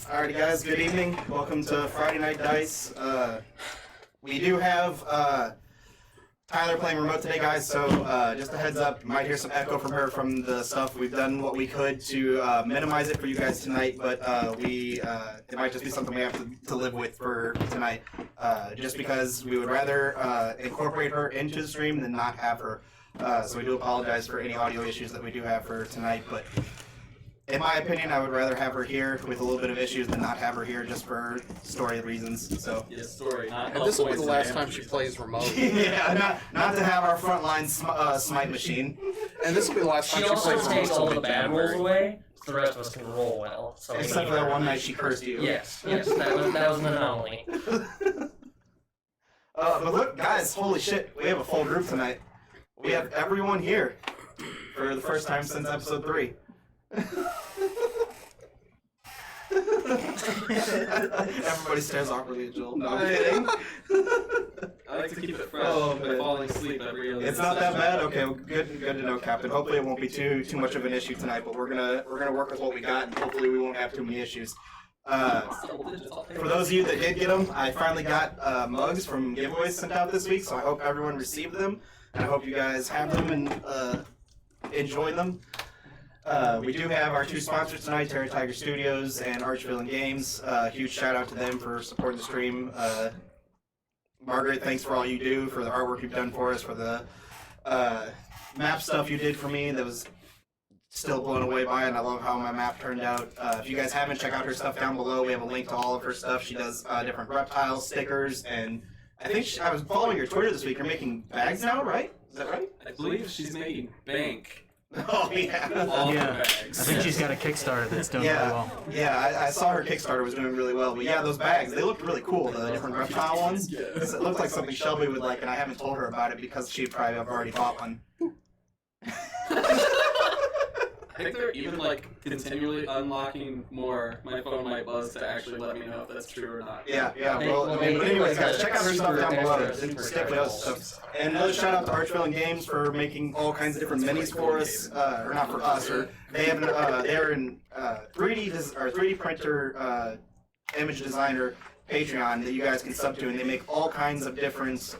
Alrighty guys, good evening. Welcome to Friday Night Dice. We do have Tyler playing remote today, guys, so just a heads up, you might hear some echo from her from the stuff. We've done what we could to minimize it for you guys tonight, but it might just be something we have to live with for tonight, just because we would rather incorporate her into the stream than not have her. So we do apologize for any audio issues that we do have for tonight, but in my opinion, I would rather have her here with a little bit of issues than not have her here just for story reasons. So yeah, story. Not and this will be the last time she plays remote. Yeah, not to have our frontline smite machine. And this will be the last time she plays remote. She also takes all the bad rolls away, so the rest of us can roll well. So except for that one night she cursed you. Yes, that was an anomaly. But look, guys, holy shit, we have a full group tonight. We have everyone here for the first time since episode 3. Everybody stares awkwardly at Joel. No, I'm kidding. I like to keep it fresh by falling asleep every other It's not that bad. Okay, well, good to know, Captain. Hopefully it won't be too much of an issue tonight, but we're gonna work with what we got, and hopefully we won't have too many issues. For those of you that did get them, I finally got mugs from giveaways sent out this week, so I hope everyone received them, and I hope you guys have them and enjoy them. We do have our 2 sponsors tonight, Terra Tiger Studios and Archvillain Games. Huge shout out to them for supporting the stream. Margaret, thanks for all you do, for the artwork you've done for us, for the map stuff you did for me that was still blown away by, and I love how my map turned out. If you guys haven't, check out her stuff down below. We have a link to all of her stuff. She does different reptiles, stickers, and I think I was following your Twitter this week. You're making bags now, right? Is that right? I believe she's making bank. Oh, yeah. I think she's got a Kickstarter that's doing really well. Yeah, I saw her Kickstarter was doing really well. But yeah, those bags, they looked really cool, the different reptile ones. Yes. It looked like something Shelby would like, and I haven't told her about it because she'd probably have already bought one. I think they're even like continually unlocking more. My phone might buzz to actually let me know if that's true or not. Yeah. Well, but anyways, guys, check out her stuff down below. It's definitely does stuff. And another shout out to Archvillain Games for making all kinds of different minis for us, or not for us. Or they have they're in 3D printer image designer Patreon that you guys can sub to, and they make all kinds of different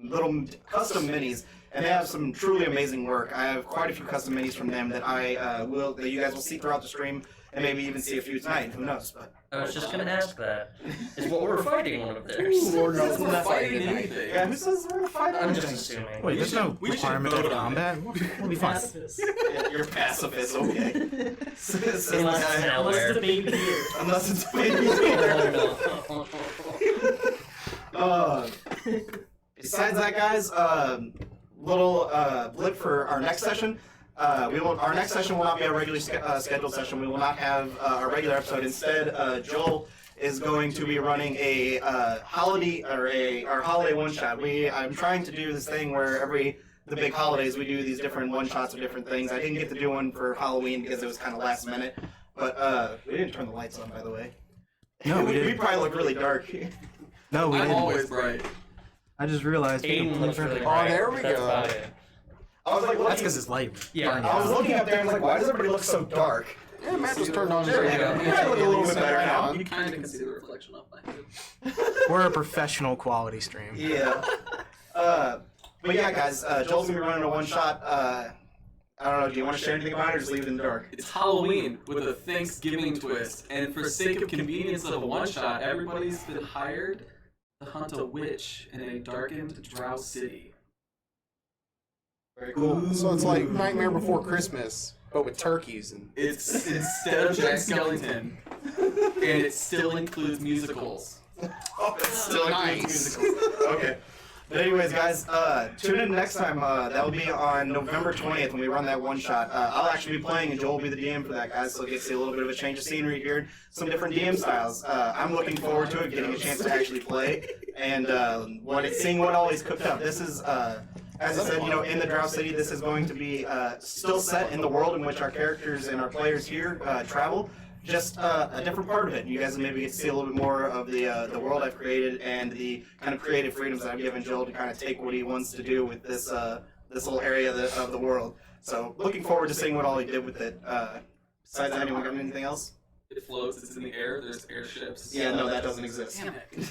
little custom minis. And they have some truly amazing work. I have quite a few custom minis from them that that you guys will see throughout the stream, and maybe even see a few tonight. Who knows? But I was just gonna ask that. Is what we're fighting one of theirs? Lord knows We're we're not fighting fighting anything. anything. yeah, who says we're gonna fight? I'm just anything? assuming. Wait, there's no we should requirement of vote on combat? We'll be fine. Yeah, you're pacifist, okay. Says the Unless guy- it's an Unless the baby here. Unless it's baby. Besides that, guys, little blip for our next session. Our next session will not be a regularly scheduled session. We will not have a regular episode. Instead, Joel is going to be running a holiday our holiday one shot. I'm trying to do this thing where the big holidays we do these different one shots of different things. I didn't get to do one for Halloween because it was kind of last minute, but we didn't turn the lights on, by the way. No, we we didn't. probably look really dark. No, we I'm didn't. always bright. I just realized. Aiden looks really Oh, bright. there we That's go. about it. I was like, That's looking, because it's light. Yeah. burning I was out. looking up there and was like, why does everybody look so dark? Yeah, Matt just turned on his There we radio. go. Yeah, I look a little bit better now. You kind of can see the reflection up my head. We're a professional quality stream. Yeah. But yeah, guys, Joel's gonna be running a one shot. I don't know. Do you want to share anything about it, or just leave it in the dark? It's Halloween with a Thanksgiving twist, and for sake of convenience of a one-shot, everybody's been hired to hunt a witch in a darkened Drow city. Very cool. So it's like Nightmare Before Christmas, but with turkeys and. It's instead of Jack Skellington, and it still includes musicals. Oh, it's still Nice. musicals. Okay. But anyways, guys, tune in next time. That will be on November 20th when we run that one shot. I'll actually be playing, and Joel will be the DM for that, guys. So you'll get to see a little bit of a change of scenery here, some different DM styles. I'm looking forward to it, getting a chance to actually play, and seeing what all he's cooked up. This is. As I said, in the Drow City, this is going to be still set in the world in which our characters and our players here travel. Just a different part of it. You guys will maybe get to see a little bit more of the world I've created and the kind of creative freedoms that I've given Joel to kind of take what he wants to do with this little area of the world. So looking forward to seeing what all he did with it. Besides that, anyone got anything else? It floats. It's in the air. There's airships. Yeah, no, that doesn't exist. Damn it.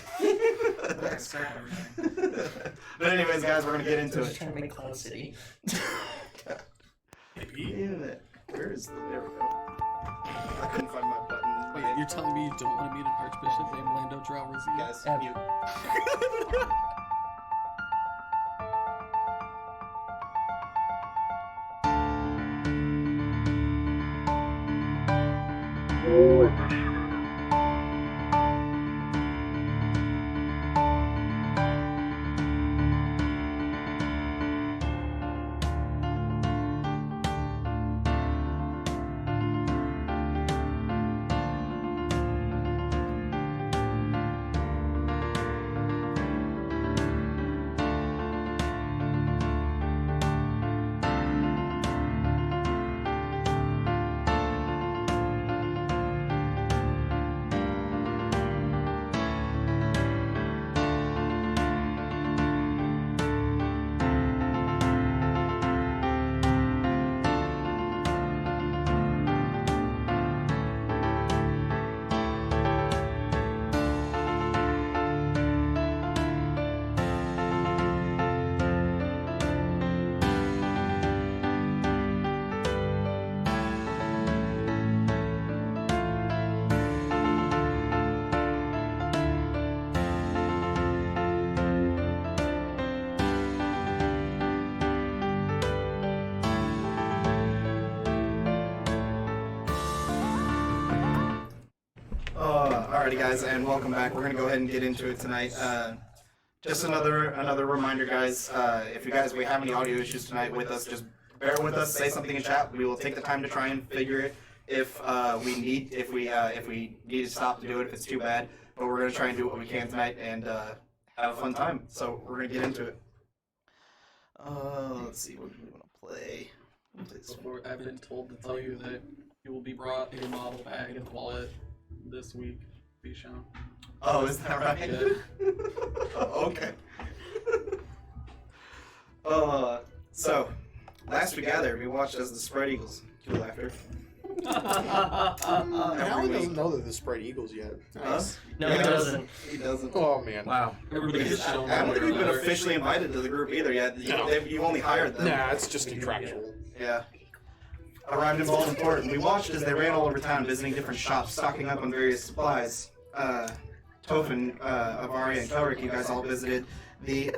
Alright, scrap everything. But anyways, guys, we're gonna get into Just it. trying to make Cloud City. Maybe. Damn it. Where is the... There we go. I couldn't find my button. Wait, you're telling me you don't want to meet an archbishop named Lando Drowsy? Guys, Ab- mute. Alrighty, guys, and welcome back. We're gonna go ahead and get into it tonight. Just another reminder, guys. If you guys we have any audio issues tonight with us, just bear with us. Say something in chat. We will take the time to try and figure it. If we need to stop to do it, if it's too bad. But we're gonna try and do what we can tonight and have a fun time. So we're gonna get into it. Let's see what do we want to play. We'll play this one. Before I've been told to tell you that you will be brought a model bag and wallet this week. Be shown. Oh, is that right? Yeah. Okay. So last we gathered, we watched as the Spread Eagles. Cue laughter. Alan doesn't know that the Spread Eagles yet. Nice. No, Yeah, it doesn't. He doesn't. Oh man. Wow. Everybody gets shown. I don't think one we've or been another. officially invited to the group either yet. No. You've only hired them. Nah, it's just contractual. Yeah. Arrived in Baltimore, and we watched as they ran all over town, visiting different shops, stocking up on various supplies. Tofan, Avari, and Kelric, you guys all visited the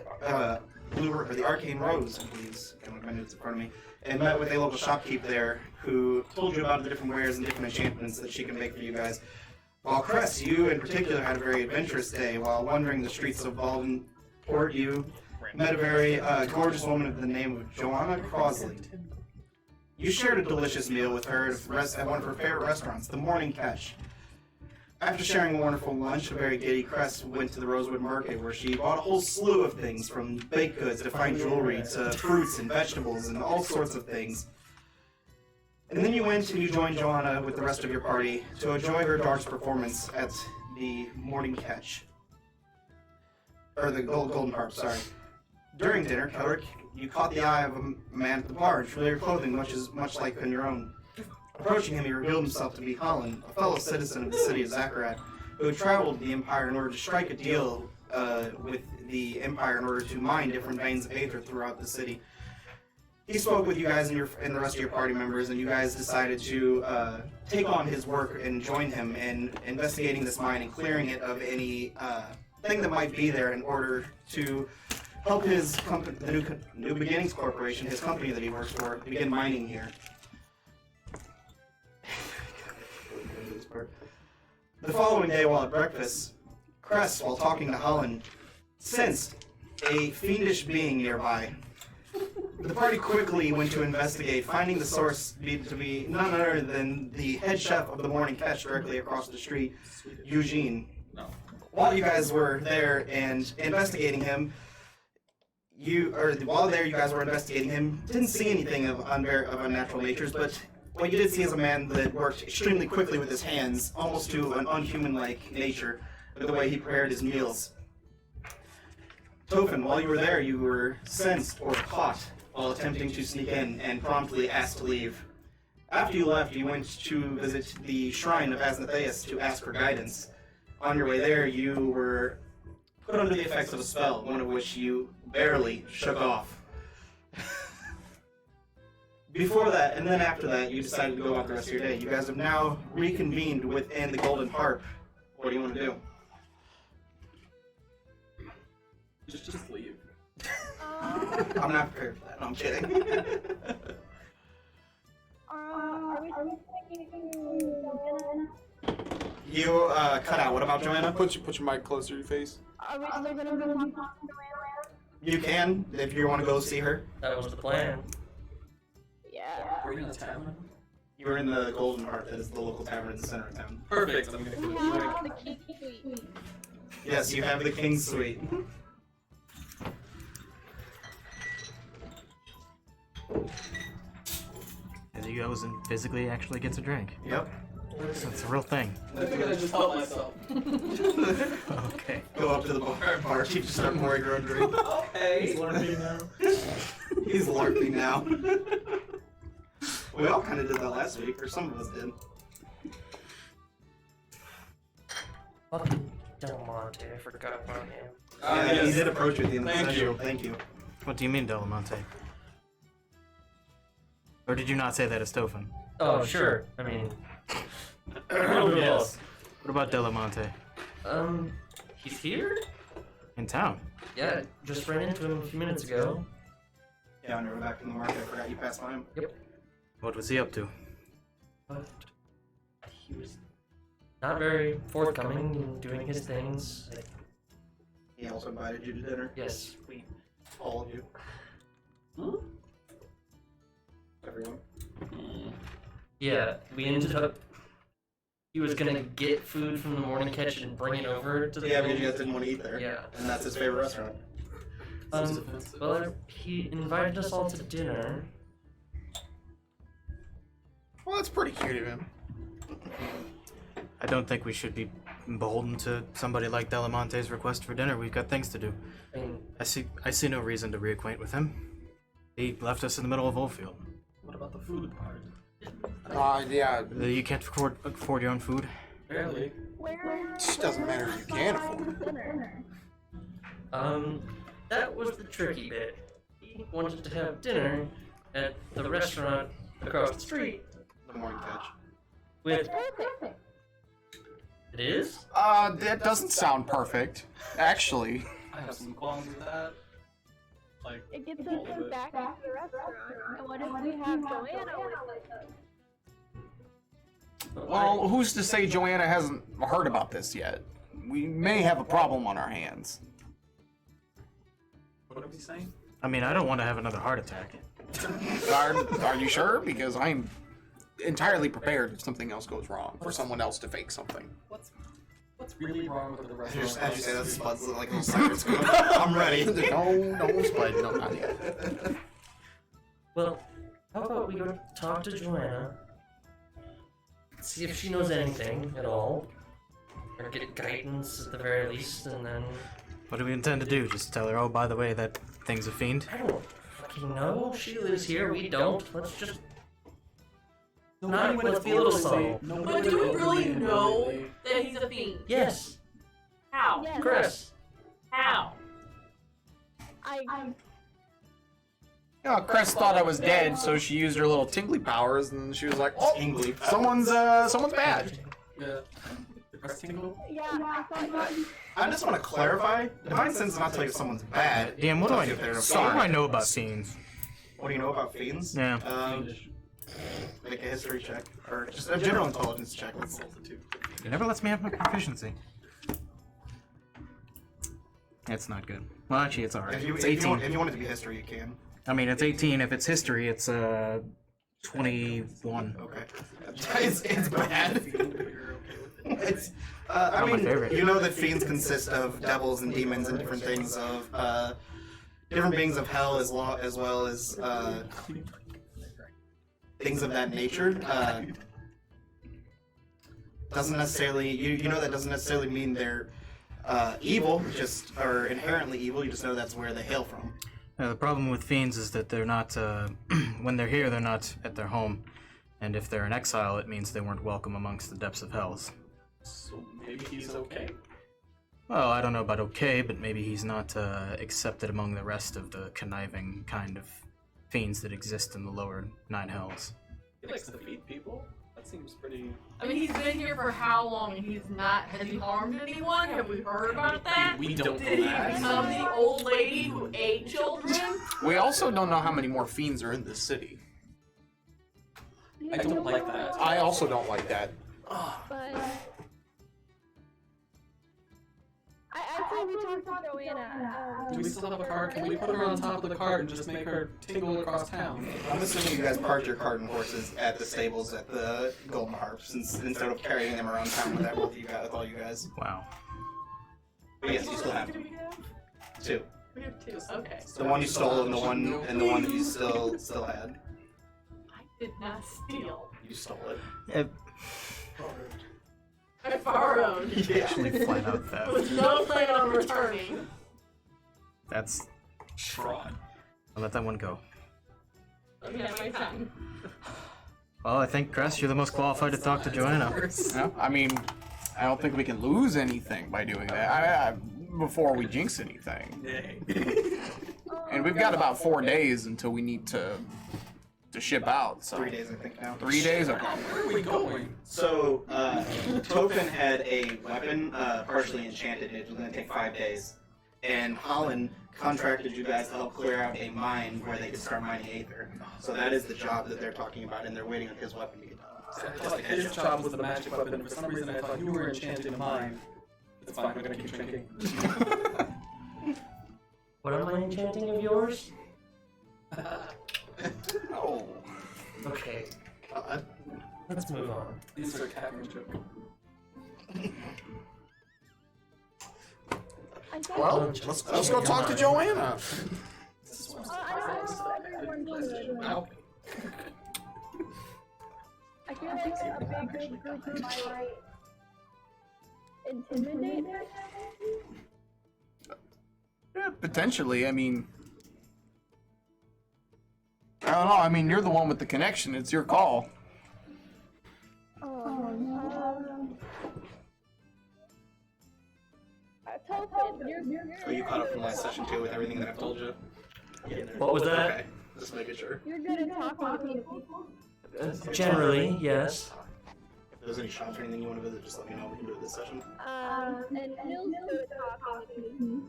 the Arcane Rose, I believe. I don't have my notes in front of me, and met with a local shopkeep there who told you about the different wares and different enchantments that she can make for you guys. While Cress, you in particular had a very adventurous day. While wandering the streets of Baldenport, you met a very gorgeous woman of the name of Joanna Crosley. You shared a delicious meal with her at one of her favorite restaurants, the Morning Catch. After sharing a wonderful lunch, a very giddy Cress went to the Rosewood Market, where she bought a whole slew of things, from baked goods to fine jewelry to fruits and vegetables and all sorts of things. And then you went and you joined Joanna with the rest of your party to enjoy her darts performance at the Morning Catch. Or the Golden Harp, sorry. During dinner, Kelric, you caught the eye of a man at the bar in familiar clothing, much like in your own. Approaching him, he revealed himself to be Holland, a fellow citizen of the city of Zakarat, who had traveled the Empire in order to strike a deal with the Empire in order to mine different veins of aether throughout the city. He spoke with you guys and the rest of your party members, and you guys decided to take on his work and join him in investigating this mine and clearing it of any thing that might be there in order to help his company, the New Beginnings Corporation, his company that he works for, begin mining here. The following day, while at breakfast, Cress, while talking to Holland, sensed a fiendish being nearby. The party quickly went to investigate, finding the source to be none other than the head chef of the Morning Catch directly across the street, Eugene. No. While you guys were there and investigating him, while there you guys were investigating him, didn't see anything of unnatural natures, but what you did see is a man that worked extremely quickly with his hands, almost to an unhuman-like nature, with the way he prepared his meals. Tofan, while you were there, you were sensed or caught while attempting to sneak in and promptly asked to leave. After you left, you went to visit the shrine of Asnatheus to ask for guidance. On your way there, you were put under the effects of a spell, one of which you barely shook off. Before that, and then after that, you decided to go out the rest of your day. You guys have now reconvened within the Golden Harp. What do you want to do? Just leave. I'm not prepared for that. No, I'm kidding. Are we thinking Joanna? You cut out. What about Joanna? Put your mic closer to your face. Are we still gonna go talk to Joanna? You can, if you want to go see her. That was the plan. Yeah. Are we in a tavern? You were in the Golden Heart, that is the local tavern in the center of town. Perfect. I'm gonna We go. have the key suite. Yes, you have the King's Suite. As he goes and physically actually gets a drink. Yep. That's a real thing. I think I just helped myself. Okay. Go up to the barkeep to start pouring your own drink. Hey. He's LARPing now. We all kind of did that last week, or some of us did. Fucking Delimante, I forgot about him. Yeah, yes. he did approach you at the end of the Thank session. you. Thank you. What do you mean, Delimante? Or did you not say that as Tofan? Oh, sure. I mean, a little bit of Yes. What about Delimante? both. He's here? In town? Yeah, just ran into him a few minutes ago. Yeah, when we were back in the market, I forgot you passed by him. What was he up to? But he was not very forthcoming in doing his things. He also invited you to dinner. Yes, we. All of you. Everyone. Yeah, we ended up. He was gonna get food from the morning catch and bring it over to the. Yeah, because you guys didn't want to eat there. Yeah. And that's his favorite restaurant. Well, he invited us all to dinner. Well, that's pretty cute of him. I don't think we should be beholden to somebody like Delimante's request for dinner. We've got things to do. I mean, I see no reason to reacquaint with him. He left us in the middle of Oldfield. What about the food part? Yeah, You can't afford your own food? Barely. Where? it doesn't matter if you can afford it. Dinner. that was the tricky bit. He wanted to have dinner at the restaurant across the street The morning catch. with. Perfect. It is? That doesn't sound perfect, actually. I have some qualms with that. Like, It gets us back to the restaurant. And what if we have Joanna with us? Well, who's to say Joanna hasn't heard about this yet? We may have a problem on our hands. what are we saying? I mean, I don't want to have another heart attack. Are you sure? Because I'm entirely prepared if something else goes wrong for someone else to fake something. What's really wrong with the restaurant? As you say, that's Spuds like little sirens going. I'm ready. No, Spud, no, not yet. Well, how about we go talk to Joanna, see if she knows anything at all, or get guidance at the very least, and then. What do we intend to do? Just tell her, oh, by the way, that thing's a fiend? I don't fucking know. She lives here, we don't. Let's just. Let's be a little subtle. But do we really know that he's a fiend? Yes, How? Yes. Chris. How? Cress thought I was dead, so she used her little tingly powers, and she was like, "Oh, Tingly. someone's bad." Yeah. The crest tingle? Yeah, I thought you. I just want to clarify. Divine Sense is not telling you if someone's bad. Damn, what do I Tells you if they're a What do I fiend. know about fiends? What do you know about fiends? Yeah. Make a history check. Or just a general intelligence check. It never lets me have my proficiency. It's not good. Well, actually, it's alright. If you, It's if, you 18. want, if you want it to be history, you can. I mean, it's 18. If it's history, it's 21. Okay. It's bad. It's, I Not my mean, favorite. you know that fiends consist of devils and demons and different things of, different beings of hell as well as, things of that nature. Doesn't necessarily, you know that doesn't necessarily mean they're, evil, or inherently evil, you just know that's where they hail from. The problem with fiends is that they're not, when they're here, they're not at their home. And if they're in exile, it means they weren't welcome amongst the depths of hells. So maybe he's okay. Well, I don't know about okay, but maybe he's not accepted among the rest of the conniving kind of fiends that exist in the lower 9 hells. He likes to feed people. That seems pretty. I mean, he's been here for how long and he's not. Has he harmed anyone? Have we heard about that? We don't Did he know that. become the old lady who ate children? We also don't know how many more fiends are in this city. I don't like that. I also don't like that. But I say we talk to Joanna. Do we still have a cart? Can we put her on top of the cart and just make her tingle across town? I'm assuming you guys parked your cart and horses at the stables at the Golden Harp, since instead of carrying them around town with that with you guys, with all you guys. Wow. But yes, you still have them. 2. We have 2. Okay. The one you stole and the one that you still had. I did not steal. You stole it. I borrowed. Actually, flat out theft. With no plan on returning. That's. Fraud. I'll let that one go. Okay, my time. Well, I think, Cress, you're the most qualified to talk to Joanna. Yeah, I mean, I don't think we can lose anything by doing that. Before we jinx anything. And we've got about 4 days until we need to ship out. So 3 days, I think now. 3 days? Okay. Where are we going? So, Tofan had a weapon partially enchanted. It was going to take 5 days. And Holland contracted you guys to help clear out a mine where they could start mining Aether. So that is the job that they're talking about, and they're waiting on his weapon to get done. I thought his job was the magic weapon, and for some reason I thought you were enchanting mine. It's fine, I'm gonna keep drinking. What am I enchanting of yours? Oh. Okay, let's move on. These are Catherine joke. Well, let's go talk to Joanna. I feel like a big group might intimidate her. Yeah, potentially. I mean, I don't know. I mean, you're the one with the connection. It's your call. Tofan, you're Are you caught up from last session too with everything that I've told you? What was that? Okay, just making sure. you're good at talking to people. Generally, yes. If there's any shops or anything you want to visit, just let me know. We can do it this session. And Nils good at talking to people.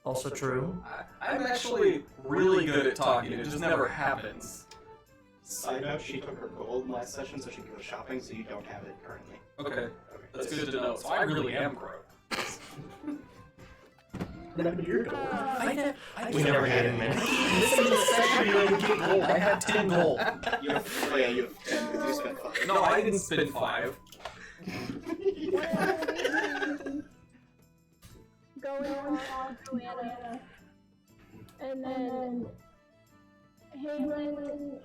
Also true. I'm actually really good at talking, it just never happens. Side note, she took her gold last session so she could go shopping, so you don't have it currently. Okay, that's good to know. So I really am broke. We never get him in. This is the second you didn't get gold. I had 10 gold. You have, oh yeah, you have 10 because you spent 5. No, I didn't spend 5. Going on Joanna. And then Halen,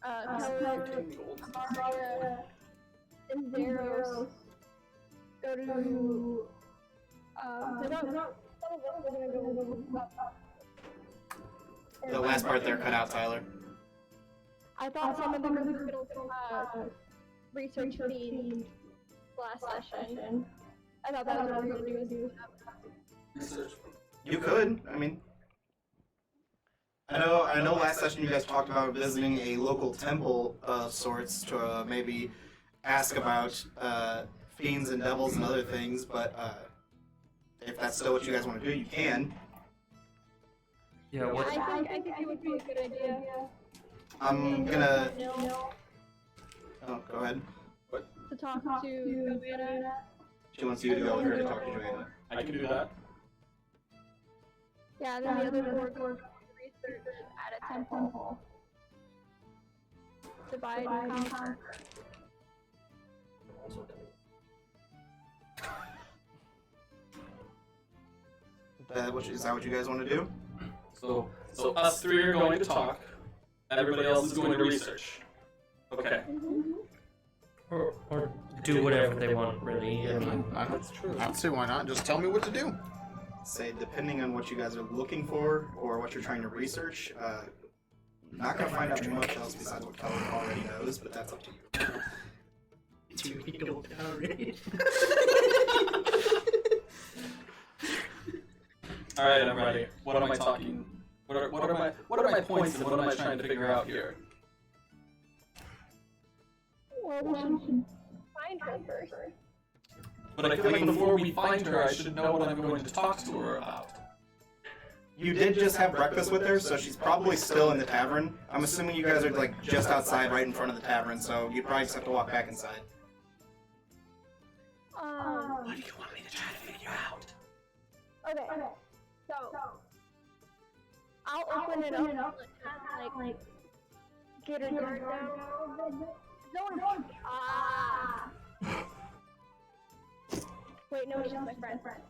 Kelric, Amara, and Zeros go to The last part there cut out, Tyler. I thought some of them were going to research feeds last session. I thought that was what we were going to do. Research. You could. I mean, I know. Last session you guys talked about visiting a local temple of sorts to maybe ask about fiends and devils and other things. But if that's still what you guys want to do, you can. Yeah, what? I think it would be a good idea. I'm gonna. Oh, go ahead. To talk to Joanna. She wants you to go with her to talk to Joanna. I can do that. Yeah, and then the other four go research at a temple. Divide and conquer. Is that what you guys want to do? So us 3 are going to talk. Everybody else is going to research. Okay. Or do whatever they want, really. I mean, That's true. I don't see why not. Just tell me what to do. Say, depending on what you guys are looking for or what you're trying to research, not gonna find out too much else besides what Kelric already knows. knows, but that's up to you. Do we go down? All right, I'm ready. What am I talking? What are my points and what am I trying to figure out here? Well, we should find her first. But I feel like before we find her, I should know what I'm going to talk to her about. You did just have breakfast with her, so she's probably still in the tavern. I'm assuming you guys are like just outside, right in front of the tavern, so you probably just have to walk back inside. What do you want me to try to figure out? Okay. So I'll open it up, like get her guard down. No one. Wait, no, she's my friend.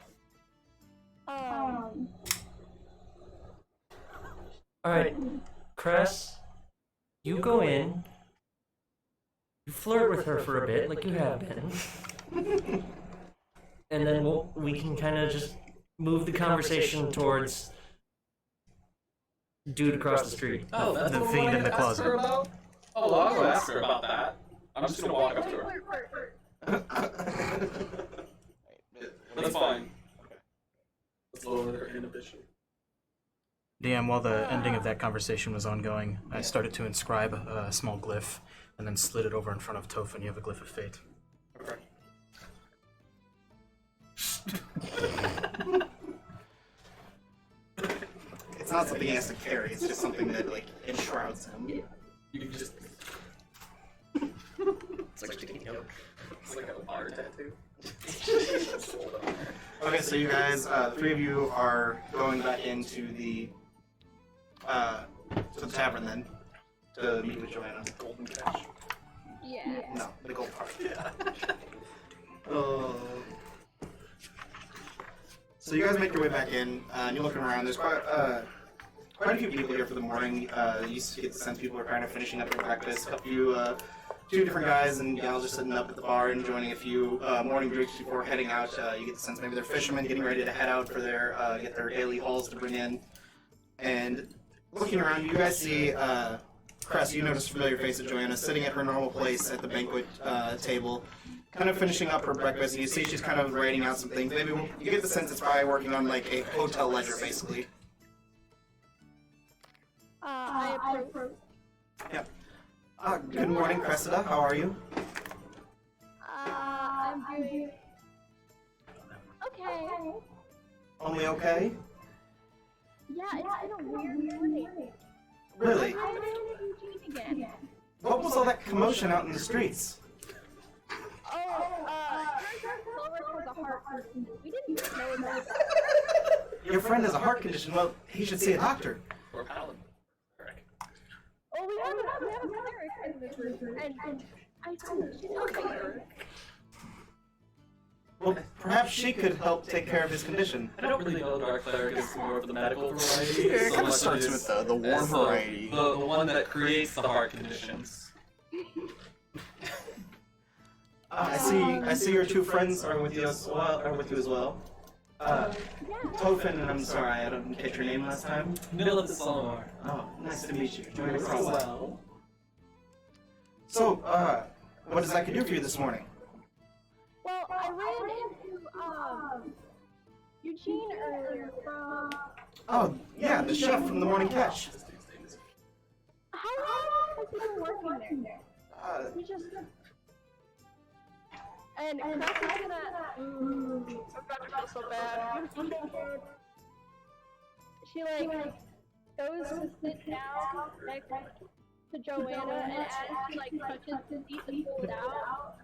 Alright, Cress, you go in, you flirt with her for a bit, like you have been, and then we can kind of just move the conversation towards dude across the street. Oh, that's The what fiend I in the asked closet. her about? Oh, well, I'll ask her about that. I'm just gonna walk up to her. That's fine. Let's lower their inhibition. DM, while the ending of that conversation was ongoing, I started to inscribe a small glyph and then slid it over in front of Tofan. You have a glyph of fate. Okay. It's not something he has to carry, it's just something that, like, enshrouds him. You can just. It's like sticky note. It's like a fire tattoo. Okay, so you guys, the three of you are going back into the tavern then, to meet with Joanna. Golden cash. Yeah. No, the gold part. Yeah. So you guys make your way back in, and you're looking around. There's quite a few people here for the morning. You get the sense people are kind of finishing up their breakfast. Two different guys and gals just sitting up at the bar and enjoying a few morning drinks before heading out. You get the sense maybe they're fishermen getting ready to head out for their get their daily hauls to bring in. And looking around, you guys see Cress. You notice a familiar face of Joanna sitting at her normal place at the banquet table, kind of finishing up her breakfast. And you see she's kind of writing out some things. Maybe you get the sense it's probably working on like a hotel ledger, basically. I approve. Yep. Good morning, Cressida. How are you? I'm doing okay. Only okay? Yeah, it's been a weird morning. Really? I'm in Eugene again. What was all that commotion out in the streets? Kelric has a heart condition. We didn't know that. Your friend has a heart condition. Well, he should see a doctor. Or paladin. Oh, we have a cleric in this room, and I think she's helping her. Well, perhaps she could help take care of his condition. I don't really know Dark Cleric is more of the medical variety. Yeah, it so kind of much starts as with the war as variety. The one that creates the heart conditions. I see your two friends are with you as well. Tofan, and I'm sorry, I didn't catch your name last time. Middle of the Salomar. Oh, nice to meet you. Join your Well. process. So, what does that do for you this morning? Well, I ran into Eugene earlier from. Oh, yeah, the chef from the Morning Catch. How long has he been working there? He just. And Cress is gonna. I'm about to feel so bad. She like goes to sit down next to Joanna, and as she like touches his feet to pull it out,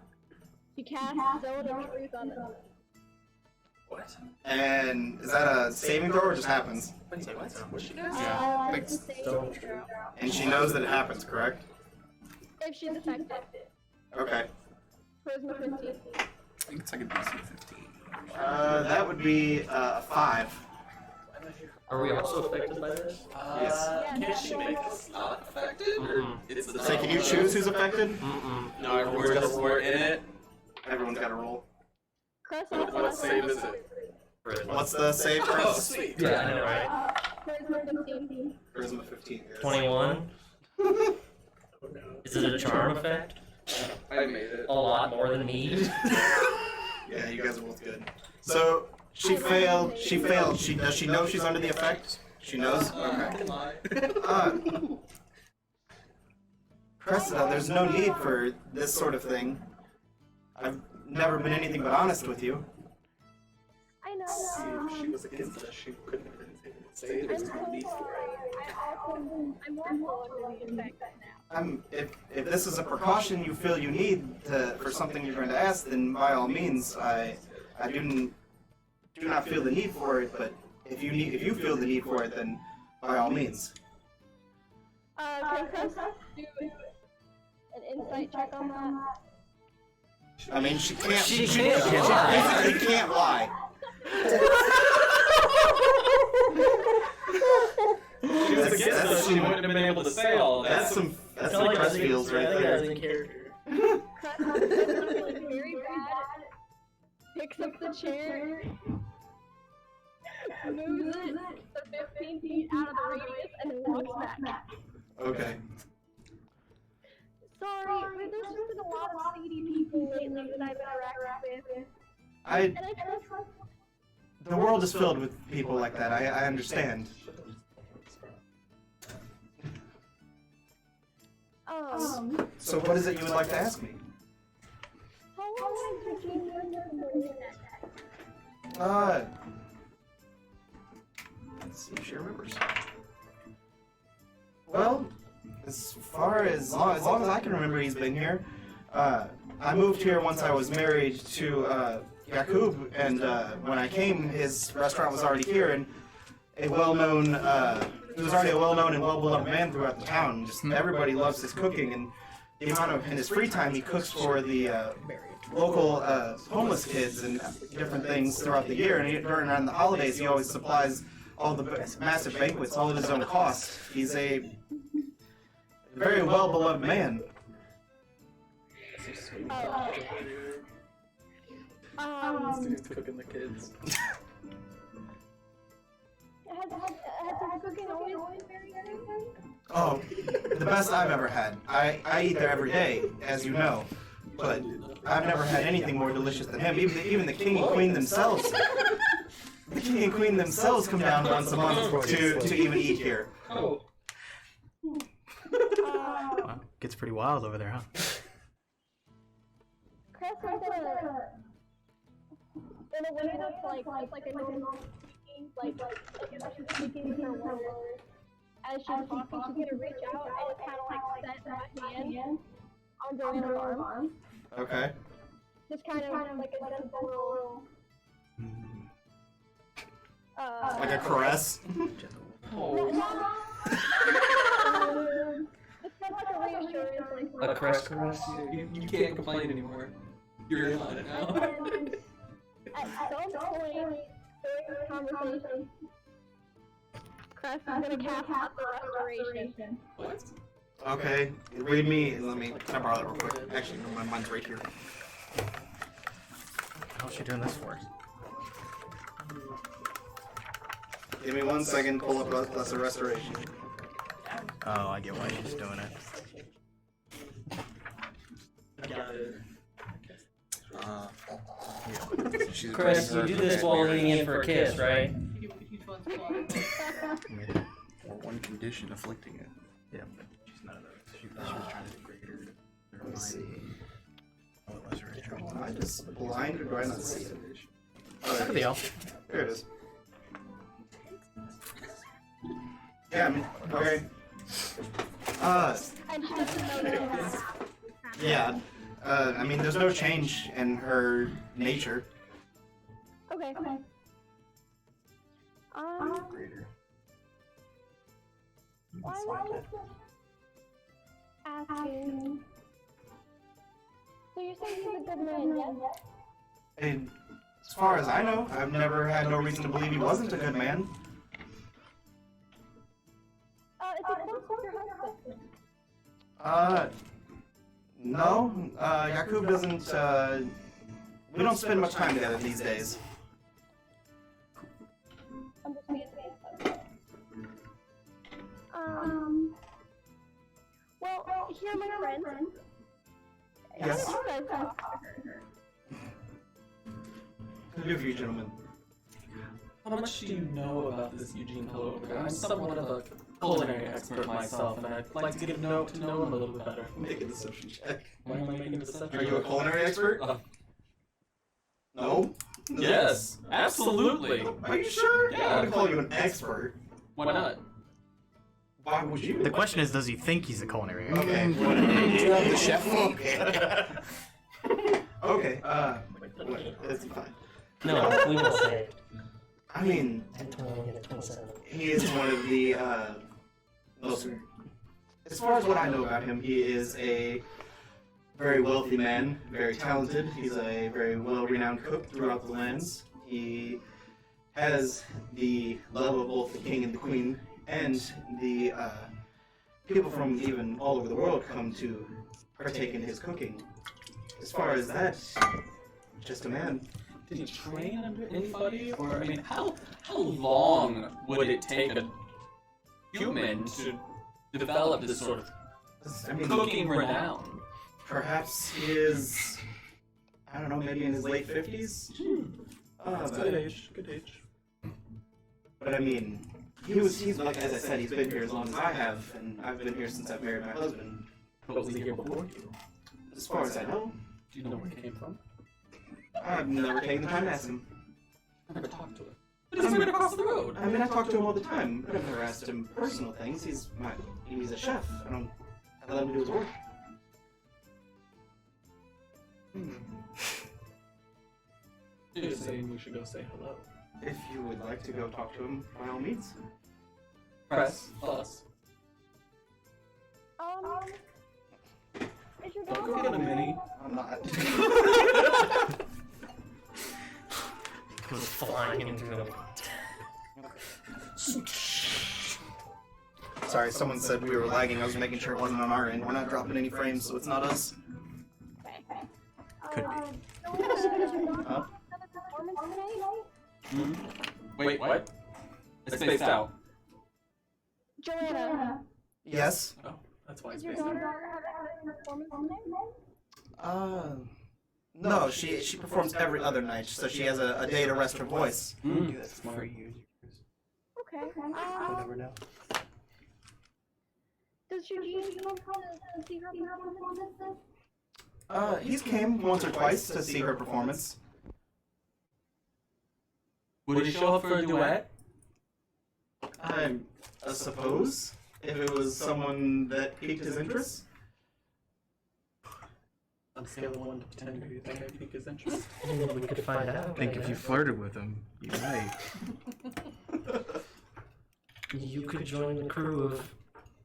she casts Zone of Truth on him. What? And is that a saving throw or just happens? Wait, what? What's she doing? Yeah, It's a saving throw. And she knows that it happens, correct? If she's affected. Okay. Charisma 15. I think it's like a DC 15. That would be a 5. Are we also affected by this? Yes. Can't she make us not affected? Or it's the So can you choose who's affected? Mm-mm. No, we're in it. Everyone's got to roll. Cress What save is it? What's the save, Oh, Chris? sweet. Yeah, I know, right? Charisma 15. Charisma 15. Yes. 21. Is it a charm effect? I made it. A lot more than me. Yeah, you guys are both good. So she failed. She failed. Does she know she's under the effect? She knows. Okay. Cressida, there's no need for this sort of thing. I've never been anything but honest with you. I know. If she was against us, she couldn't have say I'm there's so no need for sorry. I'm also under the effect now. If this is a precaution you feel you need for something you're going to ask, then by all means, I do not feel the need for it. But if you feel the need for it, then by all means. Can Chris do an insight check on that? I mean, she can't. She She can't lie. physically can't lie. She was against us, she wouldn't have been able to say all that. That's some Cress feels right there. Chris feels very bad. Picks up the chair, moves it the 15 feet out of the radius, and then walks back. Okay. Sorry, but there's just been a lot of seedy people lately that I've interacted with. And I trust. The world is filled with people like that. I understand. So what is it you would like to ask me? How long has Eugene been doing that? Let's see if she remembers. Well, as long as I can remember, he's been here. I moved here once I was married to Yakub, and when I came, his restaurant was already here, and he was already a well-known and well-beloved man throughout the town. Just everybody loves his cooking, and the amount of in his free time he cooks for the local homeless kids and different things throughout the year. And around the holidays, he always supplies all the massive banquets, all at his own cost. He's a very well-beloved man. Cooking the kids. Has the cooking always been very good? Oh, the best I've ever had. I eat there every day, as you know, but I've never had anything more delicious than him. Even the king and queen themselves. The king and queen themselves come down once a month to even eat here. Oh. Wow, gets pretty wild over there, huh? Chris is in a way that's like a normal speaking, like she's speaking to her wonderous. As she's talking, she's gonna reach out and kind of like set my hand on Joanna's arm. Okay. Just kind of like a gentle little, Like a caress. it's kind of like a reassurance, like A crest caress? You can't complain anymore. You're in on it now. at some point during this conversation, Crest is gonna cast out the restoration. What? Okay. Read me. Let me. Can I borrow that real quick? Actually, no, mine's right here. How's she doing this for? Give me 1 second. Pull up Lesser Restoration. Oh, I get why she's doing it. She's Chris, you bringing do her this while leaning in for a kiss, right? or one condition afflicting it. Yeah, she's none of those. She was trying to degrade her. Let's see. Oh, it was her intro. Am I just blind or do I not see it? Look at the elf. Here it is. Yeah, I mean, okay. And she doesn't know that. Yeah. I mean, there's no change in her nature. Okay. Greater. Why was I asking? So you're saying he's a good man, yes? And as far as I know, I've never had no reason to believe he wasn't a good man. Is he close with your husband? No. Yakub doesn't, we don't spend much time together these days. I'm just being safe. Well, here are my friends. Yes. How did you guys talk to her? Good of you, gentlemen. How much do you know about this Eugene fellow over there? I'm somewhat of a culinary expert myself, and I'd like to get to know him a little bit better. Make a deception check. Why am I making a deception? Are you a culinary expert? No. Yes, absolutely. Are you sure? Yeah. I'm gonna call you an expert. Why not? Why would you? The question is, does he think he's a culinary? Okay. Do you have the chef? Okay. It's fine. No, we will say it. I mean, At 20 and 27. he is one of the most. As far as what I know about him, he is a very wealthy man, very talented. He's a very well-renowned cook throughout the lands. He has the love of both the king and the queen, and the people from even all over the world come to partake in his cooking. As far as that, just a man. Did he train under anybody? Or, I mean, how long would it take a human to develop this sort of I mean, cooking renown? perhaps he is, I don't know, maybe in his late 50s? Good age. Good age. But I mean, he's like, as I said, he's been here as long as I have, and I've been here since I've married my husband. What was he here before you? As far as I know, Do you know where he came from? I've never taken the time to ask him. I never talked to him. But he's right across the road. I mean, I talk to him all the time, but I've never asked him personal things. He's a chef. I let him do his work. You're saying we should go say hello. If you would like to go talk to him, by all means. Press us. Is your Don't dog go get a mini. I'm not. Goes flying into him. Sorry, someone said we were lagging. I was making sure it wasn't on our end. We're not dropping any frames, so it's not us. Could be. Huh? Another performance tonight? Wait, what? I spaced out. Joanna, Yes? Oh, that's why I is your spaced out. daughter having a performance tonight? No, she performs every other night, so she has a day to rest her voice. That's smart. Okay. You'll never know. Does Eugene come to see her performances? He's came once or twice to see her performance. Would he show up for a duet? I suppose, if it was someone that piqued his interest. On a scale of 1 to 10, do you think I pique his interest? We could find out. I think if you flirted with him, you might. You could join the crew of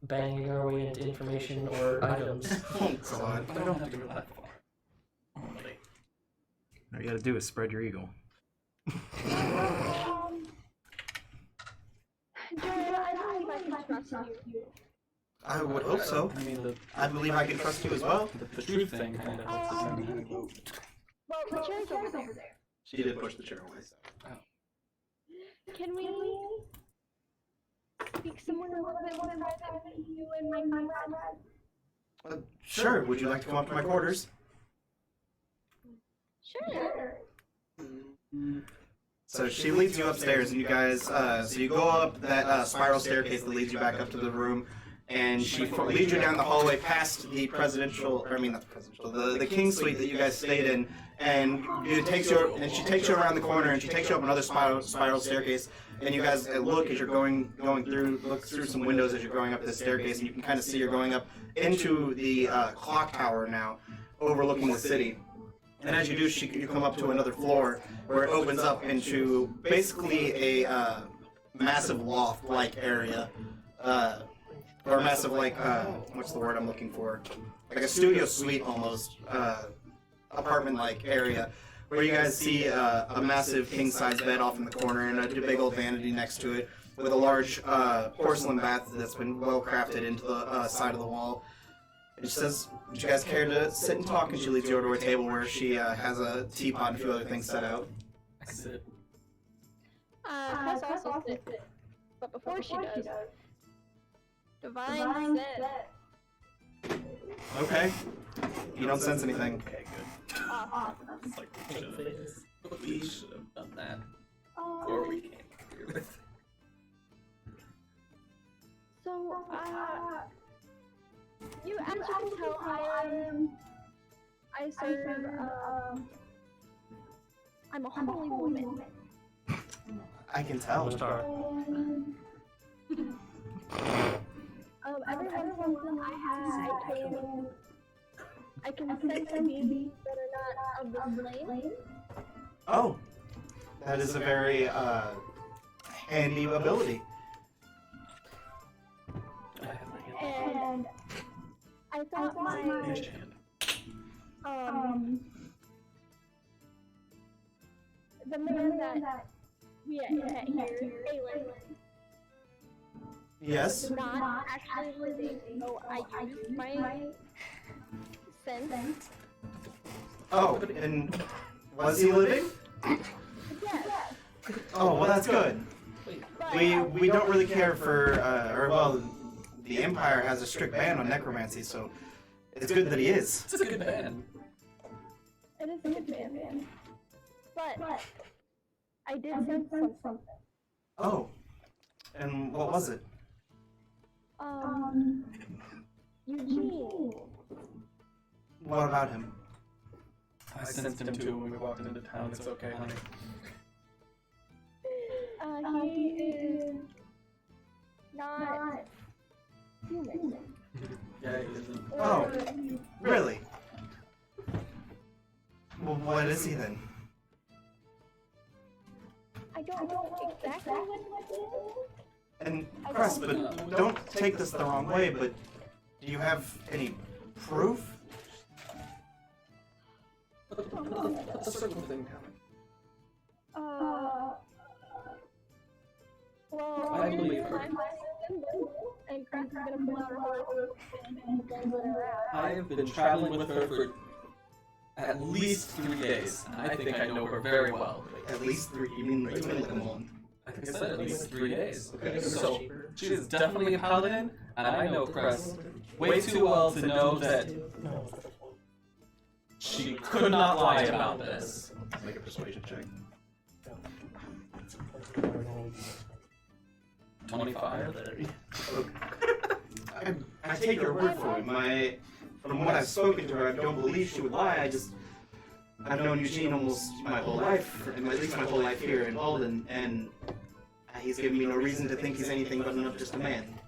banging our way into information or items. Oh God. I don't have to go that far. Only. All you gotta do is spread your eagle. Joanna, I believe I can trust you. I would hope so. I mean, I believe I can trust you as well. the truth thing kind of helps us understand. Well, the chair's over there. She did push the chair away, so. Can we speak somewhere a little bit more private with you and my comrade? Sure, would you like to come up to my quarters? Sure. So she leads you upstairs, and you guys, so you go up that spiral staircase that leads you back up to the room, and she leads you down the hallway past the presidential, or I mean not the presidential, the king suite that you guys stayed in, and she takes you around the corner, and she takes you up another spiral staircase, and you guys look as you're look through some windows as you're going up this staircase, and you can kind of see you're going up into the clock tower now, overlooking the city. And as you do, you come up to another floor where it opens up into basically a massive loft-like area, or a massive what's the word I'm looking for? Like a studio suite almost, apartment-like area, where you guys see a massive king-size bed off in the corner and a big old vanity next to it, with a large porcelain bath that's been well crafted into the side of the wall. And she says, would you guys care to sit and talk? And she leads you over to a table where she has a teapot and a few other things set out. I sit. Tess also sits. But before she does, Divine said Okay. You don't sense anything. Okay, good. It's like, we should have done that before we came here with. So, you as you can tell, I serve, I'm a holy woman. I can tell. Star. Every once in a while I can sense beings that are not of the flame. Oh, that is a very handy ability. And I thought my the man that we met here, Aylin, Yes. not actually living, so I used my sense. Oh, and was he living? Yes. Oh, well, that's good. We don't really care for, the Empire has a strict ban on necromancy, so it's good that he is. It's a good band. It is a good man. But I did sense something. Oh, and what was it? Eugene. What about him? I sensed him too when we walked into town. It's okay, honey. He is not human. Yeah, he isn't. Oh, really? Well, what is he then? I don't know exactly what he is. And, Cress, but don't take this the wrong way, but do you have any proof? What's the circle thing coming? Well, I believe her. And Cress is gonna pull out her horse and let her out. I have been traveling with her for at least 3 days. And I think I know her very well. At least 3, you mean like a month. I think I said at least 3 days. Okay, so she is definitely a paladin, and I know Cress way too well to know that she could not lie about this. Make a persuasion check. 25. I take your word for it. From what I've spoken to her, I don't believe she would lie. I've known Eugene almost my whole life, at least my whole life here in Alden, and he's given me no reason to think he's anything but just a man.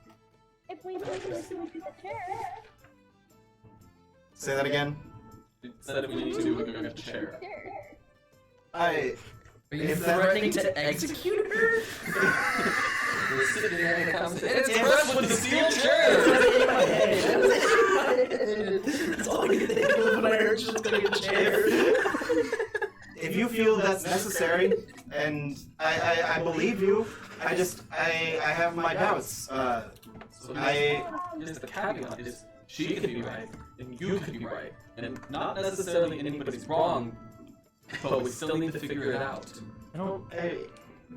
If we take him to the chair. Say that again? She said if we need to, we can go get a chair. Are you threatening to execute her? We're sitting there and it comes to it's Cress with the steel chair! That's all I could think of when I heard she was gonna get a chair. If you feel that's necessary, and I believe you, I have my doubts. Here's the caveat is she could be right, and you could be right, and not necessarily anybody's wrong, but we still need to figure it out.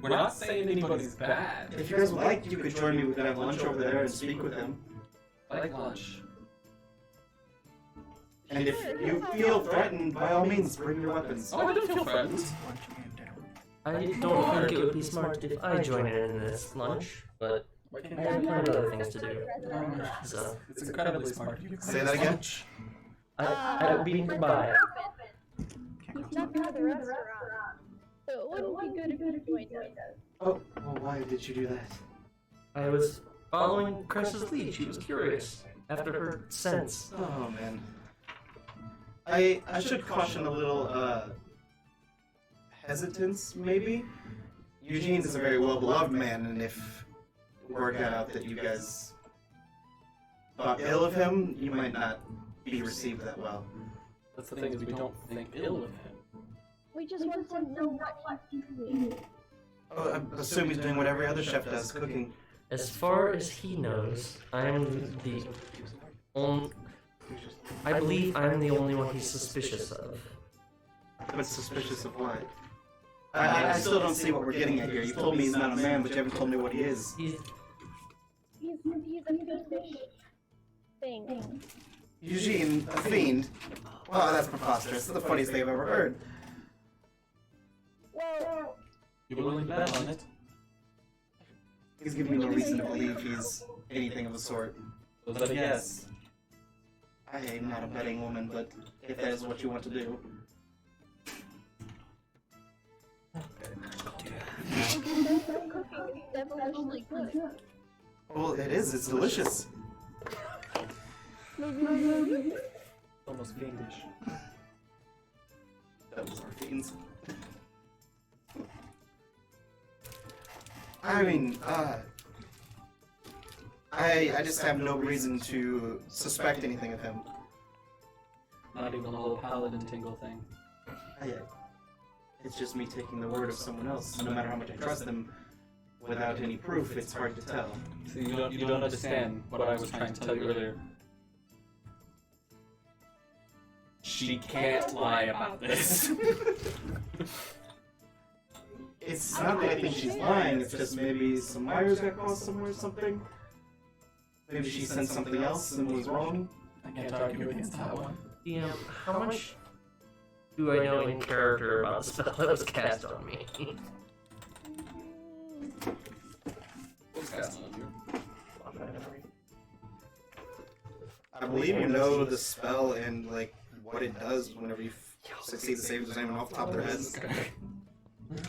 We're not saying anybody's bad. If you guys would like, you could join me. We could have lunch over there and speak with him. I like lunch. And if you feel threatened, by all means, bring your weapons. Oh, I don't feel threatened. I don't think it would be smart if I joined in this lunch, but I have plenty of other things to do. So It's incredibly smart. Say that again? I would be nearby. He's not to the restaurant. So it wouldn't be good if you joined us. Oh, well, why did you do that? I was following Cress's lead. She was curious after her sense. Oh, man. I should caution a little, hesitance, maybe? Eugene is a very well-beloved man, and if word got out that you guys thought ill of him, you might not be received that well. That's the thing is we don't think ill of him. We just want to know what he's doing. Oh, I assume he's doing what every other chef does, cooking. As far as he knows, I'm the only. I believe I'm the only one he's suspicious of. But suspicious of what? I still don't see what we're getting at here. You told me he's not a man, but you haven't told me what he is. He's a fish thing. Eugene, a fiend? Wow, that's preposterous. That's the funniest thing I've ever heard. Well, You willing to bet on it? He's giving me no reason to believe he's anything of the sort. Was that a yes? I am not a betting woman, but if that is what you want to do. cooking is devilishly good. Well, it is. It's delicious. Almost fiendish. Devils are fiends. I mean, I just have no reason to suspect anything of him. Not even the whole paladin tingle thing. It's just me taking the word of someone else. No matter how much I trust them, without any proof, it's hard to tell. So you don't understand what I was trying to tell you earlier. She can't lie about this. It's not that I think she's lying, it's just maybe some wires got crossed somewhere or something. Maybe she sent something else and was wrong. I can't argue against that one. DM, how much do I know in character about the spell that was cast on me? What's cast on you? I believe you know the spell and like what it does whenever you succeed the save. Does anyone off the top of their heads?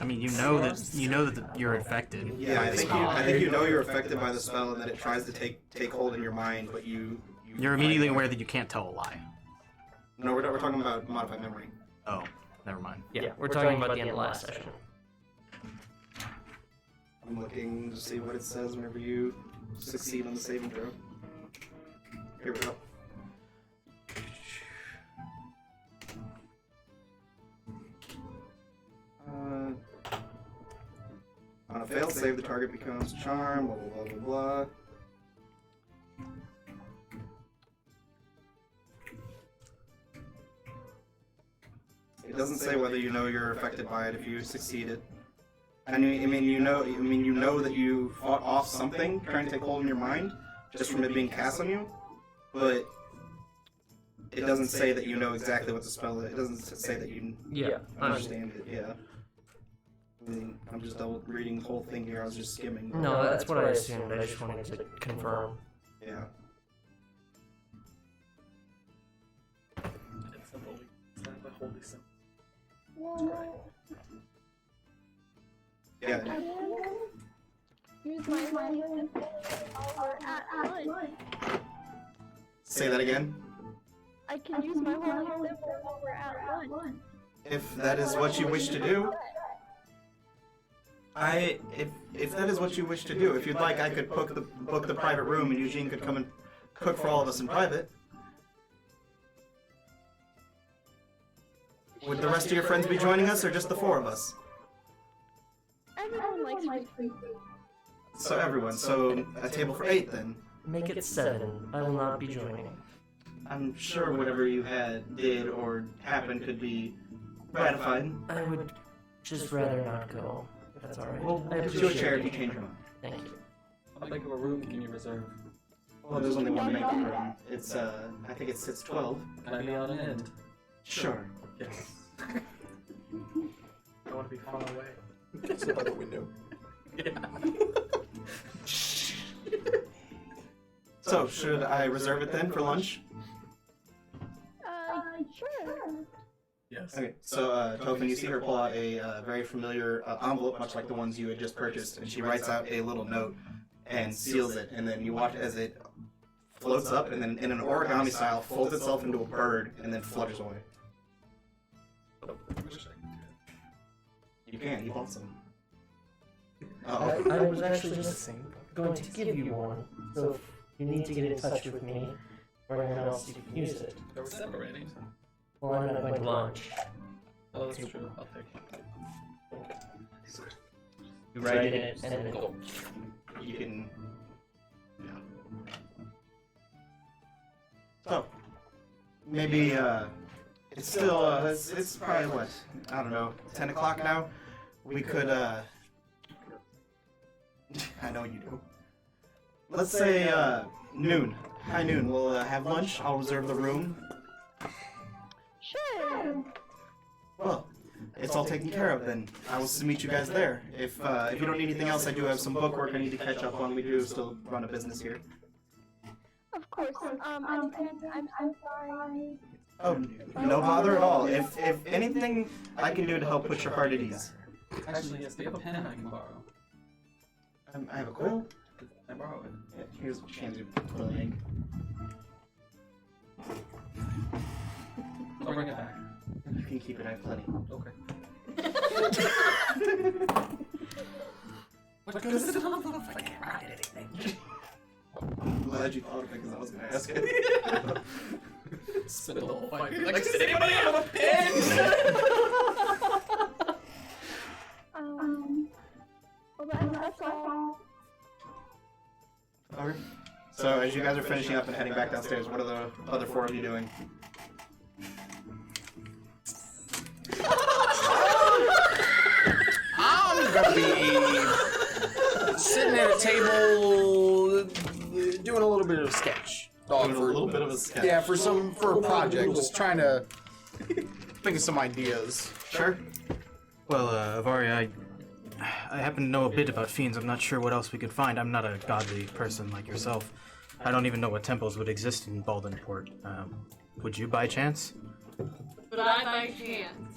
I mean, you know that you're infected. Yeah, I think you know you're affected by the spell and that it tries to take hold in your mind, but You're immediately aware that you can't tell a lie. No, we're talking about modified memory. Oh, never mind. Yeah, we're talking about the end of last session. I'm looking to see what it says whenever you succeed on the saving throw. Here we go. On a failed save, the target becomes charmed, blah blah blah blah blah. It doesn't say whether you know you're affected by it if you succeeded. I mean, you know that you fought off something trying to take hold in your mind just from it being cast on you, but it doesn't say that you know exactly what the spell is. It doesn't say that you understand it. Yeah. I mean, I'm just double reading the whole thing here. I was just skimming. No, that's what I assumed. I just wanted to confirm. Yeah. It's simple. It's not the wholly simple. Yeah. Use my weapon over at lunch. Say that again. I can use my holy symbol over at lunch. If that is what you wish to do. If that is what you wish to do, if you'd like, I could book the private room and Eugene could come and cook for all of us in private. Would the rest of your friends be joining us, or just the four of us? Everyone likes free food. So everyone. So a table for 8 then. Make it 7. I will not be joining. I'm sure whatever you did or happened could be ratified. I would just rather not go, if that's alright. Well, I it's your appreciate chair it. if you change your mind. Thank you. How big of a room can you reserve? Well, there's only one banquet room. It's I think it sits 12. Can I be on an end? Sure. Yes. I want to be far away. It's by the window. So, should I reserve it then for lunch? Sure. Yes. Okay, so Tofan, you see her pull out a very familiar envelope, much like the ones you had just purchased, and she writes out a little note and seals it, and then you watch as it floats up, and then in an origami style, folds itself into a bird, and then flutters away. You can, you bought some. Uh-oh. I was actually just going to give you one, so if you need to get in touch with me or anyone else, you can use it. They were separating. Well, I'm not going to lunch. Oh, that's true. I'll take it. You write in it and then go. You can... So, maybe, it's still, it's probably, what, I don't know, 10 o'clock now? We could, I know you do. Let's say, noon. high noon. We'll have lunch. I'll reserve the room. Sure. Well, it's all taken care of then. I will meet you guys there. If you don't need anything else, I do have some book work I need to catch up on. We do still run a business here. Of course. I'm so sorry. Oh, no bother at all. If anything I can do to help put your heart at ease. Actually, yes, do you have a pen I can borrow? I have a quill. I borrow it. Yeah, here's a chance to put an ink. I'll bring it back. You can keep it, I have plenty. Okay. What good is it on the if I can't write anything? I'm glad you thought of it because I was going to ask it. Spend the whole fight. Like, does anybody have a pen? Well, that's all. Okay. So as you guys are finishing up and heading back downstairs, what are the other four of you doing? I'm gonna be sitting at a table doing a little bit of sketch. Doing a little bit of a sketch. Yeah, for a project. Just trying to think of some ideas. Sure. Well, Avari, I happen to know a bit about fiends. I'm not sure what else we could find. I'm not a godly person like yourself. I don't even know what temples would exist in Baldenport. Would you by chance? But I by chance.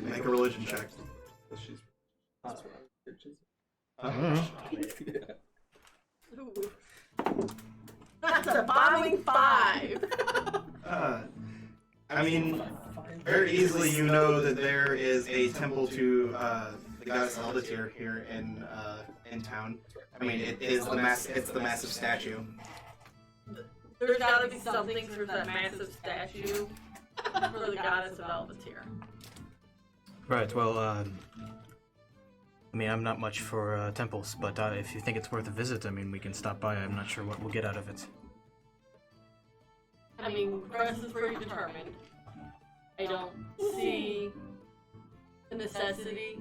Make a religion check. Ooh. That's a bombing 5. I mean, very easily you know that there is a temple to the goddess Eldatir here in town. I mean, it's the massive statue. There's gotta be something for that massive statue for the goddess of Eldatir. Right, well, I mean, I'm not much for temples, but if you think it's worth a visit, I mean, we can stop by. I'm not sure what we'll get out of it. I mean, Chris is pretty determined. I don't see the necessity.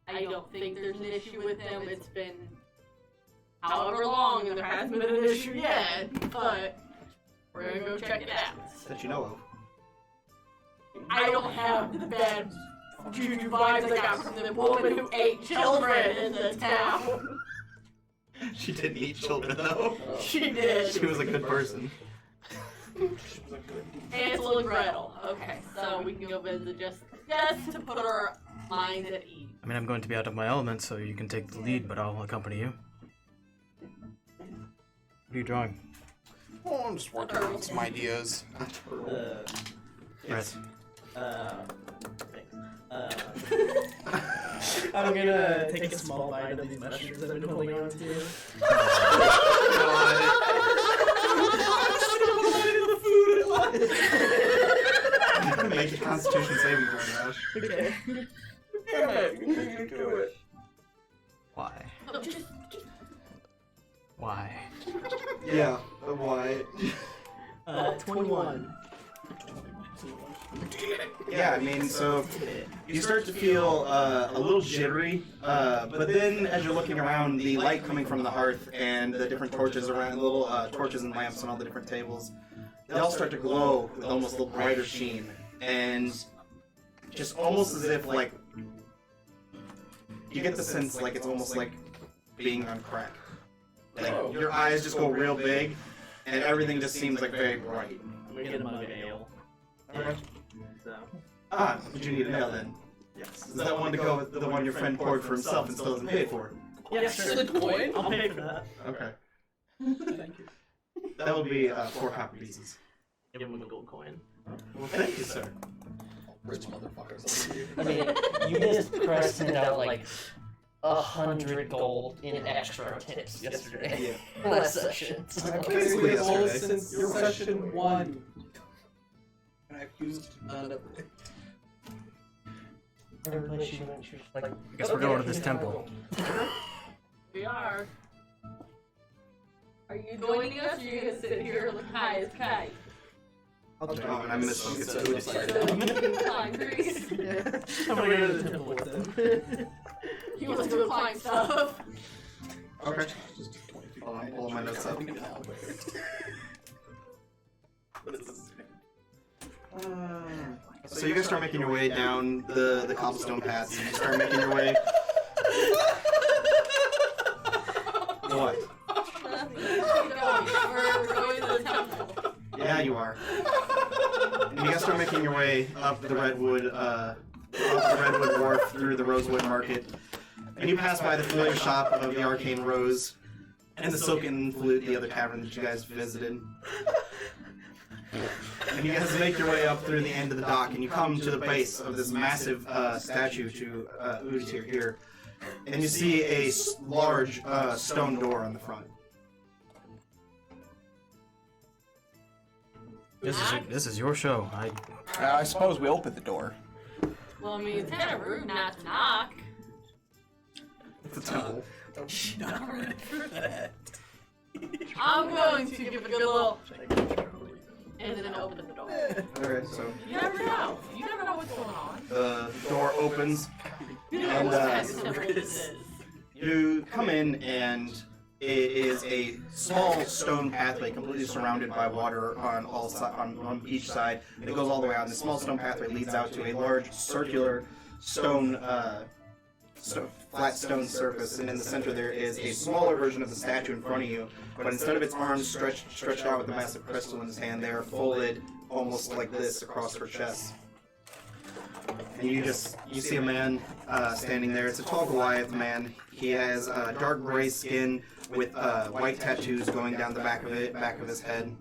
I don't think there's an issue with him. It's been however long and there hasn't been an issue yet, but we're gonna go check it out. That you know of. I don't have the bad juju vibes I got from the woman who ate children in the town. She didn't eat children though. She did. She was a good person. Ansel and Gretel. Okay, so we can go visit just to put our minds at ease. I mean, I'm going to be out of my element, so you can take the lead, but I'll accompany you. What are you drawing? Oh, I'm just working on some ideas. Yes. I'm gonna take a small bite of these mushrooms I've been holding on to. Make a Constitution saving throw, Josh. Okay. Damn it! Do it. Why? No, just Why? Yeah, but why? 21. Yeah, I mean, so you start to feel a little jittery, but then as you're looking around, the light coming from the hearth and the different torches around, little torches and lamps on all the different tables, they all start to glow with almost a little brighter sheen, and just almost as if like you get the sense like it's almost like being on crack. Like your eyes just go real big, and everything just seems like very bright. I'm gonna get a mug of ale. Okay. So. Ah, but you need a nail then. Yes. Is that one to go with the one your friend poured for himself and still doesn't pay for? Yeah, sure. Coin? I'll pay for that. Okay. Thank you. That would be 4 copper pieces. Give him a gold coin. Well, thank you, sir. Rich motherfuckers over here. I mean, you just crested out like 100 gold in extra tips yesterday. Last session. Basically Gold yesterday. since session 1. And I've used none of it. Everybody should make sure, like, I guess we're going to this temple. we are. Are you joining us or are you gonna sit here and look high as kite? Oh, and I missed one. So it's like- Climb trees. I'm gonna go to the temple with them. He wants to climb stuff. Okay. Just 20 feet. Hold on, I'm pulling my notes up. So you guys start making your way down the cobblestone paths, and you start making your way. What? We're going to the temple. Yeah, you are. And you guys start making your way up the redwood wharf through the rosewood market, and you pass by the familiar shop of the Arcane Rose and the Silken Flute, the other tavern that you guys visited. And you guys make your way up through the end of the dock, and you come to the base of this massive statue to Uditir here, and you see a large stone door on the front. This is your show. I suppose we open the door. Well, I mean, it's kind of rude not to knock. It's a temple. Not ready for that. I'm going to give it a good little, and then open the door. Alright, so You never know. You never know what's going on. the door opens, You know and what kind of temple this is. you come in, and it is a small stone pathway completely surrounded by water on on each side. And it goes all the way out. And the small stone pathway leads out to a large circular flat stone surface, and in the center there is a smaller version of the statue in front of you, but instead of its arms stretched out with a massive crystal in his hand, they are folded almost like this across her chest. And you see a man standing there. It's a tall Goliath man. He has dark gray skin with white tattoos going down the back of his head.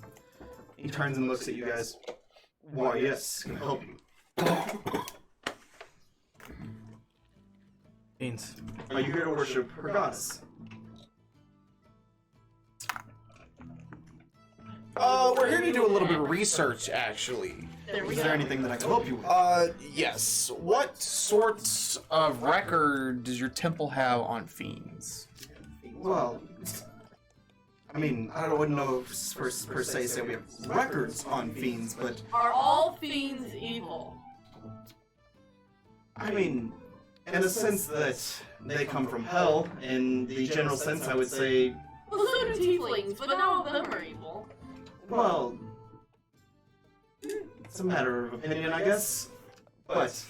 He turns and looks at you guys. Why, yes, can I help you? Beans. Are you here to worship her goddess? We're here to do a little bit of research, actually. Is there anything that I can help you with? Yes. What sorts of record does your temple have on fiends? Well, I mean, I wouldn't know if per se say we have records on fiends, but Are all fiends evil? I mean, in a sense that they come from hell. In the general sense, I would say, Well, so do tieflings, but not all of them are evil. well, it's a matter of opinion, I guess. But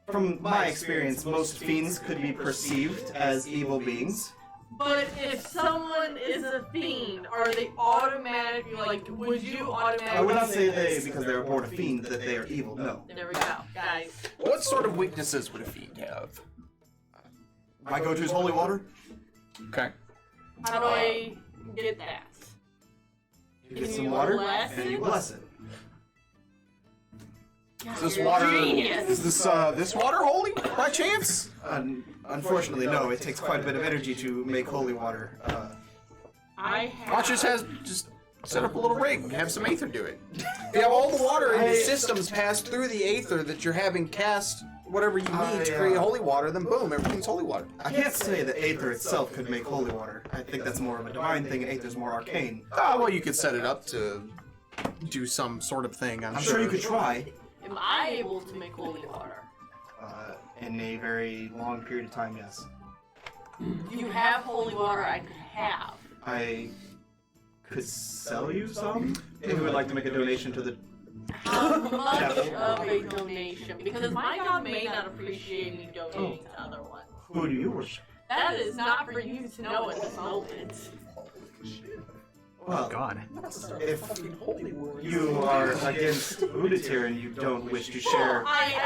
from my experience, most fiends could be perceived as evil beings. But if someone is a fiend, are they automatically, like, would you automatically... I would not say they, because they were born a fiend, that they are evil. No. There we go, guys. What sort of weaknesses would a fiend have? My go-to is holy water. Okay. How do I get that? You get Can some you water bless and you it? bless it. Is this You're water? genius. Is this water holy by chance? Unfortunately, no. It takes quite a bit of energy to make holy water. I have... Why don't you just set up a little rig and have some aether do it? If you have all the water in your systems pass through the aether that you're having cast whatever you need to create holy water, then boom, everything's holy water. I can't say that Aether itself could make holy water. I think that's more of a divine thing, and Aether's more arcane. Well, you could set it up to do some sort of thing, I'm I'm sure you could try. Am I able to make holy water? In a very long period of time, yes. Do you have holy water I could have? I could sell you some if you would like to make a donation to the. How much of a donation? Because my god may not appreciate me donating to other ones. Who do you worship? That is not for you to know at this moment. Well, God. if you are against Uditir and you don't wish to share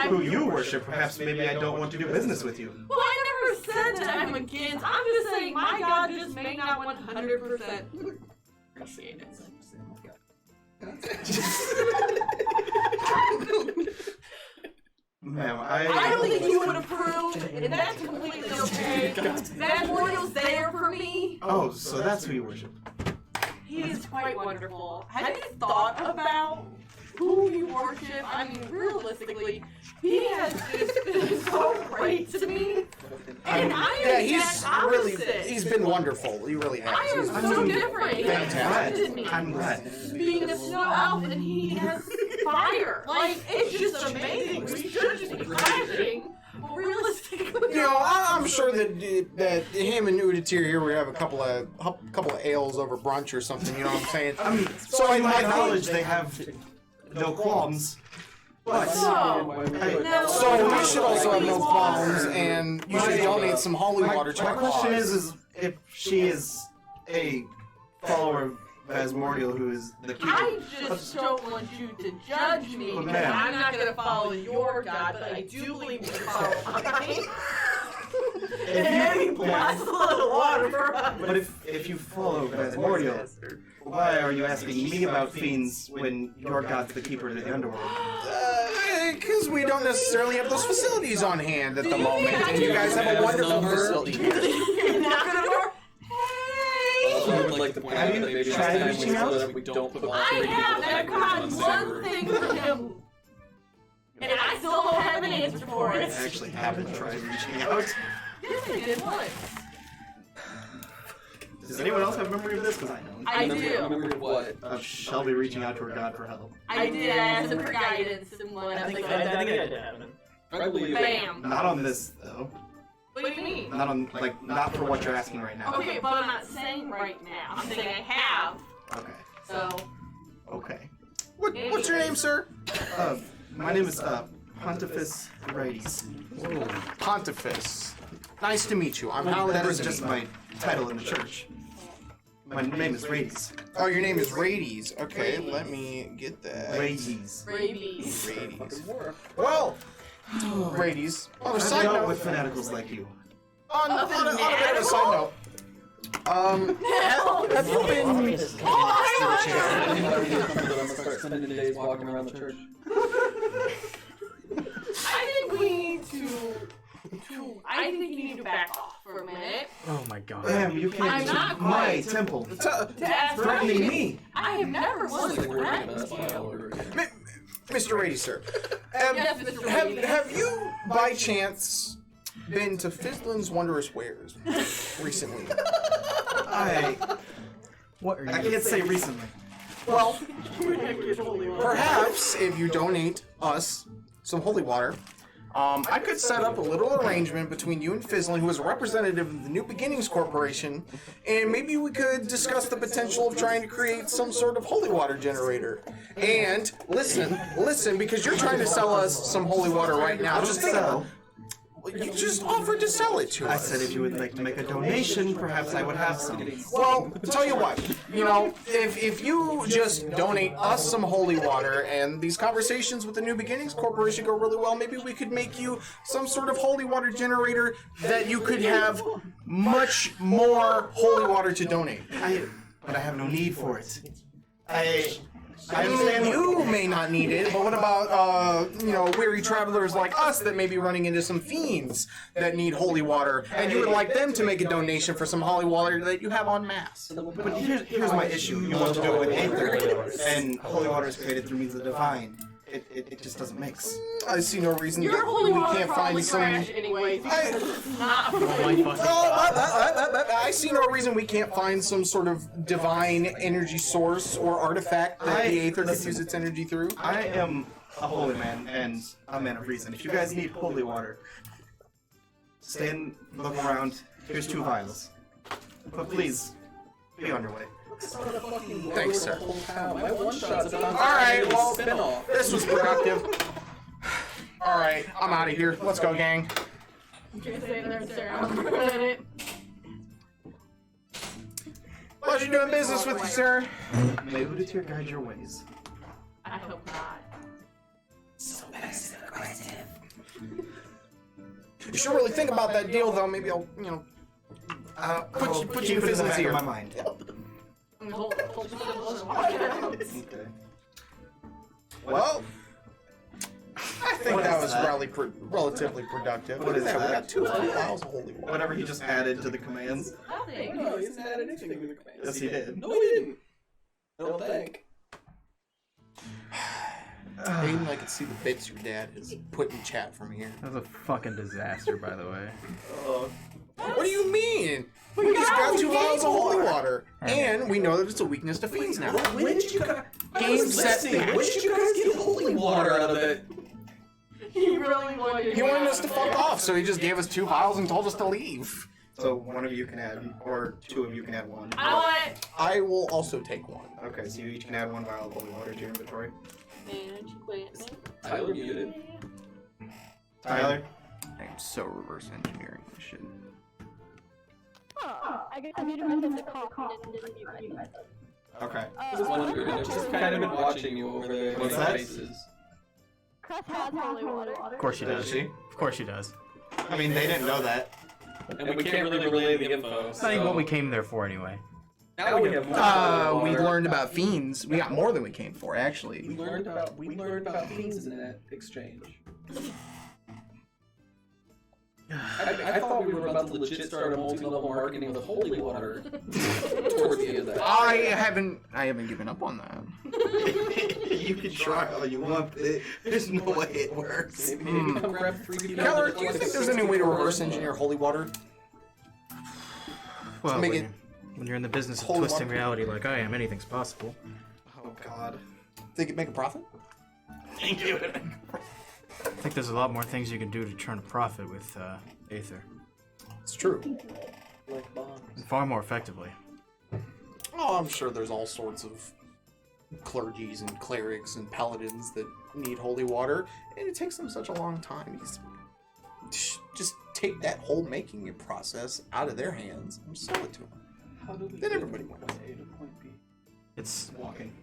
who you worship, perhaps maybe I don't want to do business with you. Well, I never said that I'm against. I'm just saying my god just may not 100% appreciate it. Ma'am, I don't think you would approve, and that's completely okay. That memorial's there for me. Oh, so that's who you worship. He is quite wonderful. Have you thought about who you worship? I mean, realistically, he has just been so great to me. And I am he's opposite. really, he's been wonderful. He really has. I am He's so different. He has Fantastic. tested me. I'm glad. Being a snow elf and he has fire. Like, it's just amazing. We should just be crashing. But realistically, You know, I'm sure that him and Udatir here would have a couple of ales over brunch or something. You know what I'm saying? So I acknowledge they have no qualms, but So we should also have no qualms, and you should donate some holy water to my our question cause. is if she is a follower of Asmordial, who is the keeper. I just don't want you to judge me But because ma'am. I'm not going to follow your God, but I do believe you follow mine. And you bless a little water for us. But if you follow Asmordial, why are you asking me about fiends when your god's the keeper of the underworld? Because we don't necessarily have those facilities on hand at the moment, and you guys have a wonderful facility. You're not going to work. I would like to point out that maybe tried next time reaching out? that we don't put all I three have, people and I've gotten on the same one room. thing from him. And I still don't have an answer for I it. actually haven't tried reaching out. Yes, I did once. Does anyone else have memory of this? Because I don't. I do. Remember what? Of Shelby reaching out to her god for help. I did. I asked him for guidance and what I else. think Like, I did happen. I believe it. bam. Not on this though. What do you mean? Not on not for what you're asking right now. Okay, but I'm not saying right now. I'm saying I have. Okay. So, Okay. What's your name, sir? My name is Pontifex Rades. Pontifex. Nice to meet you. I'm Howland. That is just my title in the church. My name is Rades. Oh, your name is Rades. Okay, let me get that. Rades. rabies. Rades. Well, Rades. On a I've side dealt note, with fanaticals like you. on a bit of a side note, have you been? Start spending days walking around the church. I think we need to. I think you need to back off for a minute. Oh my god. Damn, you I'm came not to my quite. temple. To ask Threatening questions. me. I have never It's once like we're doing threatened Best Buy all you. over again. Mr. Rades, sir. Yes, Mr. Rades. Have you, by chance, been to Fizzlens Wondrous Wares recently? What are you? I can't say recently. Well, perhaps if you donate us some holy water, I could set up a little arrangement between you and Fizzlin, who is a representative of the New Beginnings Corporation, and maybe we could discuss the potential of trying to create some sort of holy water generator. And listen, because you're trying to sell us some holy water right now. Just think about you just offered to sell it to I us. said if you would like to make a donation, perhaps I would have some. Well, tell you what, if you just donate us some holy water and these conversations with the New Beginnings Corporation go really well, maybe we could make you some sort of holy water generator that you could have much more holy water to donate. But I have no need for it. I mean, you may not need it, but what about, weary travelers like us that may be running into some fiends that need holy water, and you would like them to make a donation for some holy water that you have en masse? But here's my issue. You want to do it with Aether, and holy water is created through means of the divine. It just doesn't mix. I see no reason Your that holy we water can't probably find some... trash anyways I- because it's not. I see no reason we can't find some sort of divine energy source or artifact that the Aether could use its energy through. I am a holy man and a man of reason. If you guys need holy water, look around. Here's 2 vials. But please, be on your way. Thanks, sir. My one shot's about Alright, well, spin-off. this was productive. Alright, I'm out of here. Let's go, gang. Can't say that, sir. I'm for a minute. Pleasure doing business with you, sir. May Udatir guide your ways. I hope not. You should really think about that deal, though. Maybe I'll, put you in keep it in the Fizzlens back here. of my mind. Okay. Well, I think What that is was that? relatively productive. What is We that? got 2 vials of holy water. Whatever he just added to the commands. Nothing. No, he hasn't had anything in the commands. Yes, he did. No, he didn't. I don't think. Aiden, I can see the bits your dad has put in chat from here. That was a fucking disaster, by the way. What do you mean? We just got 2 vials of holy water, and we know that it's a weakness to fiends now. When did you guys... Game, set, When did you guys get holy water out of it? He really wanted. He wanted us to fuck off, so he just gave us 2 vials and told us to leave. So one of you can add, or 2 of you can add 1. I want. I will also take 1. Okay, so you each can add 1 vial of holy water to your inventory. Manage equipment. Tyler muted. Tyler? I am so reverse engineering this shit. Huh. I guess I muted myself to cough and didn't mute myself. Okay. Just wondering. I've just kind of been watching you over there. What's in your that? faces. Crest has holy water. Of course she Does does. she? Of course she does. I mean, they didn't know that. And we can't really relay the info. It's not even what we came there for anyway. Now we have more. We learned about fiends. We got more than we came for, We actually. learned about fiends in that exchange. I thought we were about to legit start a multi-level marketing with holy water towards the end of that. I haven't given up on that. You can try all you want, but there's no way it works. Maybe come grab 3 people. Keller, do you think there's any way to reverse engineer holy water? Well, make when, it when you're in the business of holy twisting water. reality like I am, anything's possible. Oh God. Think it make a profit? Thank you. I think there's a lot more things you can do to turn a profit with Aether. It's true. Like bombs. And far more effectively. Oh, I'm sure there's all sorts of clergies and clerics and paladins that need holy water, and it takes them such a long time. Just take that whole making it process out of their hands and sell it to them. How do we Then get everybody from wins. point A to point B? It's Walking.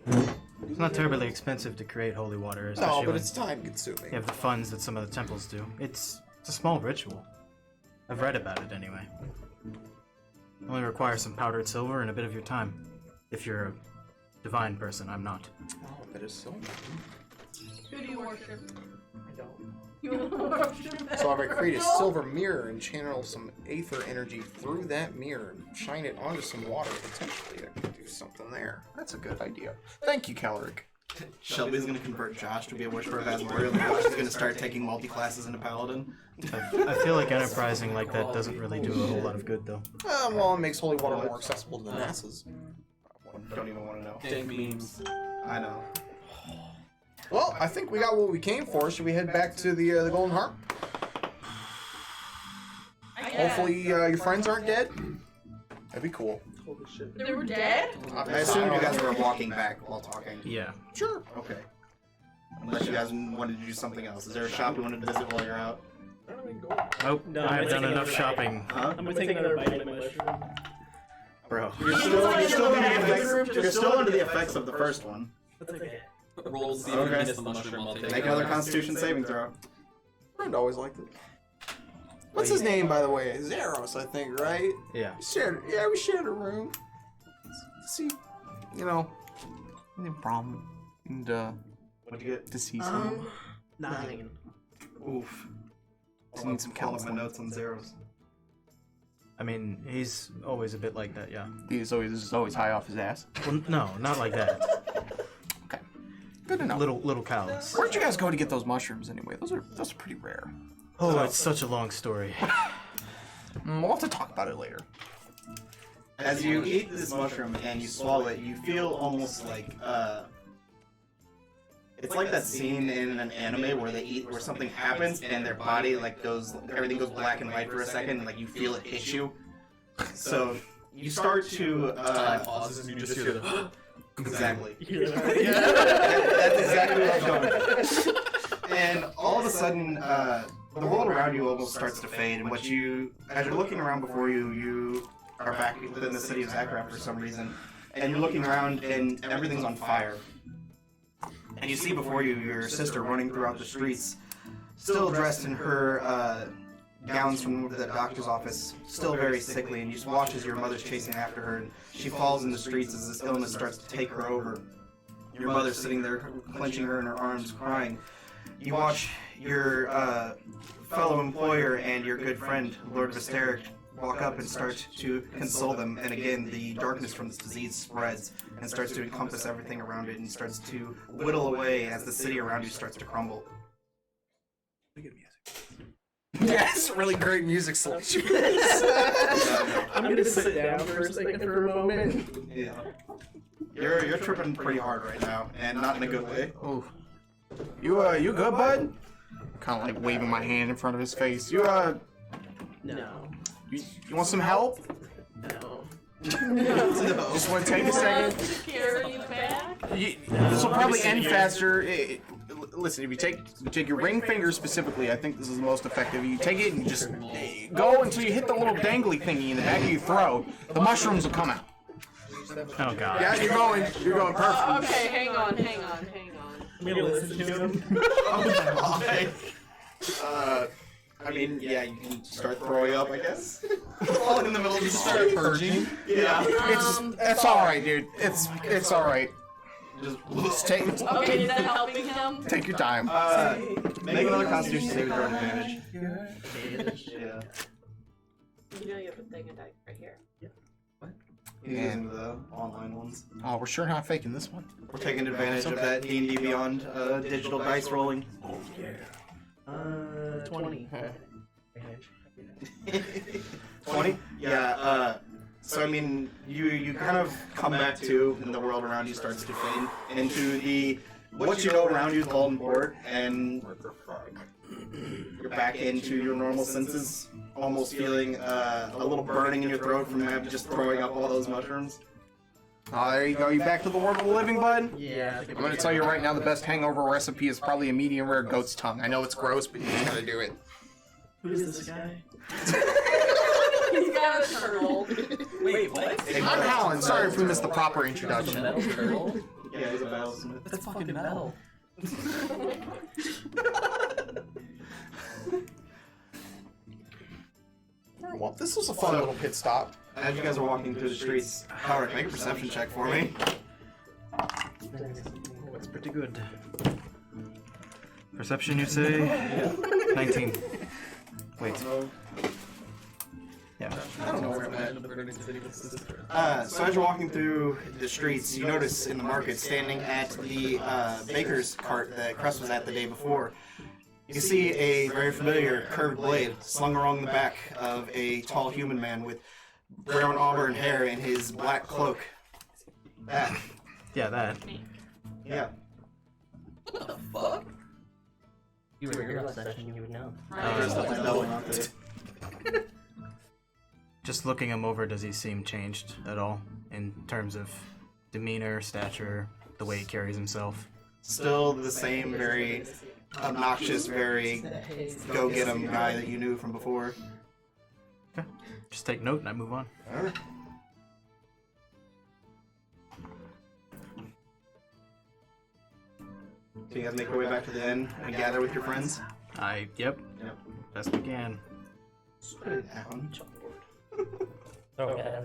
not terribly expensive to create holy water, No, especially but when it's time consuming. you have the funds that some of the temples do. It's a small ritual. I've read about it anyway. It only requires some powdered silver and a bit of your time. If you're a divine person, I'm not. Oh, that is so. Who do you worship? I don't. You worship. So if I create a silver mirror and channel some aether energy through that mirror and shine it onto some water, potentially I could do something there. That's a good idea. Thank you, Kelric. Shelby's gonna convert Josh to be a Whisperer of Asmoria, and Josh is gonna start taking multi-classes into Paladin. I feel like enterprising like that doesn't really do a whole lot of good, though. Well, it makes holy water more accessible to the masses. Don't even want to know. Dank memes. I know. Well, I think we got what we came for. Should we head back to the Golden Harp? Hopefully your friends aren't dead. That'd be cool. Holy shit. They were dead? I assumed you guys were walking back while talking. Yeah. Sure. Okay. Unless you guys wanted to do something else. Is there a shop you wanted to visit while you're out? Oh, No, I've I'm done taking enough another shopping, Huh? I'm gonna take another bite of my mushroom. bro. You're still under the effects of the first one. That's okay. Roll to see if you Okay. miss the mushroom. I'll take Make it. another Constitution saving throw. Friend always liked it. What's his name, by the way? Zeros, I think, right? Yeah. We shared a room. See, any problem. And, What'd you get? to see some. 9. Oof. Just need some Pull up my counseling. notes on zeros. I mean, he's always a bit like that, yeah. He's always high off his ass. Well, no, not like that. Okay. Good to know. Little callous. Where'd you guys go to get those mushrooms anyway? Those are pretty rare. Oh, it's such a long story. We'll have to talk about it later. As you eat this mushroom and you swallow it, you feel almost like it's like that scene in an anime where where something happens and their body everything goes black and white for a second, and like you feel it hit you. So you start to Time pauses and you just hear the. exactly. Yeah. That's exactly what I was going. And all of a sudden, the world around you almost starts to fade, and as you're looking around before you, you are back within the city of Zagreb for some reason, and you're looking around and everything's on fire. And you see before you your sister running throughout the streets, still dressed in her gowns from the doctor's office, still very sickly, and you just watch as your mother's chasing after her, and she falls in the streets as this illness starts to take her over. Your mother's sitting there, clenching her in her arms, crying. You watch your fellow employer and your good friend, Lord Visteric, walk up and start to console them, and again, the darkness from this disease spreads and starts to encompass everything around it and starts to whittle away as the city around you starts to crumble. Yes, really great music selection. I'm gonna sit down for a second for a moment. Yeah. You're tripping pretty hard right now, and not in a good way. Oh, you good, bud? kind of like waving my hand in front of his face. You No. you want some help? No. Just want to take a second. Carry you back? This will probably end faster. Listen, if you take your ring finger specifically, I think this is the most effective. You take it and you just go until you hit the little dangly thingy in the back of your throat. The mushrooms will come out. Oh god. Yeah, you're going perfect. Okay, hang on. I'm gonna listen to him. I mean, yeah, you can start throwing up, I guess. All in the middle of the start Purging? Yeah. It's all right, dude. It's all right. Just take Okay, is that helping him? take your time. Make another Constitution saving throw advantage. Yeah. You know you have a thing right here. And the online ones. Oh, we're sure not faking this one. We're taking advantage of that D&D Beyond digital dice rolling. 20. 20? Yeah, so I mean, you kind of come back to, and the world around you starts to fade into the, what you know around you is Golden Port, and you're back into your normal senses, almost feeling a little burning in your throat from just throwing up all those mushrooms. There you go. You back to the world of the living, bud? Yeah. I'm gonna tell you right now, the best hangover recipe is probably a medium rare goat's tongue. I know it's gross, but you just gotta do it. Who is this guy? He's got a turtle. Wait, what? I'm Alan. Sorry if we missed the proper introduction. Metal turtle? Yeah, he's a battlesmith. That's fucking metal. Well, this was a fun little pit stop. As you guys are walking through the streets, Kelric, make a perception check for me. That's pretty good. Perception, you say? 19. Wait. Yeah. I don't know where I'm at. So as you're walking through the streets, you notice in the market, standing at the baker's cart that Crest was at the day before, you see a very familiar curved blade slung along the back of a tall human man with brown auburn hair and his black cloak. That. Yeah, that. Yeah. What the fuck? You were here last session, you would know. Just looking him over, does he seem changed at all in terms of demeanor, stature, the way he carries himself? Still the same very obnoxious, very go-get-em guy that you knew from before. Okay. Just take note and I move on. Alright. So you guys make your way back to the inn and gather with your friends? Yep. Best we can. Put it down. Okay.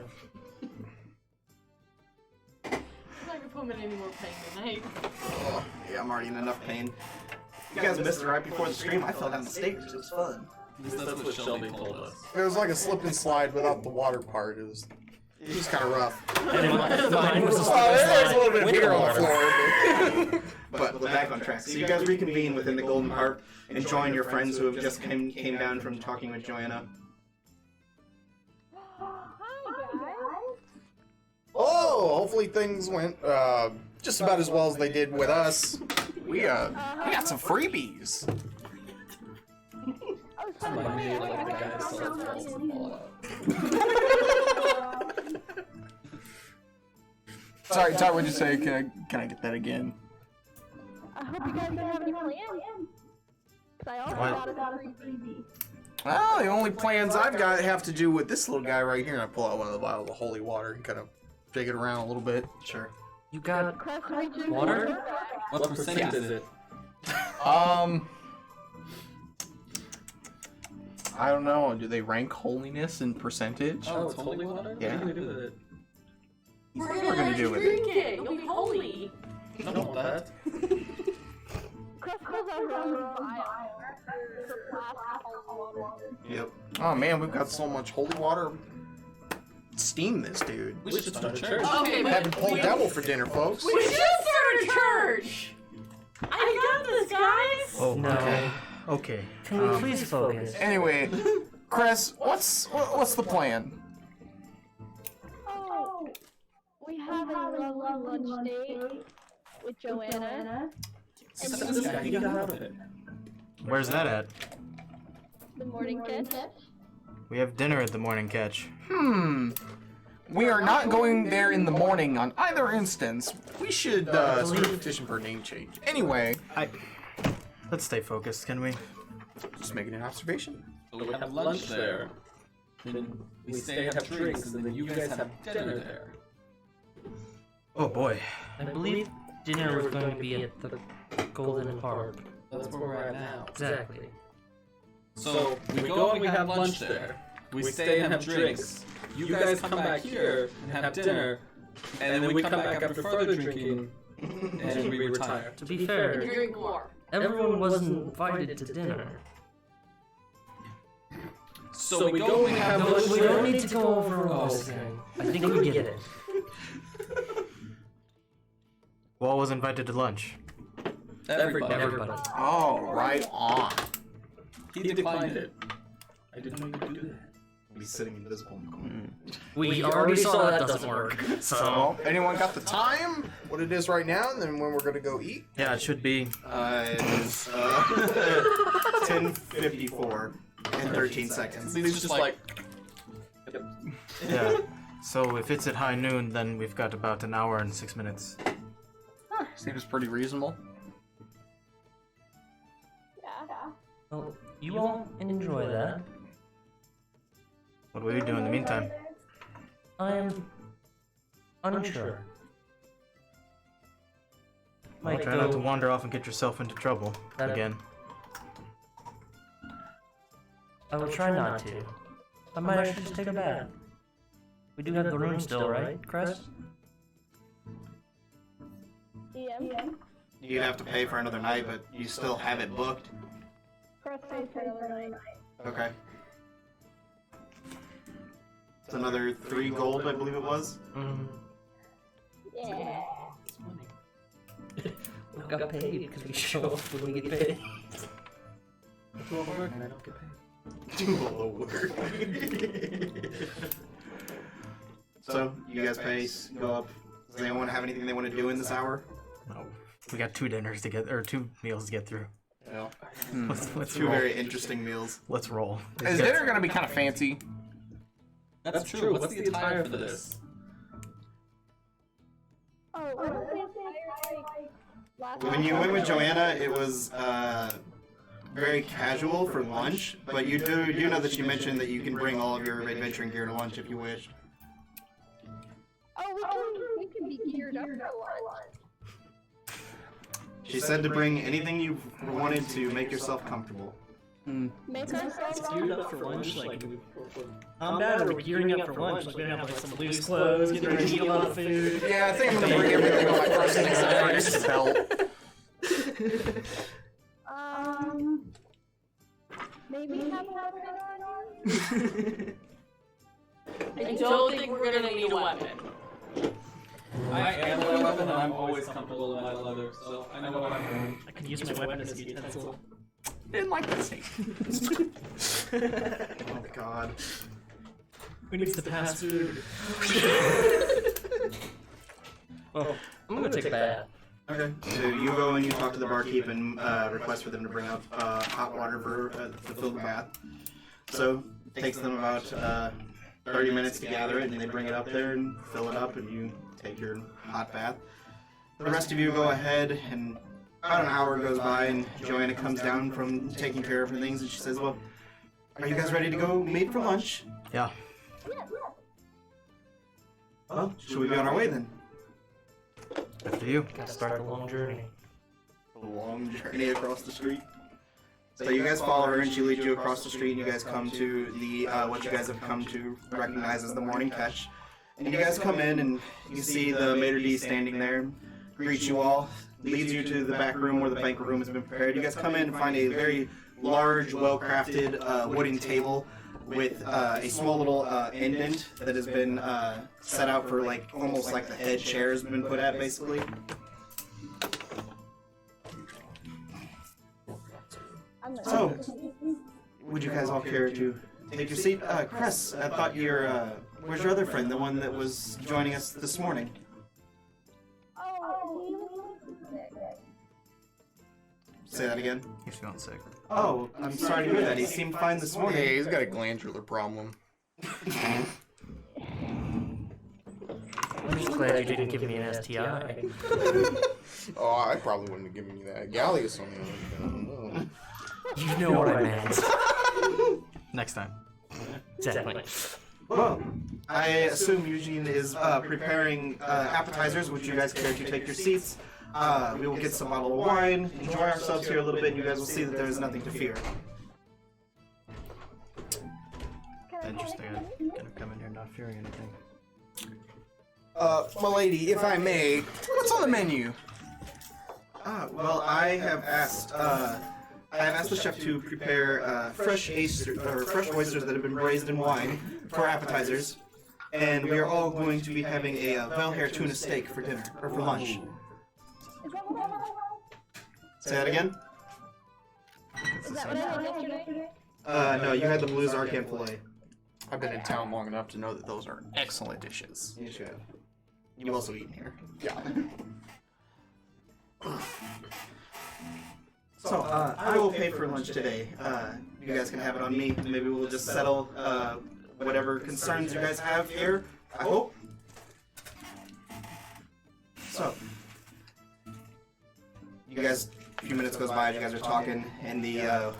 I'm not gonna put him in any more pain tonight. Oh, yeah, I'm already in enough pain. You guys missed it right before the stream. I fell down the stairs. It was fun. That's what Shelby told us. It was like a slip and slide without the water part. It was kind of rough. And mine was a There's a little bit of beer on the floor. But we're back on track. So you guys reconvene within the Golden Harp and join your friends who have just came down from talking with Joanna. Oh, hopefully things went just about as well as they did with us. We got some freebies. Like me, like the guy that sells balls in Fallout. Sorry, Ty, what'd you say? Can I get that again? I hope you guys don't have any plans. Cause I also What? got a freebie. Well, the only plans I've got have to do with this little guy right here. And I pull out one of the vials of holy water and kind of shake it around a little bit. Sure. You got Crest reaches water? What percentage is it? I don't know. Do they rank holiness in percentage? Oh, it's holy water? Yeah. What are you gonna do with it? We're gonna do with it. Drink it. You'll be holy. I don't want that. Crest has her own vial. It's a plastic holy water. Yep. Oh man, we've got so much holy water. Steam this dude. We should start a church. Okay, but Having pulled devil for dinner, folks. we should start a church. I got this, guys. Oh, No. Okay. Can we please focus? Anyway, Chris, what's the plan? Oh, we have a lovely lunch date with Joanna. This guy, he got out of it. Where's that at? The morning catch. We have dinner at the morning catch. We are not going there in the morning on either instance. We should start a petition for a name change. Anyway, Let's stay focused, can we? just making an observation. So we have lunch there. Then we stay and have drinks, and then you guys have dinner there. Oh boy. I believe dinner was going to be at the Golden Harp. That's where we're at now. Exactly. So we go and we have lunch there. We stay and have drinks. You guys come back here and have dinner, and then we come back after further drinking, and we retire. To be fair, Drink more. everyone wasn't invited to dinner. So we go and have No, lunch we don't there. need to go over all this again. I think we get it. Who all was invited to lunch? Everybody. Everybody. Oh, right on. He declined it. I didn't know you could do that. Be sitting invisible in the corner. We already saw that doesn't work. So, anyone got the time? What it is right now, and then when we're gonna go eat? Yeah, it should be. It is 10:54 and 13 seconds. He's just like, Yeah. So if it's at high noon, then we've got about an hour and 6 minutes. Seems pretty reasonable. Yeah. Well, you all enjoy that. What will we do in the meantime? I am unsure. Might Try not to go. wander off and get yourself into trouble again. I will try not to. I might actually just take a bath. We do have the room still, right, Cress? Yeah. You'd have to pay for another night, but you still have it booked. Cross face for another night. Okay. It's another 3 gold, I believe it was. Mm-hmm. Yeah. We got paid because we show up when we get paid. do all the work and I don't get paid. Do all the work. So, you guys pay, go up. Does anyone have anything they want to do in this hour? No. We got 2 dinners to get, or 2 meals to get through. No. Let's 2 roll. very interesting meals. Let's roll. Is dinner gonna be kind of fancy? That's true. What's the attire for this? Oh, what was the entire last When you went with Joanna, it was very casual for lunch, but you do know that she mentioned that you can bring all of your adventuring gear to lunch if you wish. Oh, we can be geared up for lunch. She said to bring anything you wanted to make yourself comfortable. Make ourselves Geared up for lunch, like combat, or we're gearing up for lunch, like we have like some loose clothes, getting ready to eat a lot of food. Yeah, I think I'm gonna bring everything on my person except for this belt. Maybe have a weapon on. I don't think we're gonna need a weapon. I am a weapon and I'm always comfortable in my leather, so I know what I'm doing. I can use my weapon as a utensil. Didn't like that scene. Oh god. Who needs to pass food? Well, I'm gonna take a bath. Okay. So you go and you talk to the barkeep and request for them to bring up hot water for to fill the bath. So it takes them about 30 minutes to gather it, and they bring it up there and fill it up, and you take your hot bath. The rest of you go ahead, and about an hour goes by, and Joanna comes down from taking care of her things, and she says, "Well, are you guys ready to go meet for lunch?" Yeah. Well, should we be on our way then? After you. Gotta start the long journey. A long journey across the street. So you guys follow her, and she leads you across the street, and you guys come to the what you guys have come to recognize as the morning catch. And you guys come in, and you see the maitre d' standing there, greets you all, leads you to the back room where the banquet room has been prepared. You guys come in and find a very large, well-crafted wooden table with a small little indent that has been set out for like almost like the head chair has been put at, basically. So, would you guys all care to take your seat? Chris, I thought where's your other friend, the one that was joining us this morning? Say that again. He's feeling sick. Oh, I'm sorry to hear that. He seemed fine this morning. Hey, he's got a glandular problem. I'm just glad you didn't give me an STI. Oh, I probably wouldn't have given you that. Gallius on the other hand, I don't know. You know what I meant. Next time. Exactly. Well, I assume Eugene is preparing appetizers. Would you guys care to take your seats? We will get some bottle of wine, enjoy ourselves here a little bit, and you guys will see that there is nothing to fear. Interesting. I kind of come in here not fearing anything. My lady, if I may, what's on the menu? Well, I have asked the chef to prepare fresh oysters that have been braised in wine for appetizers, and we are all going to be having a Velhair tuna steak for dinner or for lunch. Say that again? Is that what I had yesterday? No, you had the Blues Arcan filet. I've been in town long enough to know that those are excellent dishes. You should have. You've also eaten here. Yeah. So, I will pay for lunch today. You guys can have it on me. Maybe we'll just settle whatever concerns you guys have here, I hope. So, you guys, a few minutes goes by, you guys are talking, and the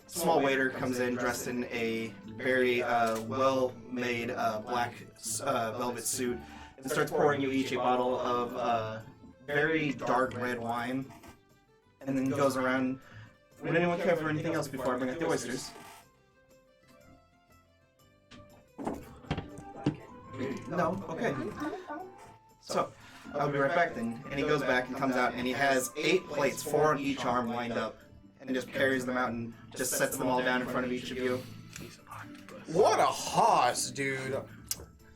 small waiter comes in dressed in a very well-made black velvet suit and starts pouring you each a bottle of very dark red wine, and then goes around. Would anyone care for anything else before I bring up the oysters? No? Okay. So, I'll be right back then. And he goes back and comes out and he has 8 plates, 4 on each arm lined up, and just carries them out and just sets them all down in front of each of you. What a hoss, dude.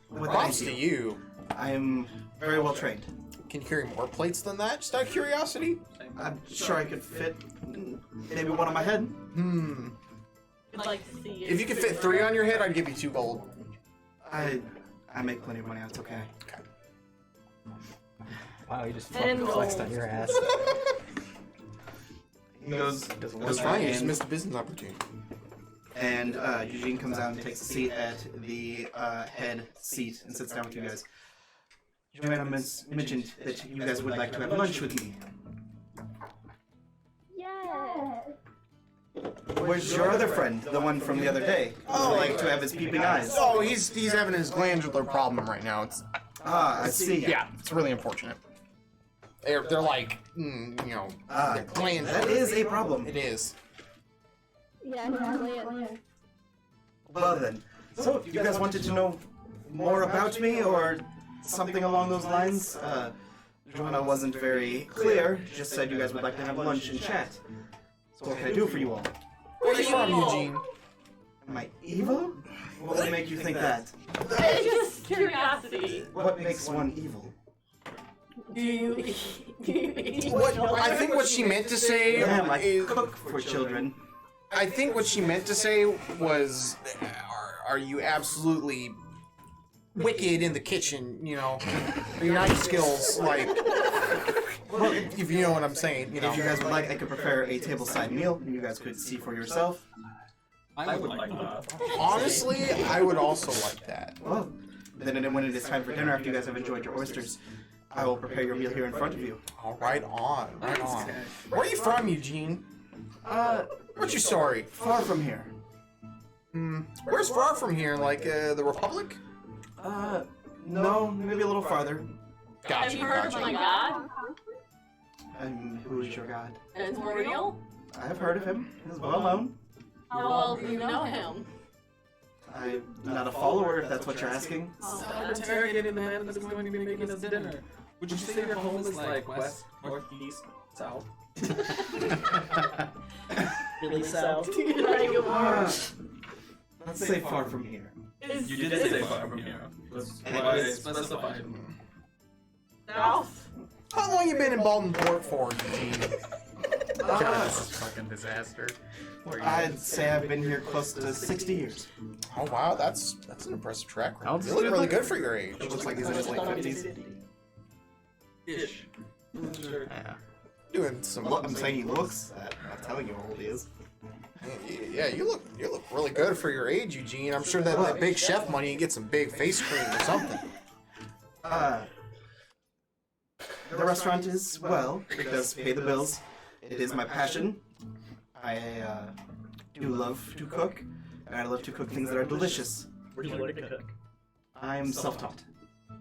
What Props thank to you. I am very well trained. Can you carry more plates than that, just out of curiosity? I'm sure I could fit maybe one on my head. I'd like to see If you could fit 3 on your head, I'd give you 2 gold. I make plenty of money. It's okay. Wow, you just And fucking flexed gold. on your ass. He goes. That's fine, you just missed a business opportunity. And Eugene comes out and takes a seat at the head seat and sits down with you guys. Joanna mentioned that you guys would like to have lunch with me. Yes. Where's your other friend, the one from the other day? Oh, like to have his peeping eyes. Oh, he's having his glandular problem right now. It's I see. yeah, it's really unfortunate. They're like, they're glandular. That is a problem. It is. Yeah, exactly. Well then, so you guys wanted to know more about me or something along those lines? Joanna wasn't very clear, just said you guys would like to have lunch and chat. So what can I do for you all? Where are you from, Eugene? Am I evil? What would make you think that? It's just curiosity. What makes one evil? Do you eat What I think what she meant to say Damn, I is, cook for children. I think what she meant to say was, are you absolutely wicked in the kitchen? You know, are your knife skills like? Well, if you know what I'm saying, you know. If you guys would like, I could prepare a tableside meal, and you guys could see for yourself. I would like that. Honestly, I would also like that. Well, then when it is time for dinner, after you guys have enjoyed your oysters, I will prepare your meal here in front of you. Oh, right on, right on. Where are you from, Eugene? What's your story? Far from here. Where's far from here? Like the Republic? No, maybe a little farther. Gotcha, Have you heard of gotcha. my god? Who is your god? And it's real? I have heard of him. He's well known. How well do you know him? I'm not a follower, if that's what you're asking. Stop interrogating the man that's going to be making us dinner. Would you say your home is like west, north, east, south? Really south. Let's say far from here. You did say far from here. Why specify? South? How long you been in Baldwin Port for, Eugene? This is fucking disaster. I'd say I've been here close to 60 years. Oh wow, that's an impressive track record. Sounds You look good. really good for your age. It looks like he's in his late 50s. Ish. Sure. Yeah. Doing some. I'm saying he looks that. telling you how old he is. Yeah, you look really good for your age, Eugene. I'm sure that big chef money, you get some big face cream or something. The restaurant is, well, it does pay the bills. It is my passion. I do love to cook, and I love to cook things that are delicious. Where do you learn to cook? I'm self-taught,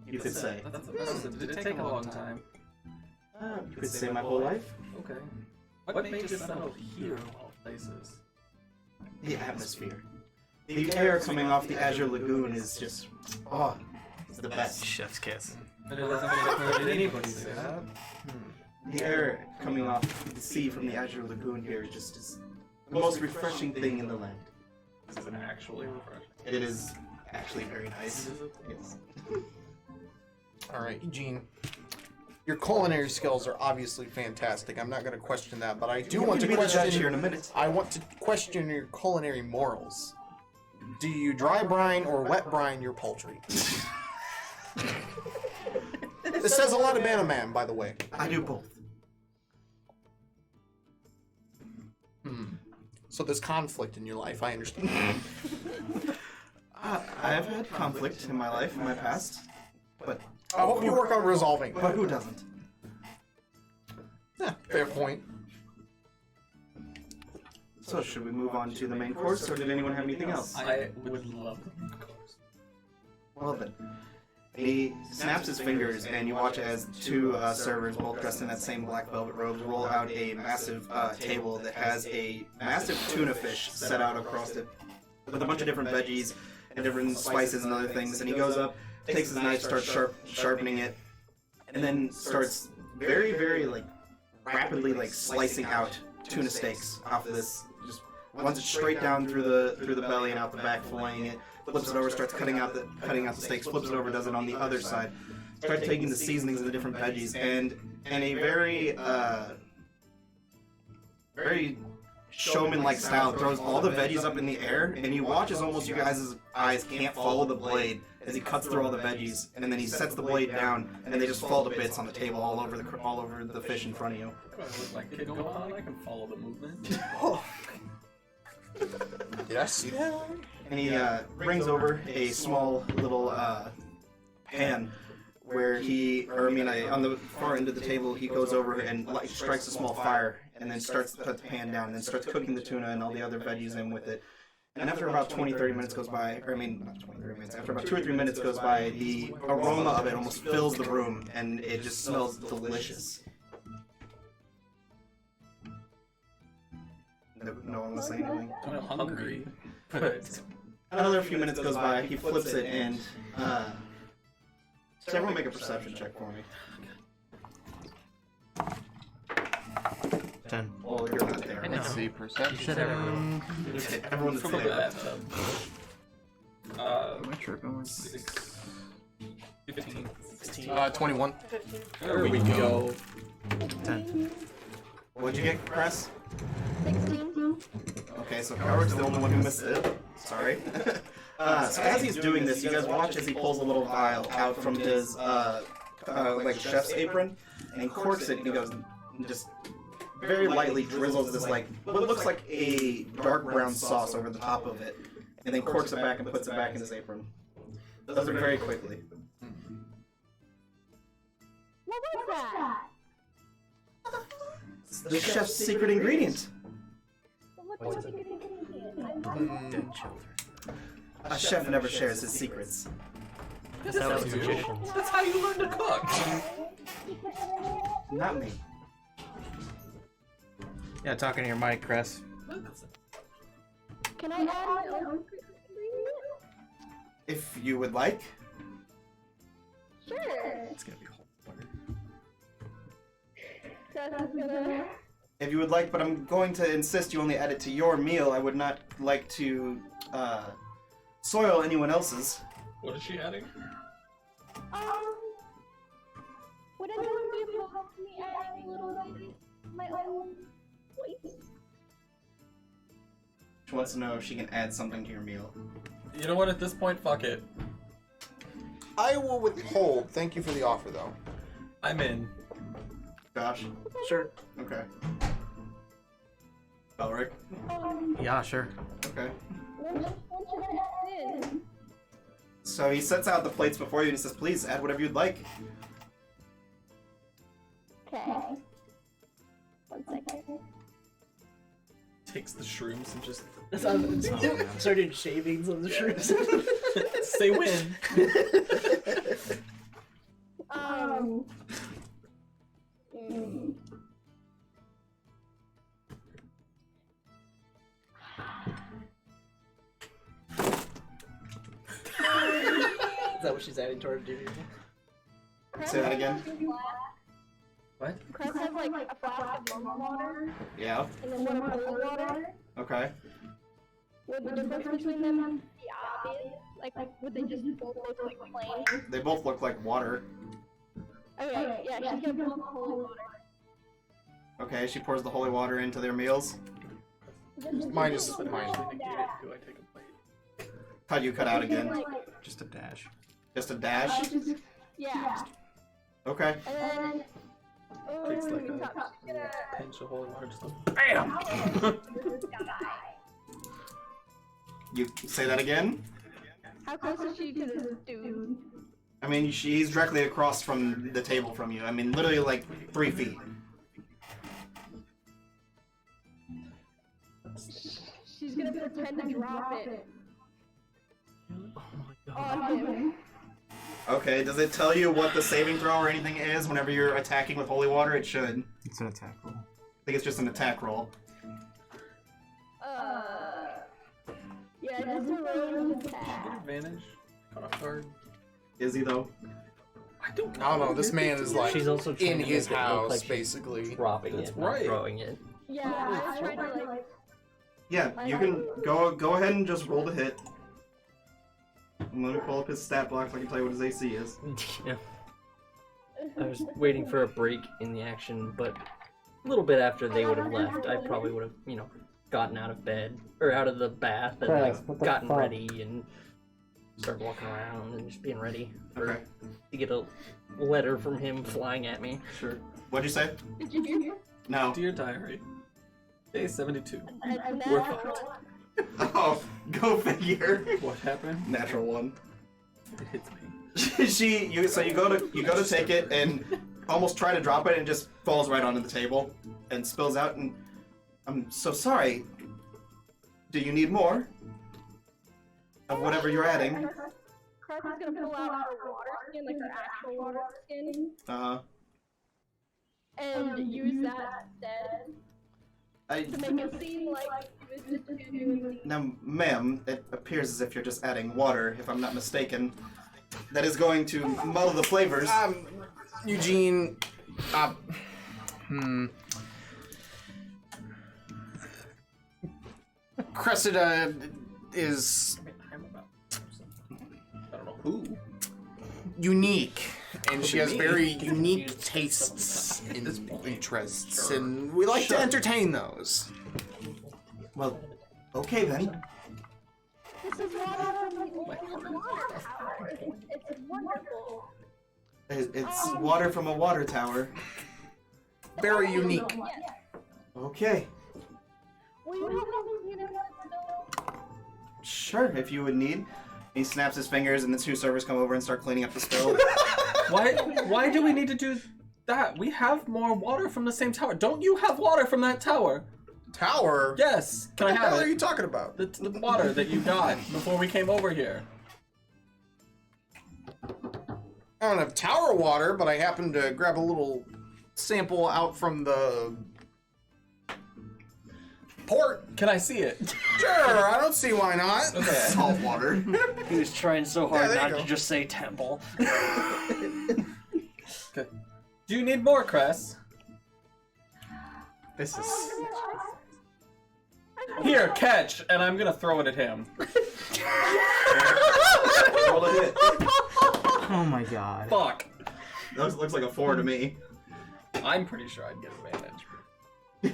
you could say. That's impressive. Did it take a long time? You could say my whole life. Okay. What made you settle here of all places? The atmosphere. The air coming off the Azure Lagoon is just, oh, it's the best. Chef's kiss. But it doesn't make it clear. Did anybody say that? The air coming off the sea from the Azure Lagoon here is the most refreshing thing in the land. This is actually refreshing. It is actually very nice. Yes. All right, Eugene. Your culinary skills are obviously fantastic. I'm not going to question that, but I do want to be the judge question. here in a minute. I want to question your culinary morals. Do you dry brine or wet brine your poultry? This says a lot about a man, by the way. I do both. So there's conflict in your life. I understand. I have had conflict in my life, in my past, but I hope you work on resolving. but who doesn't? Yeah, fair point. So should we move on to the main course, or did anyone have anything else? I would love the course. Well then. He snaps his fingers, and you watch as two servers, both dressed in that same black velvet robes, roll out a massive table that has a massive tuna fish set out across it, with a bunch of different veggies and different spices and other things. And he goes up, takes his knife, starts sharpening it, and then starts very, very rapidly slicing out tuna steaks off of this. Just runs it straight down through the belly and out the back, filleting it. Flips it over, starts cutting out the steaks. Flips it over, does it on the other side. Starts taking the seasonings and the different veggies, and in a very very showman-like style, throws all the veggies up in the air, and you watch as almost you guys' eyes can't follow the blade as he cuts through all the veggies, and then he sets the blade down, and then they just fall to bits on the table all over the fish in front of you. I look like Kid Gohan. I can follow the movement. Did I see that? And he brings over a small little pan where on the far end of the table, he goes over and strikes a small fire and then starts to put the pan down and then starts cooking the tuna and all the other veggies in with it. And after about 20-30 minutes goes by, not 20-30 minutes, after about 2 or 3 minutes goes by, the aroma of it almost fills the room and it just smells delicious. No one was saying anything. I'm hungry, but Another few minutes goes by, he flips it, and does everyone make a perception check for me? 10. Well, you're not there. Let's see, You perception. said everyone. Everyone that's from the there. bathtub. My trip going. 6, 15, 16. 21. There we go. 10. What'd you get, Press? 16. Okay, so Kelric's the only one who missed it. Sorry. So as he's doing this, you guys watch as he pulls a little vial out from his chef's apron, and he corks it, and he goes and just very lightly drizzles this what looks like a dark brown sauce over the top of it, and then corks it back and puts it back in his apron. Does it very quickly. What was that? It's the chef's secret ingredient. What's the ingredient? Dead children. A chef never shares his secrets. That was magicians. That's how you learn to cook. Not me. Yeah, talking to your mic, Cress. Can I add my own ingredient? If you would like. Sure. It's gonna be a whole blur. That's gonna... If you would like, but I'm going to insist you only add it to your meal. I would not like to soil anyone else's. What is she adding? Would anyone be opposed to me adding a little bit my own voice? She wants to know if she can add something to your meal. You know what? At this point, fuck it. I will withhold. Thank you for the offer, though. I'm in. Josh? Sure. Okay. Kelric. Yeah, sure. Okay. Once you get in. So he sets out the plates before you and he says, please add whatever you'd like. Okay. 1 second. Takes the shrooms and just Started shavings on the shrooms. say win. Is that what she's adding to her duty? Say that again. What? Crest has like a flask of normal water Yeah. and then one of cold water. Okay. Would the difference between them be obvious? Like would they just both look like plain? They both look like water. Okay, yeah, she's gonna put holy water. Okay, she pours the holy water into their meals. Mine is But mine. eventually negate it. Do I take a plate? How'd you cut out again? Just a dash. Just a dash? Yeah. Okay. And then Takes like she's a gonna pinch of holy water, just go BAM! this guy. You say that again? How close is she to this dude? I mean, she's directly across from the table from you. I mean, literally like 3 feet. She's gonna pretend to drop it Oh my god. on him. Okay, does it tell you what the saving throw or anything is whenever you're attacking with holy water? It should. It's an attack roll. I think it's just an attack roll. Yeah, just a range Get attack. advantage. Caught off guard. Is he though? I don't know. I don't know. This man is like She's also trying in to his make it look house, like she's basically. dropping That's it, not right. throwing it. Yeah, I was trying to like. Yeah, you can go ahead and just roll the hit. And let me pull up his stat block so I can tell you what his AC is. Yeah. I was waiting for a break in the action, but a little bit after they would have left, I probably would have, gotten out of bed or out of the bath and Christ, what the gotten fuck? ready and started walking around and just being ready for Okay. to get a letter from him flying at me. Sure. What'd you say? Did you? No. Dear diary. Day 72. And We're then fucked. Oh, go figure. What happened? Natural one. It hits me. So you go to take it and almost try to drop it and just falls right onto the table and spills out and I'm so sorry. Do you need more of whatever you're adding? Crest is gonna pull out her water skin, like her actual water skin, and use that instead to make it seem like it was just doing. Now, ma'am, it appears as if you're just adding water, if I'm not mistaken. That is going to muddle the flavors. Eugene, Cressida is I don't know who. unique, and she has very unique tastes and interests, and we like to entertain those. Well, okay then. This is water from the old water tower. It's wonderful. It's water from a water tower. Very unique. Yes. Okay. Will you help me clean up Sure, if you would need. He snaps his fingers and the 2 servers come over and start cleaning up the spill. Why do we need to do that? We have more water from the same tower. Don't you have water from that tower? Tower? Yes. Can I What the have hell it? are you talking about? The water that you got before we came over here. I don't have tower water, but I happened to grab a little sample out from the port. Can I see it? Sure, I don't see why not. Okay. Salt water. He was trying so hard there you not go. to just say temple. Okay. Do you need more, Cress? This is Here, catch, and I'm gonna throw it at him. Roll a hit. Oh my god. Fuck. Looks like a 4 to me. I'm pretty sure I'd get advantage.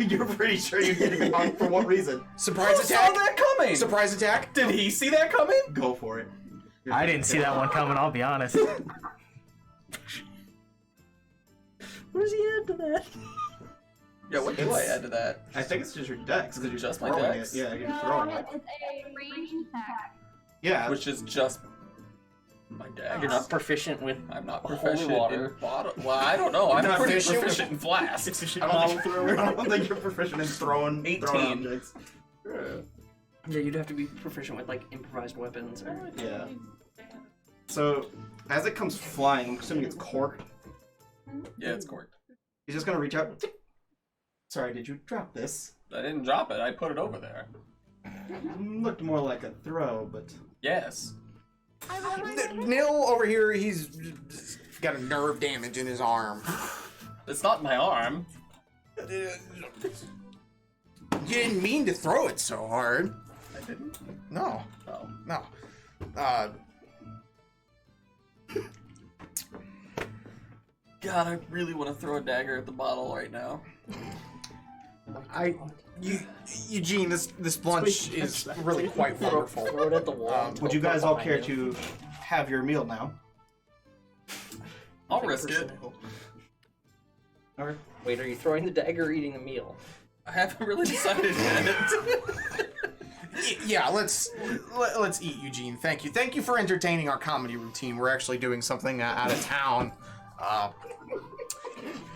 You're pretty sure you're getting it wrong for what reason? surprise Who saw attack. that coming? Surprise attack. Did he see that coming? Go for it. I didn't see that one coming, I'll be honest. What does he add to that? Yeah, what do I add to that? I think it's just your dex because you're Just my throwing dex? it. Yeah, you're No, throwing it. it's a ranged attack. Yeah. Which is just my dex. You're not proficient with I'm not holy proficient water. in bottle. Well, I don't know. I'm Not pretty proficient proficient in flasks. Efficient I don't, bottle think, thrower. I don't think you're proficient in throwing 18. objects. Yeah, you'd have to be proficient with like improvised weapons. Or... Yeah. So, as it comes flying, I'm assuming it's corked. Yeah, it's corked. He's just gonna reach out. Sorry, did you drop this? I didn't drop it. I put it over there. Looked more like a throw, but Yes. Nil over here, he's got a nerve damage in his arm. It's not my arm. You didn't mean to throw it so hard. I didn't. No, Oh. no. God, I really want to throw a dagger at the bottle right now. Eugene, this lunch is really quite wonderful. Throw it at the wall. would you guys all care to have your meal now? I'll risk it. Okay. Wait, are you throwing the dagger or eating the meal? I haven't really decided yet. Yeah, let's eat, Eugene. Thank you. Thank you for entertaining our comedy routine. We're actually doing something out of town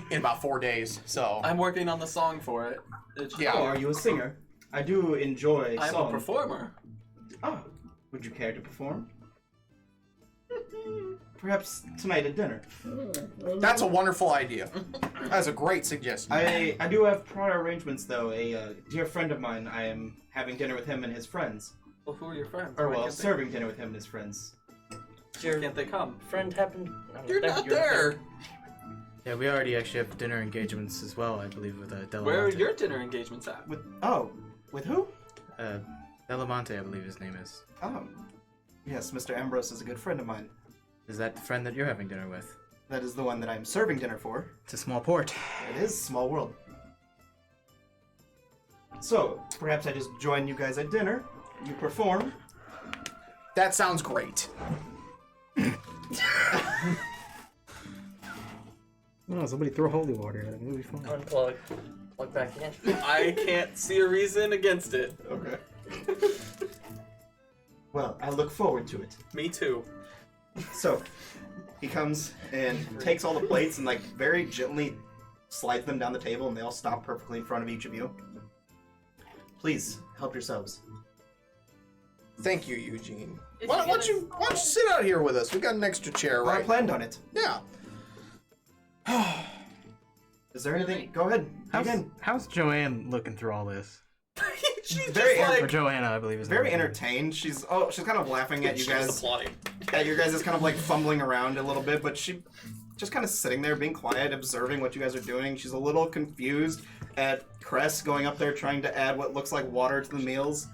in about 4 days. So I'm working on the song for it. Yeah. Oh, are you a singer? I do enjoy I'm song. a performer. Oh, would you care to perform? Perhaps tonight at dinner. that's a wonderful idea. That's a great suggestion. I do have prior arrangements though. A dear friend of mine, I am having dinner with him and his friends. Well, who are your friends? Or Why well, can't they- serving dinner with him and his friends. Your Can't they come? friend happened. You're not there. Yeah, we already actually have dinner engagements as well, I believe, with Delimante. Where are your dinner engagements at? With with who? Delimante, I believe his name is. Oh, yes, Mr. Ambrose is a good friend of mine. Is that the friend that you're having dinner with? That is the one that I'm serving dinner for. It's a small port. It is a small world. So, perhaps I just join you guys at dinner. You perform. That sounds great. No, somebody throw holy water at it. It'll be fine. Unplug. Plug back in. I can't see a reason against it. Okay. Well, I look forward to it. Me too. So, he comes and takes all the plates and like very gently slides them down the table, and they all stop perfectly in front of each of you. Please help yourselves. Thank you, Eugene. Is Why he don't you sit out here with us? We got an extra chair, I right? planned on it. Yeah. Is there anything? Go ahead. Begin. How's Joanne looking through all this? She's Very just Or like Joanna, I believe is her Very name. entertained. She's kind of laughing at you she's guys. applauding. At your guys is kind of like fumbling around a little bit, but she just kind of sitting there being quiet, observing what you guys are doing. She's a little confused at Cress going up there trying to add what looks like water to the meals.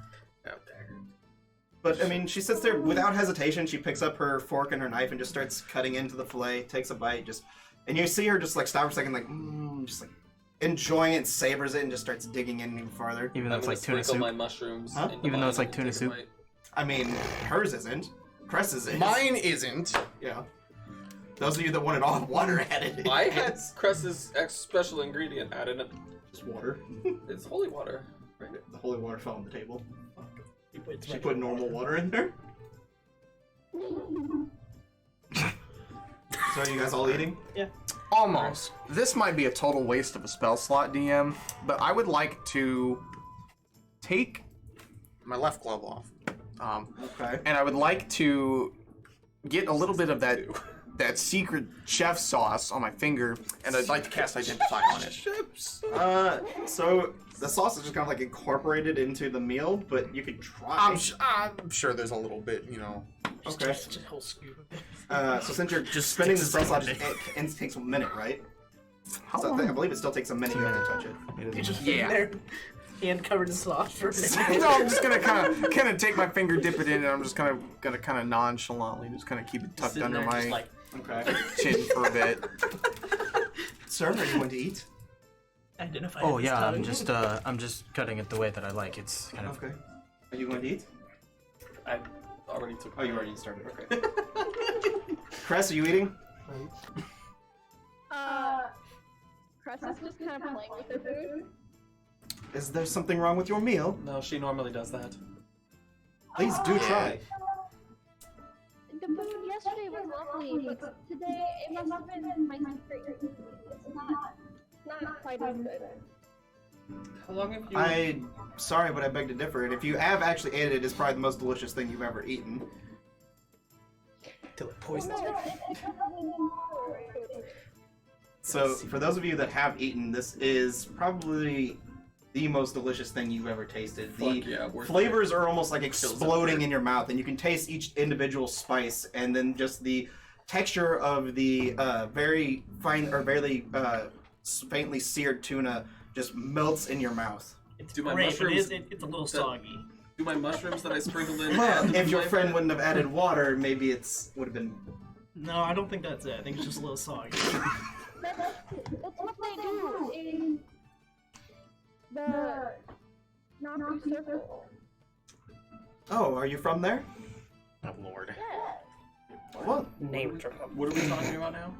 But I mean, she sits there without hesitation. She picks up her fork and her knife and just starts cutting into the fillet, takes a bite, and you see her just like stop for a second, like just like enjoying it, savors it, and just starts digging in even farther. Even though I'm it's gonna like tuna sprinkle soup. my mushrooms. Huh? into Even though mine it's like and tuna take a soup. bite. I mean, hers isn't. Cress's is. Mine isn't. Yeah. Those of you that wanted all the water added. I had Cress's special ingredient added in. just water. It's holy water. Right? The holy water fell on the table. She put normal water in there. So are you guys all eating? Almost. This might be a total waste of a spell slot, DM, but I would like to take my left glove off. Okay. And I would like to get a little bit of that secret chef sauce on my finger, and I'd like to cast Identify on it. So the sauce is just kind of like incorporated into the meal, but you could try. I'm sure there's a little bit, Okay. Just a whole scoop of it. So since you're just spinning the spell slot, it takes a minute, right? How So long? I believe it still takes a minute to touch it. You're just Yeah. there, hand covered in sauce for a minute. No, I'm just gonna kind of take my finger, dip it in, and I'm just gonna kind of nonchalantly just kind of keep it tucked Sitting under there just my like, Okay. chin for a bit. Sir, are you going to eat? identify Oh this yeah, time. I'm just cutting it the way that I like. It's kind of Okay. Are you going to eat? I already took. Oh, you already started. Okay. Cress, are you eating? Cress is just kind of playing with their food. Is there something wrong with your meal? No, she normally does that. Please do try. The food yesterday was lovely, but today it must have been my secret. It's not quite as good. How long have you... I'm sorry, but I beg to differ. And if you have actually ate it, it's probably the most delicious thing you've ever eaten. Till it poisons No, you. it's probably So, for those of you that have eaten, this is probably the most delicious thing you've ever tasted. The Fuck yeah, worth flavors are almost like Kills exploding it. in your mouth, and you can taste each individual spice, and then just the texture of the very fine or very faintly seared tuna just melts in your mouth. It's Do my great, but mushrooms- it's a little soggy. Do my mushrooms that I sprinkled in... Well, add if your flavor? friend wouldn't have added water, maybe it's would have been. No, I don't think that's it. I think it's just a little soggy. That's what they do in the Nazi circle. Oh, are you from there? Oh Lord. Yeah. Well, Name drop. What are we talking about now?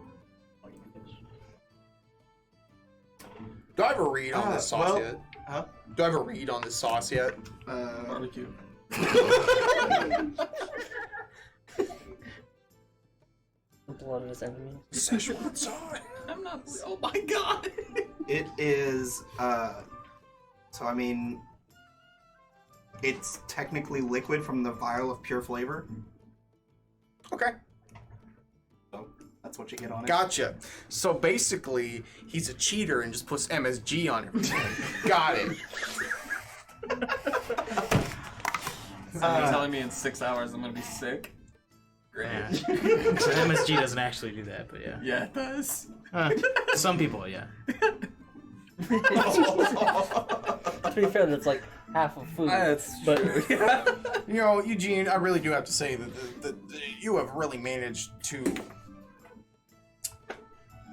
Do I have a read on this sauce well- yet? Huh? Do I have a read on this sauce yet? Barbecue. The blood of his enemies. Szechuan sauce. I'm not... Oh my god! it is. So I mean, it's technically liquid from the vial of pure flavor. Okay. So that's what you get on it. Gotcha. So basically, he's a cheater and just puts MSG on everything. Got it. So you're telling me in 6 hours I'm gonna be sick? Great. Yeah. So MSG doesn't actually do that, but yeah. Yeah, it does. Some people, yeah. To be fair, that's like half of food. That's but true. Yeah. You know, Eugene, I really do have to say that you have really managed to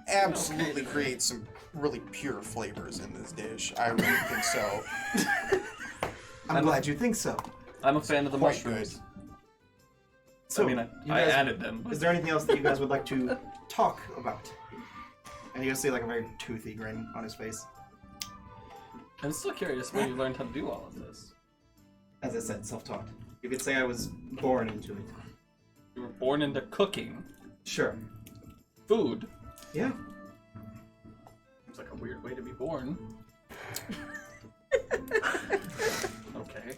absolutely create some really pure flavors in this dish. I really think so. I'm glad you think so. I'm a fan of the Quite mushrooms. So, I mean, you I guys- added them. Is there anything else that you guys would like to talk about? And you see like a very toothy grin on his face. I'm still curious where you learned how to do all of this. As I said, self-taught. You could say I was born into it. You were born into cooking Sure. food. Yeah. Seems like a weird way to be born. Okay.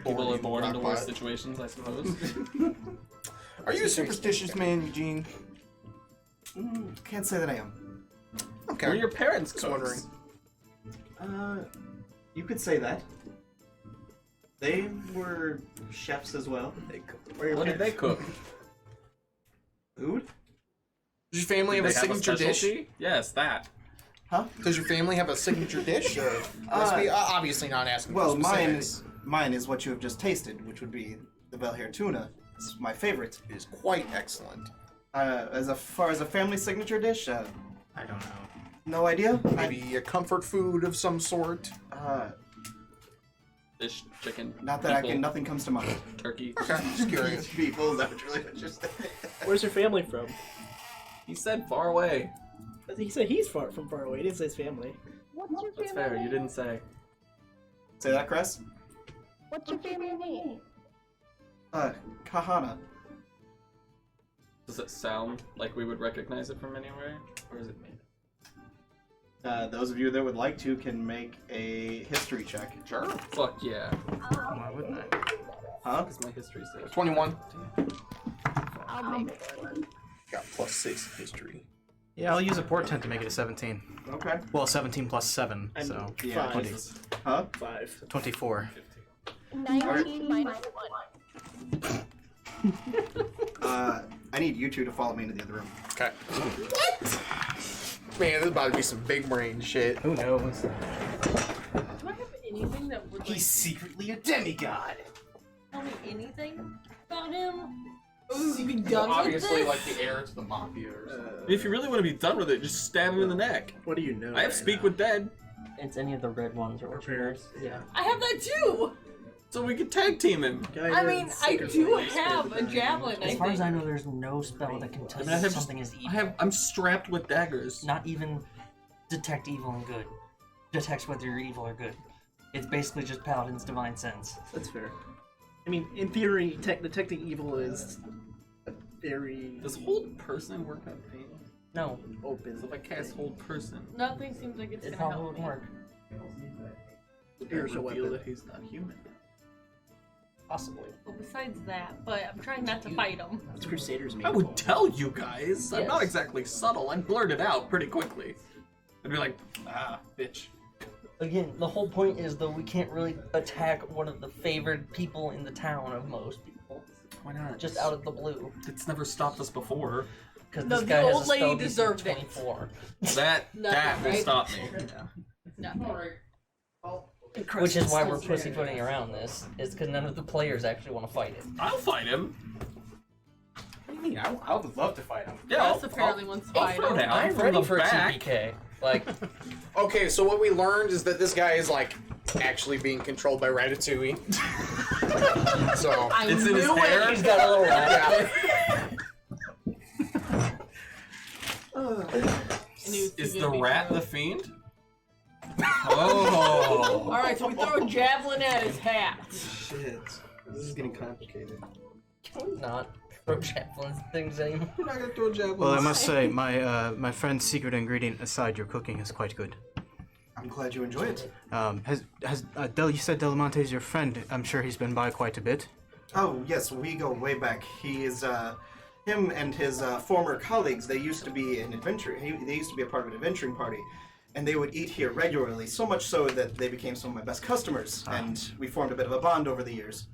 People are born into worse situations, I suppose. Are you a superstitious man, Eugene? Can't say that I am. Okay. Were your parents Just cooks? wondering. You could say that. They were chefs as well. What did they cook? Food? Does your family have a Did they signature dish? specialty? Yes, that. Huh? Does your family have a signature dish? Recipe? Obviously not asking Well, for mine specifics. mine is what you have just tasted, which would be the bell hair tuna. It's my favorite. It is quite excellent. As far as a family signature dish, I don't know. no idea. Maybe a comfort food of some sort. Fish, chicken, Not that people, nothing comes to mind. turkey. Okay, just curious. People, is that really what you're saying? Where's your family from? He said far away. He said he's far away. He didn't say his family. What's your That's family fair, name? you didn't say. Say that, Cress? What's your family name? Kahana. Does it sound like we would recognize it from anywhere? Or is it made? Those of you that would like to can make a history check. Sure. Fuck yeah. Why wouldn't I? Huh? Because my history says. 21. I'll make one. Got +6 history. Yeah, I'll use a portent to make it a 17. Okay. Well, 17 plus 7, I'm so Yeah, 20. Huh? 5. 24. 19 minus 1. I need you two to follow me into the other room. Okay. What? Man, this is about to be some big brain shit. Who knows? Do I have anything that would like, secretly a demigod. tell me anything about him? Obviously, like the heir to the mafia or something. If you really want to be done with it, just stab him in the neck. What do you know? I have Speak with Dead, it's any of the red ones or repairs. Yeah. I have that too! so we could tag team him. I mean, I do have a javelin, As I far as I think. know, there's no spell that can tell I mean, you something is evil. I'm strapped with daggers. Not even detect evil and good. Detects whether you're evil or good. It's basically just Paladin's divine sense. That's fair. I mean, in theory, detecting evil is a very Does hold person work on pain? No, open. So if I cast hold person, Nothing seems like it's it gonna probably help wouldn't me. work. Spiritual reveal weapon. that he's not human. Possibly. Well, besides that, but I'm trying not to fight him. It's Crusaders made. I would tell you guys. I'm not Yes. exactly subtle. I blurt it out pretty quickly. I'd be like, bitch. Again, the whole point is though we can't really attack one of the favored people in the town of most people. Why not? Just out of the blue. It's never stopped us before. Because No, this the guy has old a lady spell DC of deserved it. 24. That will right? stop me. Nothing. Which is why we're pussyfooting around this, is because none of the players actually want to fight it. I'll fight him. What do you mean? I would love to fight him. Yeah, Gus apparently wants to I'll fight throw him. down I'm from ready the for back. a TPK. Like, Okay, so what we learned is that this guy is like actually being controlled by Ratatouille. So I It's in his knew it. hair. he's got a little rat. I knew Is it the was rat gonna the fiend? Oh. be- Alright, so we throw a javelin at his hat. Shit. This is getting complicated. Can we not throw javelins at things anymore? We're not gonna throw javelins. Well, I must say, my friend's secret ingredient aside, your cooking is quite good. I'm glad you enjoy it. You said Delimante is your friend. I'm sure he's been by quite a bit. Oh, yes, we go way back. He is, him and his former colleagues, they used to be an adventure. They used to be a part of an adventuring party. And they would eat here regularly, so much so that they became some of my best customers. And we formed a bit of a bond over the years.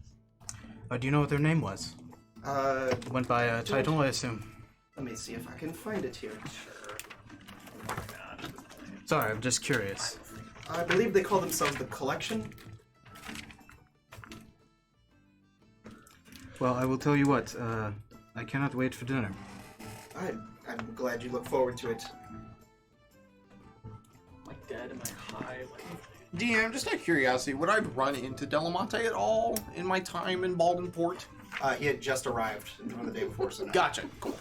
Do you know what their name was? Went by a title, I assume. Let me see if I can find it here. Sorry, I'm just curious. I believe they call themselves the Collection. Well, I will tell you what, I cannot wait for dinner. I'm glad you look forward to it. Am I dead? Am I high? Like, DM, just out of curiosity, would I run into Delimante at all in my time in Baldenport? He had just arrived from the day before, so no. Gotcha. Cool.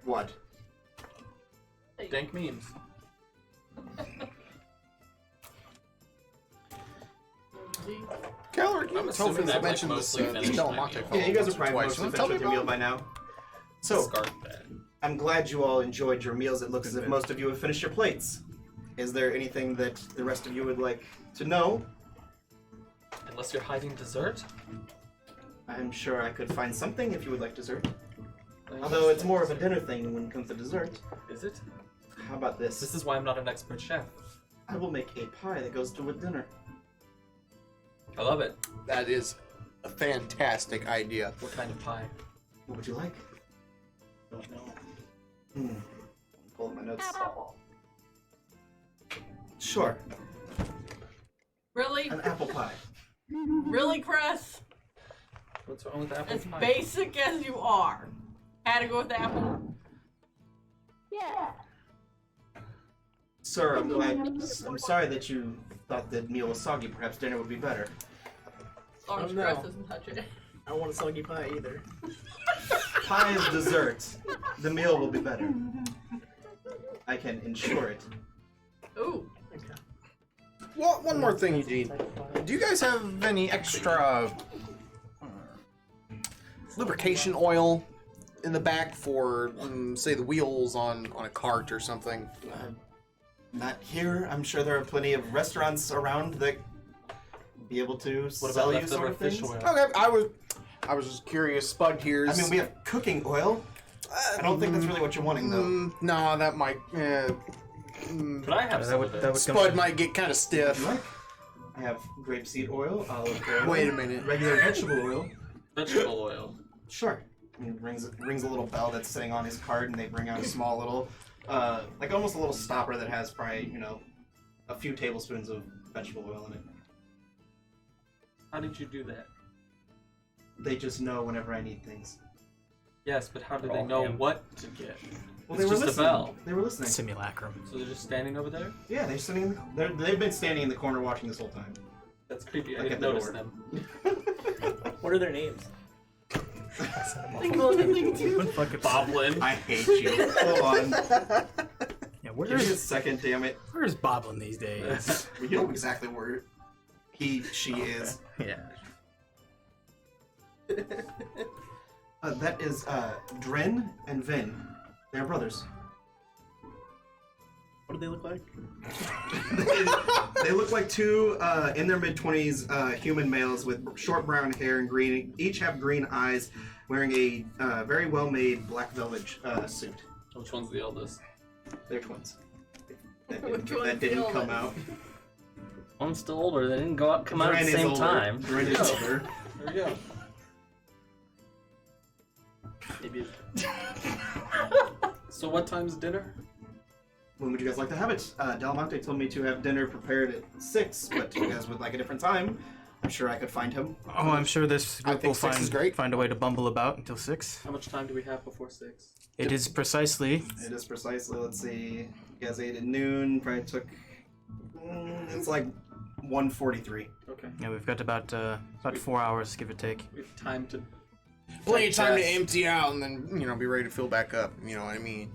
What? dank memes. Kelric, I'm you assuming Tofan that, mentioned like, this mostly finished my Delimante meal. fellow Yeah, you guys are once or probably twice. mostly You wanna finished tell with me your meal about by now. So, Discard that. I'm glad you all enjoyed your meals. It looks as if most of you have finished your plates. Is there anything that the rest of you would like to know? Unless you're hiding dessert. I'm sure I could find something if you would like dessert. Although it's more of a dinner thing when it comes to dessert. Is it? How about this? This is why I'm not an expert chef. I will make a pie that goes to with dinner. I love it. That is a fantastic idea. What kind of pie? What would you like? Don't know. Pull up my notes. Sure, Really? an apple pie. Really, Chris? What's wrong with apple As pie? basic as you are. Had to go with the apple. Yeah. Sir, I'm sorry that you thought the meal was soggy. Perhaps dinner would be better. As long as Oh, no. Chris doesn't touch it. I don't want a soggy pie either. Pie is dessert. The meal will be better. I can ensure it. Ooh. Well, one more thing, Eugene. Do you guys have any extra lubrication oil in the back for, say, the wheels on a cart or something? Not here. I'm sure there are plenty of restaurants around that be able to What sell about you sort leftover of fish things. oil? Okay, I was just curious. Spud here. I mean, we have cooking oil. I don't think that's really what you're wanting, though. No, that might. Could I have some of it? Spud might get kind of Would stiff. you like? I have grapeseed oil, olive oil. Wait a minute. Regular vegetable oil. Vegetable oil. Sure. He rings a little bell that's sitting on his cart, and they bring out a small little, like almost a little stopper that has probably, a few tablespoons of vegetable oil in it. How did you do that? They just know whenever I need things. Yes, but how do Oh, they know what to get? Well, It's they were just a listening. bell. They were listening. Simulacrum. So they're just standing over there? Yeah, they're sitting. They've been standing in the corner watching this whole time. That's creepy. I Like didn't at the notice door. them. What are their names? Think about the thing too. Boblin. I hate you. Hold on. Yeah, Give me a second, damn it. where's Boblin these days? You know exactly where she is. Yeah. That is Dren and Vin. They're brothers. What do they look like? They look like two in their mid-20s human males with short brown hair and green. Each have green eyes, wearing a very well-made black velvet suit. Which one's the eldest? They're twins. That Which didn't, one's that didn't the come oldest? out. One's still older. They didn't come out at Dren the is same older. time. Dren is older. There we go. Maybe. So what time's dinner? When would you guys like to have it? Delimante told me to have dinner prepared at 6, but you guys would like a different time. I'm sure I could find him. Oh, I'm sure this I group think will 6 is great. find a way to bumble about until 6. How much time do we have before 6? It is precisely. It is precisely, let's see, you guys ate at noon, probably took, it's like 1:43. Okay. Yeah, we've got about 4 hours, give or take. We have time to. Plenty of time to digest. empty out and then, be ready to fill back up. You know what I mean?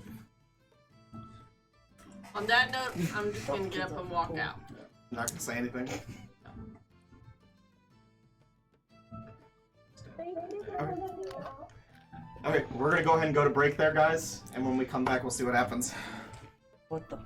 On that note, I'm just gonna get up and walk out. I'm not gonna say anything. Okay, we're gonna go ahead and go to break there, guys, and when we come back, we'll see what happens. What the?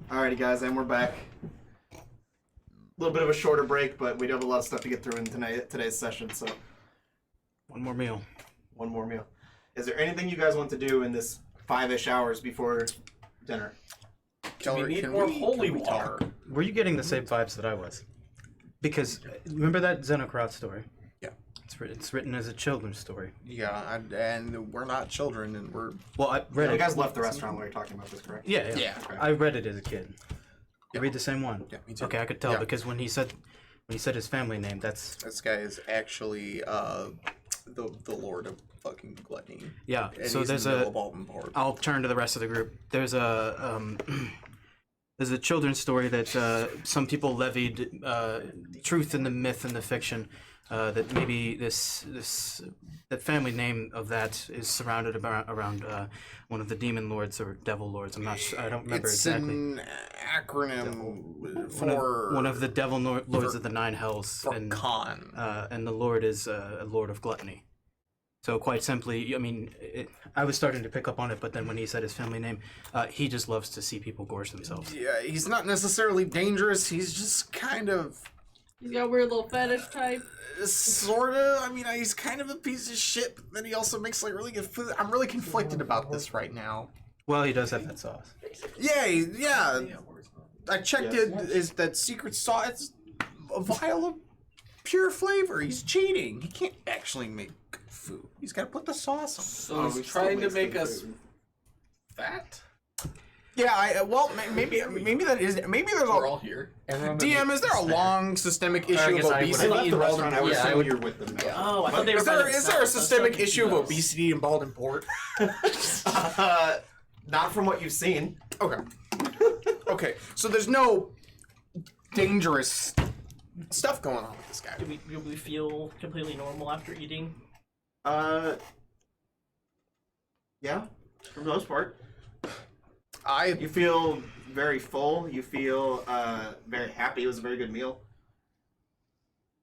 Alrighty, guys, and we're back. A little bit of a shorter break, but we do have a lot of stuff to get through in today's session, so. One more meal. One more meal. Is there anything you guys want to do in this 5-ish hours before dinner? We need more holy water. Were you getting the same vibes that I was? Because remember that Xenocrat story? Yeah. It's written as a children's story. Yeah, and we're not children, and we're... Well, I read You it. guys left the restaurant while you're talking about this, correct? Yeah. Yeah. Okay. I read it as a kid. Yeah. You read the same one? Yeah, me too. Okay, I could tell Yeah. because when he said his family name, that's... This guy is actually the Lord of fucking Gluttony. Yeah, And so he's there's in the a... middle of Alton Port. I'll turn to the rest of the group. There's a there's a children's story that some people levied truth in the myth and the fiction that maybe that family name of that is surrounded around one of the demon lords or devil lords. I'm not sure. I don't remember It's exactly. an acronym for One of the devil lords of the nine hells, for and Khan. and the lord is a lord of gluttony. So quite simply, I mean, I was starting to pick up on it, but then when he said his family name, he just loves to see people gorge themselves. Yeah, he's not necessarily dangerous. He's just kind of, He's got a weird little fetish type. sorta. I mean, he's kind of a piece of shit, but then he also makes like really good food. I'm really conflicted about this right now. Well, he does have that sauce. Yeah. I checked it. Is that secret sauce? It's a vial of pure flavor. He's cheating. He can't actually make good food. He's got to put the sauce on. So he's trying to make us fat? Yeah, well, maybe that is. Maybe there's We're a all here. DM. Is there a long systemic issue guess of I would- obesity I left in the Baldwin restaurant. I would Port? assume you're with them now. Oh, I thought they were. Is there a systemic issue of obesity in Baldwin Port? Not from what you've seen. Okay. Okay. So there's no dangerous stuff going on with this guy. Do we feel completely normal after eating? Yeah, for the most part. I You feel very full. You feel very happy. It was a very good meal.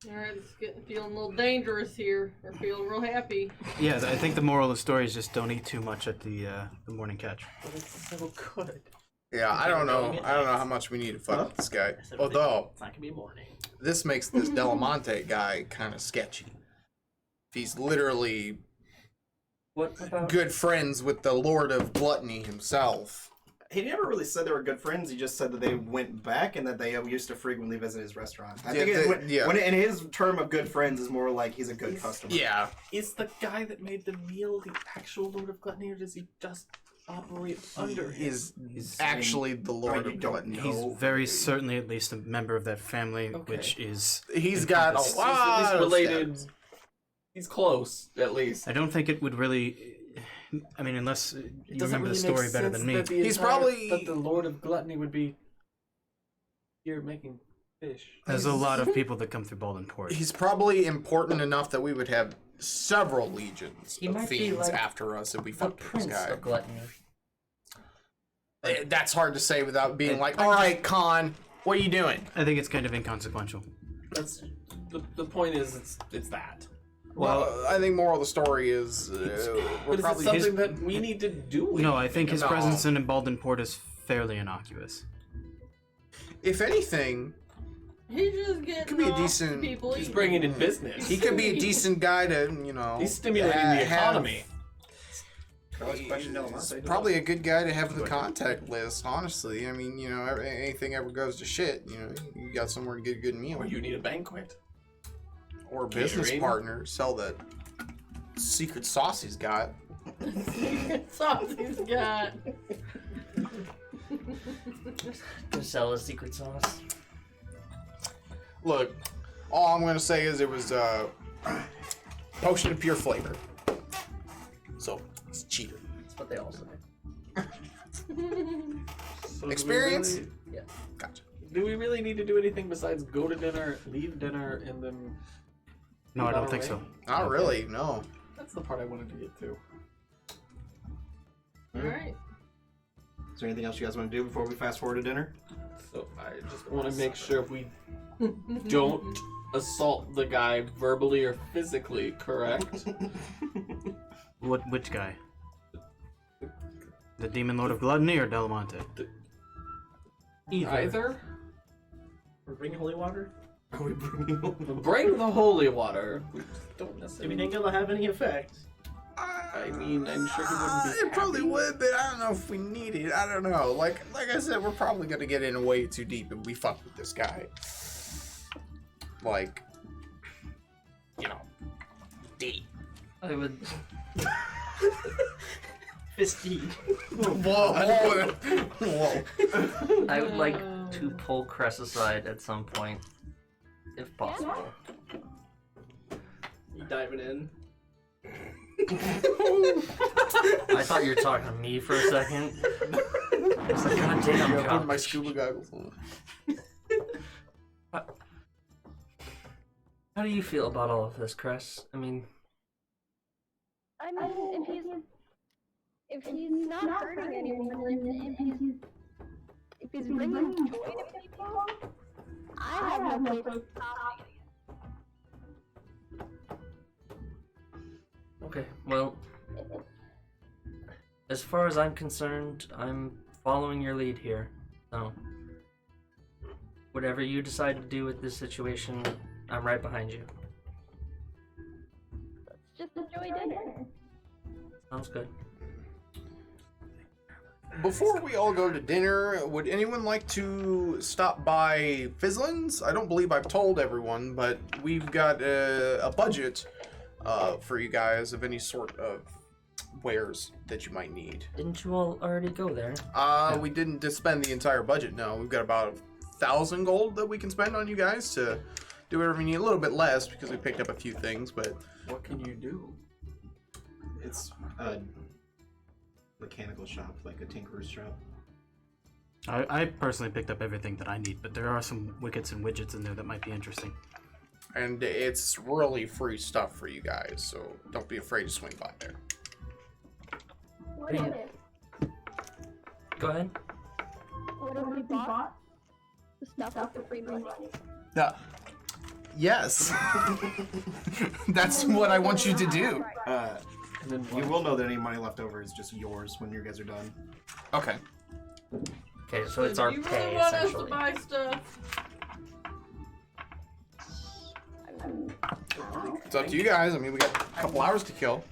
Alright, it's feeling a little dangerous here. We're feeling real happy. Yeah, I think the moral of the story is just don't eat too much at the morning catch. But it's so good. Yeah, I don't know. I don't know how much we need to fuck with this guy. Although It's not gonna be morning. this makes this Delimante guy kind of sketchy. He's literally What about? good friends with the Lord of Gluttony himself. He never really said they were good friends. He just said that they went back and that they used to frequently visit his restaurant. I think when in his term of good friends is more like he's a good customer. Yeah. Is the guy that made the meal the actual Lord of Gluttony, or does he just operate under him? He's actually the Lord you of don't Gluttony. know. He's very certainly at least a member of that family, Okay. which is... He's got a He's lot at least of related. steps. He's close, at least. I don't think it would really... I mean, unless you remember the story better than me. He's probably- That the Lord of Gluttony would be here making fish. There's a lot of people that come through Baldwin Port. He's probably important enough that we would have several legions He of might be fiends like after us if we The fucked this prince guy. of gluttony. That's hard to say without being like, all right, Khan, what are you doing? I think it's kind of inconsequential. That's the point. Is it's that. Well, I think moral of the story is But we're is it probably something that we need to do? No, I think his No. presence in Baldwin Port is fairly innocuous. if anything, He's just getting Could be a off decent- people He's eating. bringing in business. he could be a decent guy to, you know. He's stimulating the have- economy. He's probably a good guy to have in the contact list, honestly. I mean, you know, anything ever goes to shit, you know, you got somewhere to get a good meal. Or you need a banquet. Or a business catering. partner, sell that secret sauce he's got. Sauce he's got. To sell a secret sauce. Look, all I'm gonna say is it was potion of pure flavor. So he's a cheater. That's what they all say. So do we Experience? really- Yeah. Gotcha. Do we really need to do anything besides go to dinner, leave dinner, and then? No, I Not don't think away? so. Not really, no. That's the part I wanted to get to. Alright. Is there anything else you guys want to do before we fast forward to dinner? So I just want to make sure we don't assault the guy verbally or physically, correct? Which guy? The Demon Lord of Gluttony or Delimante? Either. We're bringing holy water? Are we bring the holy water? We don't I mean, necessarily. ain't gonna have any effect. I mean, I'm sure he wouldn't be. It probably happy. would, but I don't know if we need it. I don't know. Like I said, we're probably gonna get in way too deep if we fuck with this guy. Like, you know, deep. I would. Fisty. Whoa. Whoa. I would like to pull Cress aside at some point, if possible. You diving in. I thought you were talking to me for a second. I was like, God damn, Put God. my scuba goggles on. How do you feel about all of this, Cress? I mean, I mean, if he's not hurting anyone, and if he's bringing joy to people, I have no place to stop it. okay, well, as far as I'm concerned, I'm following your lead here. So, whatever you decide to do with this situation, I'm right behind you. Let's just enjoy dinner. Sounds good. Before we all go to dinner, would anyone like to stop by Fizzlens? I don't believe I've told everyone, but we've got a budget for you guys of any sort of wares that you might need. Didn't you all already go there? We didn't just spend the entire budget. No, we've got about 1,000 gold that we can spend on you guys to do whatever you need. A little bit less because we picked up a few things, but What can you do? It's a mechanical shop, like a tinkerer's shop. I personally picked up everything that I need, but there are some wickets and widgets in there that might be interesting. and it's really free stuff for you guys, so don't be afraid to swing by there. What is it? Go ahead. What have we bought? The stuff with the free money. Yes. That's what I want you to do. And then you will know that any money left over is just yours when you guys are done. Okay. Okay, so it's our you pay, really want us to essentially. buy stuff? It's up to you guys. I mean, we got a couple hours to kill.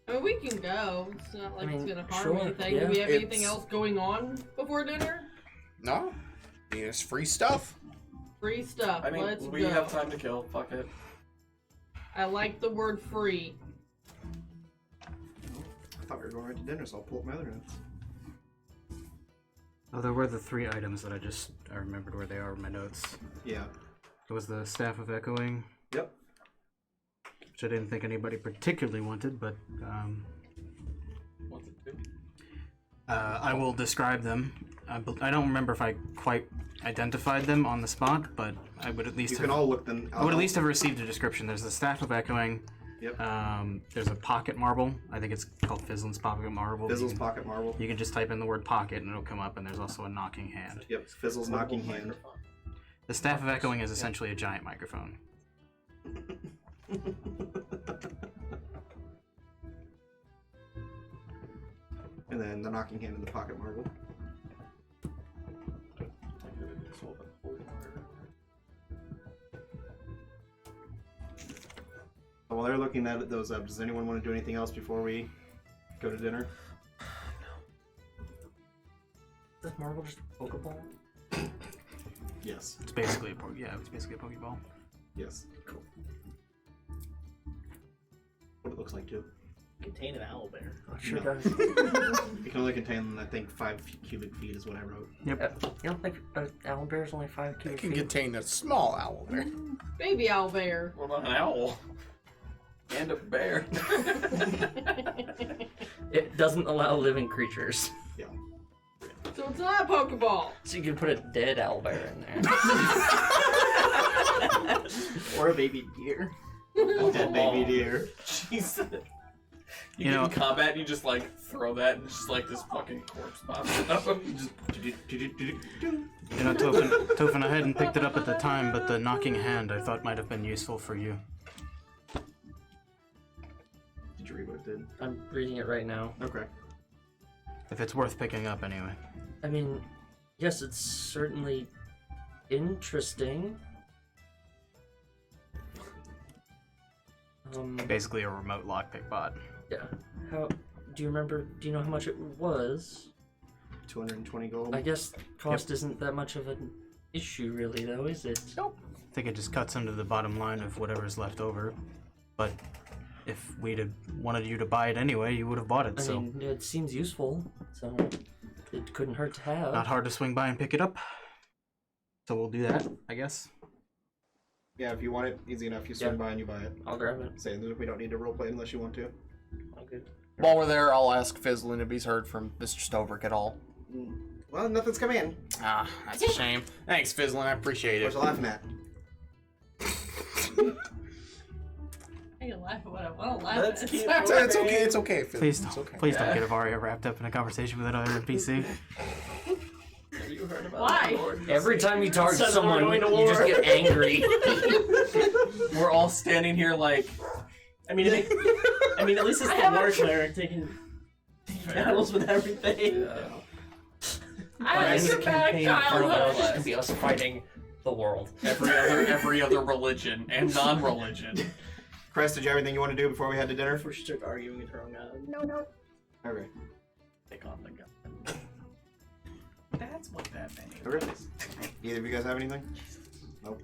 I mean, we can go. It's not like it's gonna harm sure, anything. yeah. Do we have anything It's- else going on before dinner? No? I mean, it's free stuff. Free stuff. I mean, Let's we go. have time to kill. Fuck it. I like the word free. I thought we were going right to dinner, so I'll pull up my other notes. Oh, there were the 3 items that I remembered where they are in my notes. Yeah. It was the Staff of Echoing, Yep. which I didn't think anybody particularly wanted, but What's it do? I will describe them. I don't remember if I quite identified them on the spot, but I would at least You can all look them. I would at least have received a description. There's the Staff of Echoing. Yep. There's a pocket marble. I think it's called Fizzlens pocket marble. Fizzle's pocket marble. You can just type in the word pocket and it'll come up, and there's also a knocking hand. Yep. Fizzle's knocking hand. The Staff of Echoing is essentially a giant microphone. And then the knocking hand and the pocket marble. So while they're looking at those up, does anyone want to do anything else before we go to dinner? Is marble just a Pokeball? Yes. It's basically it's basically a Pokeball. Yes. Cool. What it looks like too. Contain an owl bear. Sure No. does. You can only contain, I think, 5 cubic feet is what I wrote. You don't think an owlbear is only 5 It cubic can feet? contain a small owl there. Baby owl bear. What about an owl? And a bear. It doesn't allow living creatures. Yeah. So it's not a Pokeball. So you can put a dead owlbear in there. Or a baby deer. Dead baby deer. Jesus. You get in combat, you just like throw that, and it's just like this fucking corpse pops up. You know, Tofan, I hadn't picked it up at the time, but the knocking hand I thought might have been useful for you. Did you read what it did? I'm reading it right now. Okay. If it's worth picking up, anyway. I mean, yes, it's certainly interesting. Basically a remote lockpick bot. Yeah. How do you remember? Do you know how much it was? 220 gold. I guess cost isn't that much of an issue, really, though, is it? Nope. I think it just cuts into the bottom line of whatever's left over. But if we'd have wanted you to buy it anyway, you would have bought it. I mean, it seems useful, so it couldn't hurt to have. Not hard to swing by and pick it up. So we'll do that, I guess. Yeah, if you want it, easy enough. You swing by and you buy it. I'll grab it. Say that we don't need to roleplay unless you want to. All good. While we're there, I'll ask Fizzlens if he's heard from Mr. Stoverk at all. Well, nothing's come in. Ah, that's a shame. Thanks, Fizzlens. I appreciate What it. you laughing at? I can laugh at what I want to laugh Let's at. keep It's okay. It's okay, Fizzlens. Please It's don't, okay. please don't get Avaria wrapped up in a conversation with another NPC. Have you heard about Why? the Lord? Every time you target Suddenly someone, we're going to you just war. get angry. We're all standing here like. I mean, at least it's the war cleric taking battles with everything. I was your bad This childhood. could be us fighting the world. every other religion and non-religion. Crest, did you have anything you want to do before we head to dinner? Before she started arguing with her own god. No. Okay. Take on the gun. That's what that means. Okay. Either of you guys have anything? Nope.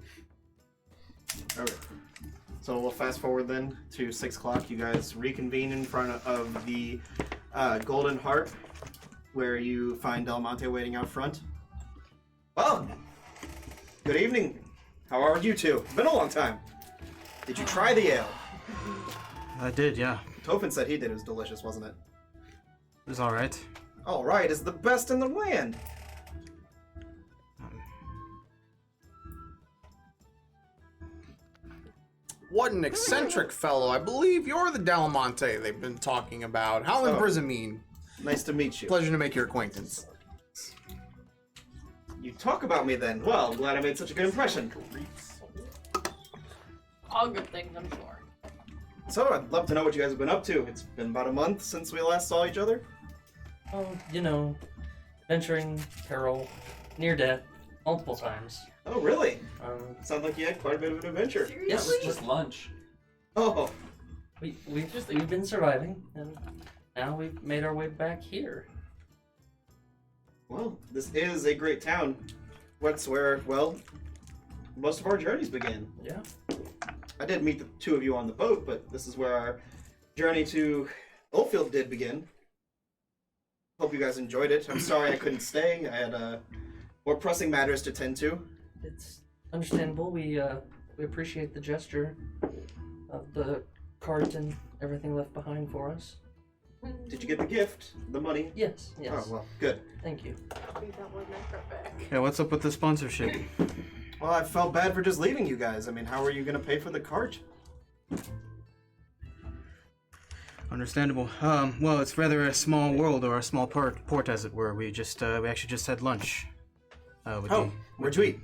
Okay. So we'll fast forward then to 6 o'clock. You guys reconvene in front of the Golden Harp, where you find Delimante waiting out front. Well, good evening. How are you two? It's been a long time. Did you try the ale? I did, yeah. Tofan said he did. It was delicious, wasn't it? It was alright. All right, it's the best in the land. What an eccentric fellow. I believe you're the Delimante they've been talking about. How Oh. does it mean? Nice to meet you. Pleasure to make your acquaintance. You talk about me then. Well, I'm glad I made such a good impression. All good things, I'm sure. So, I'd love to know what you guys have been up to. It's been about a month since we last saw each other. Oh, you know, venturing, peril, near death, multiple times. Oh, really? Um, Sounds like you had quite a bit of an adventure. That yes, was just lunch. Oh, we've been surviving, and now we've made our way back here. well, this is a great town. What's where, well, most of our journeys began. Yeah. I did meet the two of you on the boat, but this is where our journey to Oldfield did begin. Hope you guys enjoyed it. I'm sorry I couldn't stay. I had more pressing matters to tend to. It's understandable. We appreciate the gesture of the cart and everything left behind for us. Did you get the gift? The money? Yes, yes. Oh, well, good. Thank you. Leave that one back. Yeah, what's up with the sponsorship? Well, I felt bad for just leaving you guys. I mean, how are you going to pay for the cart? Understandable. Well, it's rather a small world, or a small port as it were. We actually just had lunch. Where'd you eat?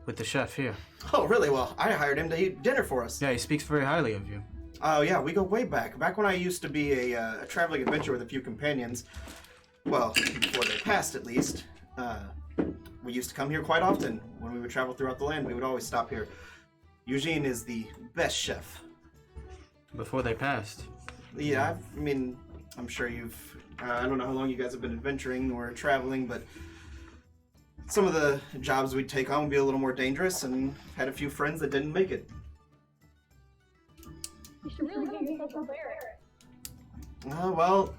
With the chef here. Oh, really? Well, I hired him to eat dinner for us. Yeah, he speaks very highly of you. Oh, yeah, we go way back. Back when I used to be a traveling adventurer with a few companions. Well, before they passed, at least. We used to come here quite often. When we would travel throughout the land, we would always stop here. Eugene is the best chef. Before they passed. Yeah, I mean, I'm sure you've... I don't know how long you guys have been adventuring or traveling, but some of the jobs we'd take on would be a little more dangerous, and had a few friends that didn't make it. You should really get yourself a bear. Well,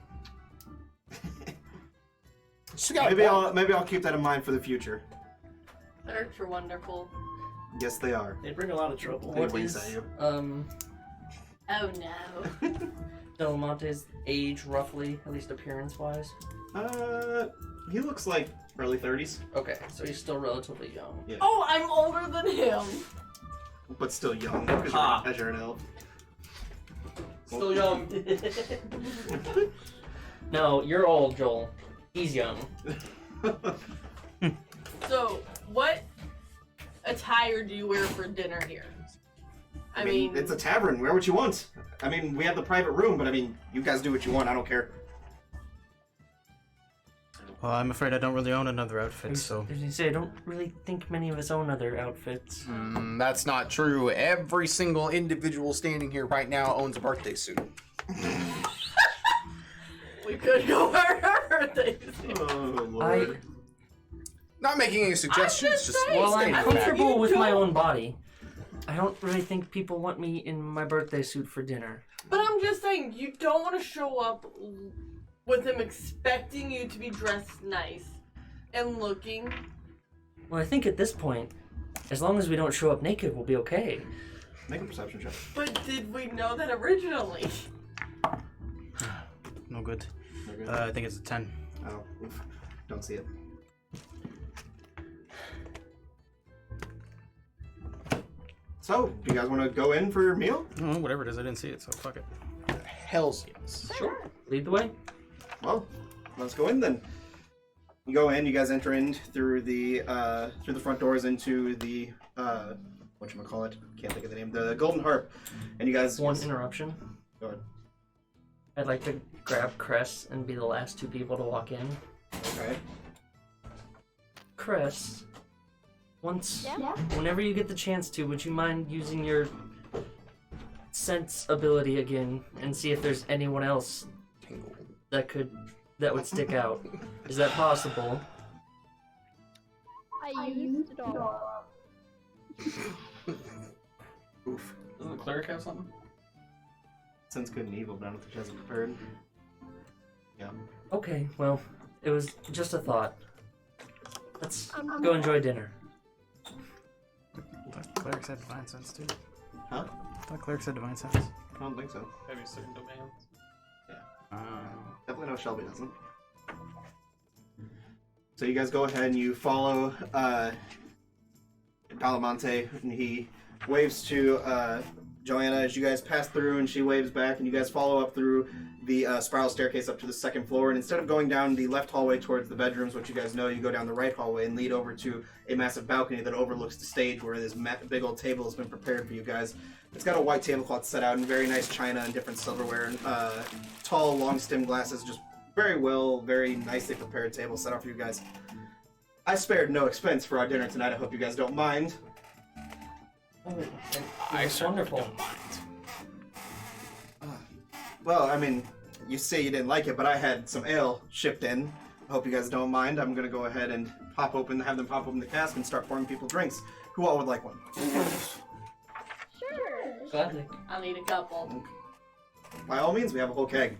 maybe I'll keep that in mind for the future. Clerics are wonderful. Yes, they are. They bring a lot of trouble. They What winks is at you. Oh no. Delimante's age roughly, at least appearance-wise? He looks like early 30s, Okay, so he's still relatively young. Oh, I'm older than him. but still young Ha. as you're an elf. Still young. No, you're old, Joel. He's young. So, what attire do you wear for dinner here? I mean, it's a tavern. Wear what you want. I mean, we have the private room, but I mean, you guys do what you want. I don't care. Well, I'm afraid I don't really own another outfit, so. As you say, I don't really think many of us own other outfits. That's not true. Every single individual standing here right now owns a birthday suit. we could go wear our birthdays. Oh, Lord. Not making any suggestions, just saying. Well, I'm stating comfortable You with my don't- own body. I don't really think people want me in my birthday suit for dinner. But I'm just saying, you don't want to show up with them expecting you to be dressed nice and looking. Well, I think at this point, as long as we don't show up naked, we'll be okay. Make a perception check. But did we know that originally? No good. No good. I think it's a 10. Oh, oof. Don't see it. So, do you guys want to go in for your meal? Oh, whatever it is, I didn't see it, so fuck it. Hells yes. Sure. Lead the way. Well, let's go in then. You go in. You guys enter in through the front doors into the whatchamacallit? Can't think of the name. The Golden Harp. And you guys. One interruption. Go ahead. I'd like to grab Cress and be the last two people to walk in. Okay. Cress, once, Yeah? whenever you get the chance to, would you mind using your sense ability again and see if there's anyone else that would stick out? Is that possible? I used it all. Oof. Doesn't the cleric have something? Sense good and evil, but I don't think she has it prepared. Yeah. Okay, well, it was just a thought. Let's I'm go enjoy dinner. I thought clerics had divine sense too. Huh? I thought clerics had divine sense. I don't think so. Maybe certain domains. Definitely no Shelby doesn't. So you guys go ahead and you follow Delimante, and he waves to Joanna as you guys pass through, and she waves back, and you guys follow up through the spiral staircase up to the second floor. And instead of going down the left hallway towards the bedrooms, which you guys know, you go down the right hallway and lead over to a massive balcony that overlooks the stage where this big old table has been prepared for you guys. It's got a white tablecloth set out and very nice china and different silverware and tall, long stem glasses. Just very nicely prepared table set out for you guys. I spared no expense for our dinner tonight. I hope you guys don't mind. It's wonderful. Well, I mean, you say you didn't like it, but I had some ale shipped in. I hope you guys don't mind. I'm gonna go ahead and have them pop open the cask and start pouring people drinks. Who all would like one? Sure. Gladly. I'll need a couple. By all means, we have a whole keg.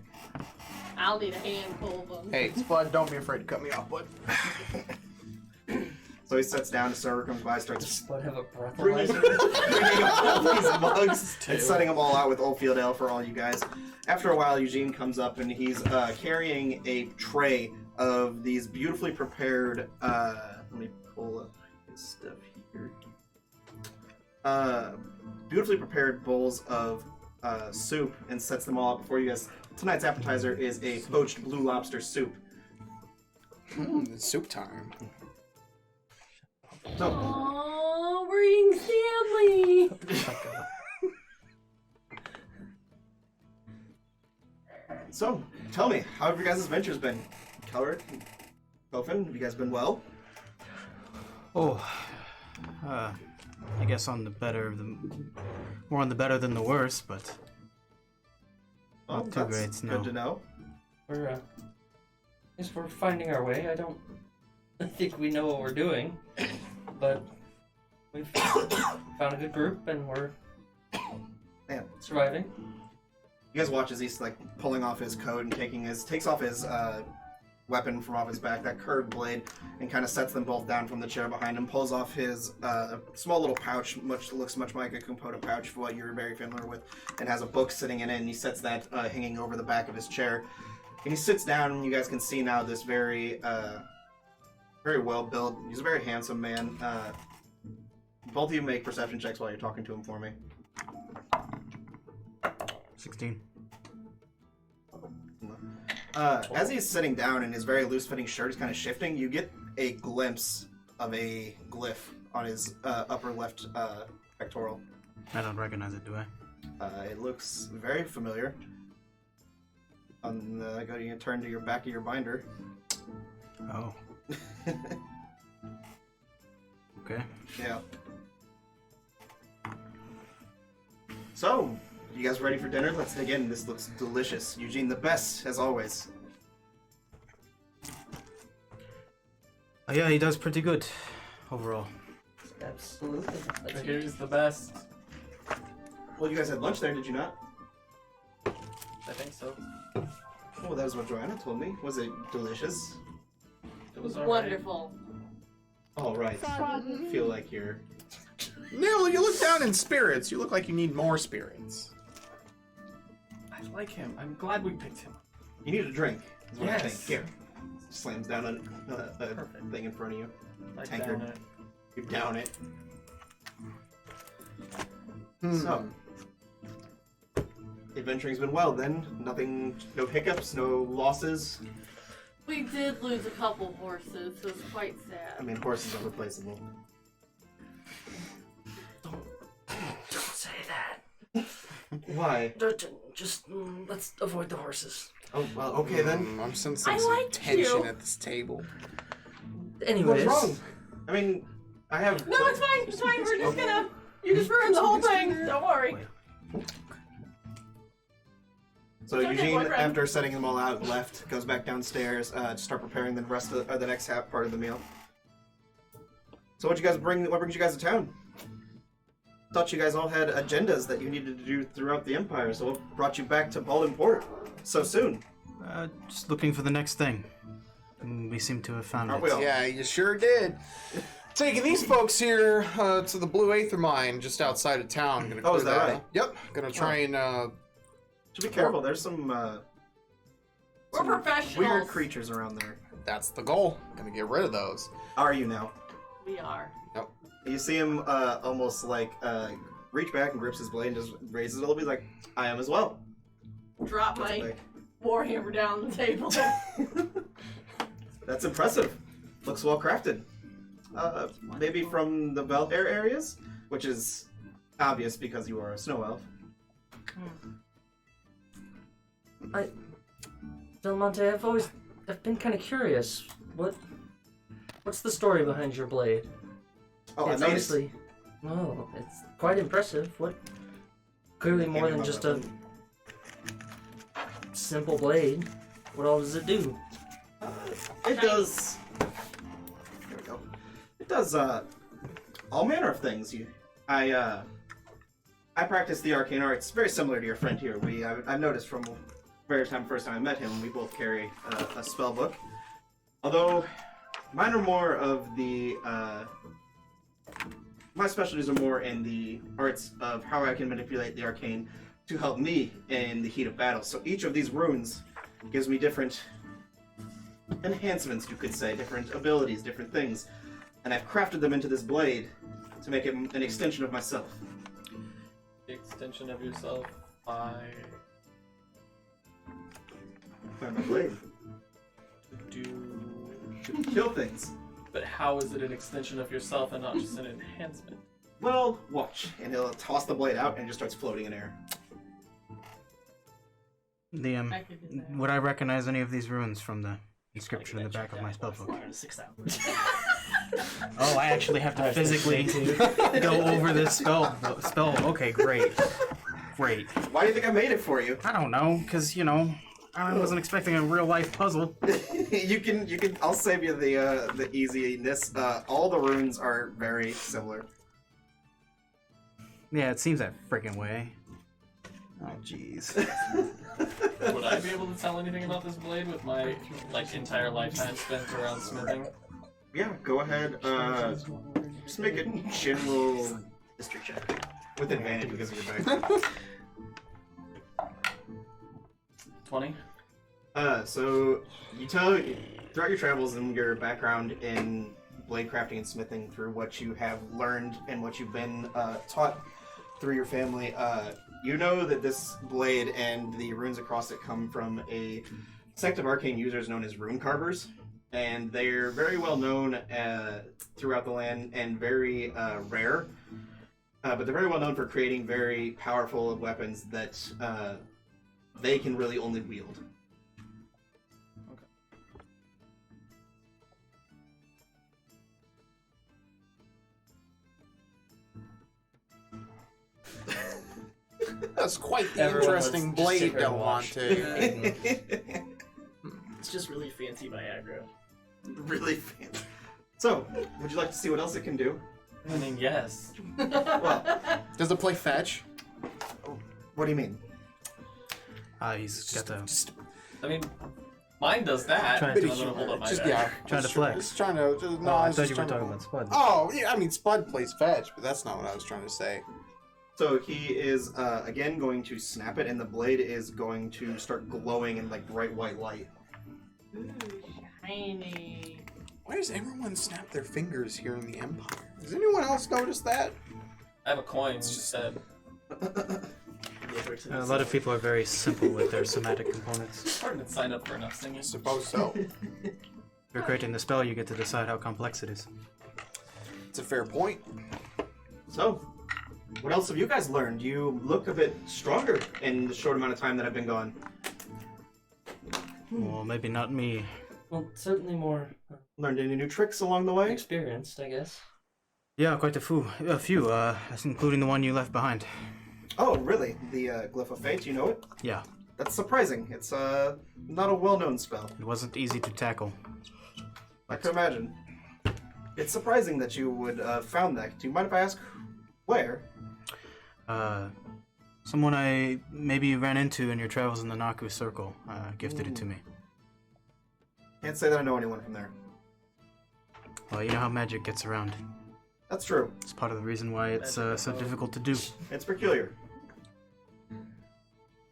I'll need a handful of them. Hey, Spud, don't be afraid to cut me off, bud. So he sits down, the server comes by, starts But have a bringing breathalyzer. all these mugs and setting them all out with Oldfield Ale for all you guys. After a while, Eugene comes up and he's carrying a tray of these beautifully prepared. Let me pull up his stuff here. Beautifully prepared bowls of soup and sets them all out before you guys. Tonight's appetizer is a poached blue lobster soup. It's soup time. So, Oh, we're eating Stanley. so tell me, how have your guys' adventures been? Kelric and Tofan, have you guys been well? Oh, I guess more on the better than the worse, but Well, Not too great, that's no. good to know. We're finding our way. I don't think we know what we're doing, but we've found a good group and we're Man, surviving. you guys watch as he's like pulling off his coat and takes off his weapon from off his back, that curved blade, and kind of sets them both down from the chair behind him. Pulls off his small little pouch, looks much like a component pouch for what you're very familiar with, and has a book sitting in it. And he sets that hanging over the back of his chair. And he sits down, and you guys can see now this very well built. He's a very handsome man. Both of you make perception checks while you're talking to him for me. 16. As he's sitting down and his very loose-fitting shirt is kind of shifting, you get a glimpse of a glyph on his upper left pectoral. I don't recognize it, do I? It looks very familiar. Go to turn to your back of your binder. Oh. Okay. Yeah. So, you guys ready for dinner? Let's dig in. This looks delicious. Eugene, the best, as always. Oh, yeah, he does pretty good overall. Absolutely. Here's the best. Well, you guys had lunch there, did you not? I think so. Oh, that was what Joanna told me. Was it delicious? It was alright. Wonderful. All right. I feel like you're... Neil, you look down in spirits. You look like you need more spirits. I like him. I'm glad we picked him. You need a drink, is what I Yes. think. Here. Slams down a thing in front of you. I Tankard. down it. You down it. Hmm. So, adventuring's been well then. Nothing, no hiccups, no losses. We did lose a couple horses, so it's quite sad. I mean, horses are replaceable. Don't say that. Why? Just let's avoid the horses. Oh, well, okay then. I'm sensing I some like tension you. at this table. Anyways. What's wrong? I mean, I have... No, it's fine. It's fine. We're just gonna. You just ruined the whole thing. Don't worry. So It's okay, Eugene, boyfriend. after setting them all out, left, goes back downstairs to start preparing the rest of the next half part of the meal. So what brings you guys to town? Thought you guys all had agendas that you needed to do throughout the Empire, so what brought you back to Baldwin Port so soon? Just looking for the next thing. And we seem to have found Aren't it. we all? Yeah, you sure did. Taking these folks here to the Blue Aether Mine just outside of town. Gonna Oh, is clear that right? up. Yep. Gonna try and Should be careful, there's some We're professionals. weird creatures around there. that's the goal. Gonna get rid of those. Are you now? We are. You see him almost like reach back and grips his blade and just raises it a little bit like, I am as well. Drop That's my big. warhammer down the table. That's impressive. Looks well crafted. Maybe from the Belhair areas, which is obvious because you are a snow elf. Delimante, I've been kind of curious. What's the story behind your blade? Oh, It's I noticed. obviously, no, it's quite impressive. What? Clearly more than just a simple blade. What all does it do? It does. There we go. It does all manner of things. I practice the arcane arts, very similar to your friend here. I've noticed from the first time I met him, we both carry a spell book. Although mine are more of the my specialties are more in the arts of how I can manipulate the arcane to help me in the heat of battle. So each of these runes gives me different enhancements, you could say, different abilities, different things. And I've crafted them into this blade to make it an extension of myself. The extension of yourself by By my blade. do. To kill things. But how is it an extension of yourself and not just an enhancement? Well, watch. And he'll toss the blade out and it just starts floating in air. The I could do that. would I recognize any of these runes from the inscription in the back of my spellbook? 6 hours. Oh, I actually have to physically go over this spell. Okay, great. Great. Why do you think I made it for you? I don't know, because, I wasn't expecting a real life puzzle. you can. I'll save you the easiness. All the runes are very similar. Yeah, it seems that freaking way. Oh, jeez. Would I be able to tell anything about this blade with my entire lifetime spent around smithing? Yeah, go ahead. Just make a general history check with advantage because of your dice. 20? So you tell throughout your travels and your background in blade crafting and smithing, through what you have learned and what you've been taught through your family, you know that this blade and the runes across it come from a sect of arcane users known as rune carvers, and they're very well known throughout the land and very rare. But they're very well known for creating very powerful weapons that they can really only wield. That's quite the Everyone interesting wants to blade, sit here and watch. Delimante. It's just really fancy Viagra. Really fancy. So, would you like to see what else it can do? I mean, yes. Well, Does it play fetch? what do you mean? He's got the I mean, mine does that. Trying I'm to- gonna hold up my Just, back. yeah. Trying to just flex. Just trying to. Just, no, I was thought just you were trying talking to- about Spud. Oh, yeah, I mean, Spud plays fetch, but that's not what I was trying to say. So he is, again, going to snap it, and the blade is going to start glowing in, like, bright white light. Ooh, shiny. Why does everyone snap their fingers here in the Empire? Does anyone else notice that? I have a coin instead. A lot of people are very simple with their somatic components. It's hard to sign up for enough I singing. suppose so. If you're creating the spell, you get to decide how complex it is. It's a fair point. So, what else have you guys learned? You look a bit stronger in the short amount of time that I've been gone. Well, maybe not me. Well, certainly more Learned any new tricks along the way? experienced, I guess. Yeah, quite a few, including the one you left behind. Oh, really? The Glyph of Fate, you know it? Yeah, That's surprising. It's not a well-known spell. it wasn't easy to tackle. I can imagine. It's surprising that you would found that. Do you mind if I ask where? Someone I maybe ran into in your travels in the Naku Circle gifted it to me. Can't say that I know anyone from there. Well, you know how magic gets around. That's true. It's part of the reason why it's so difficult to do. It's peculiar.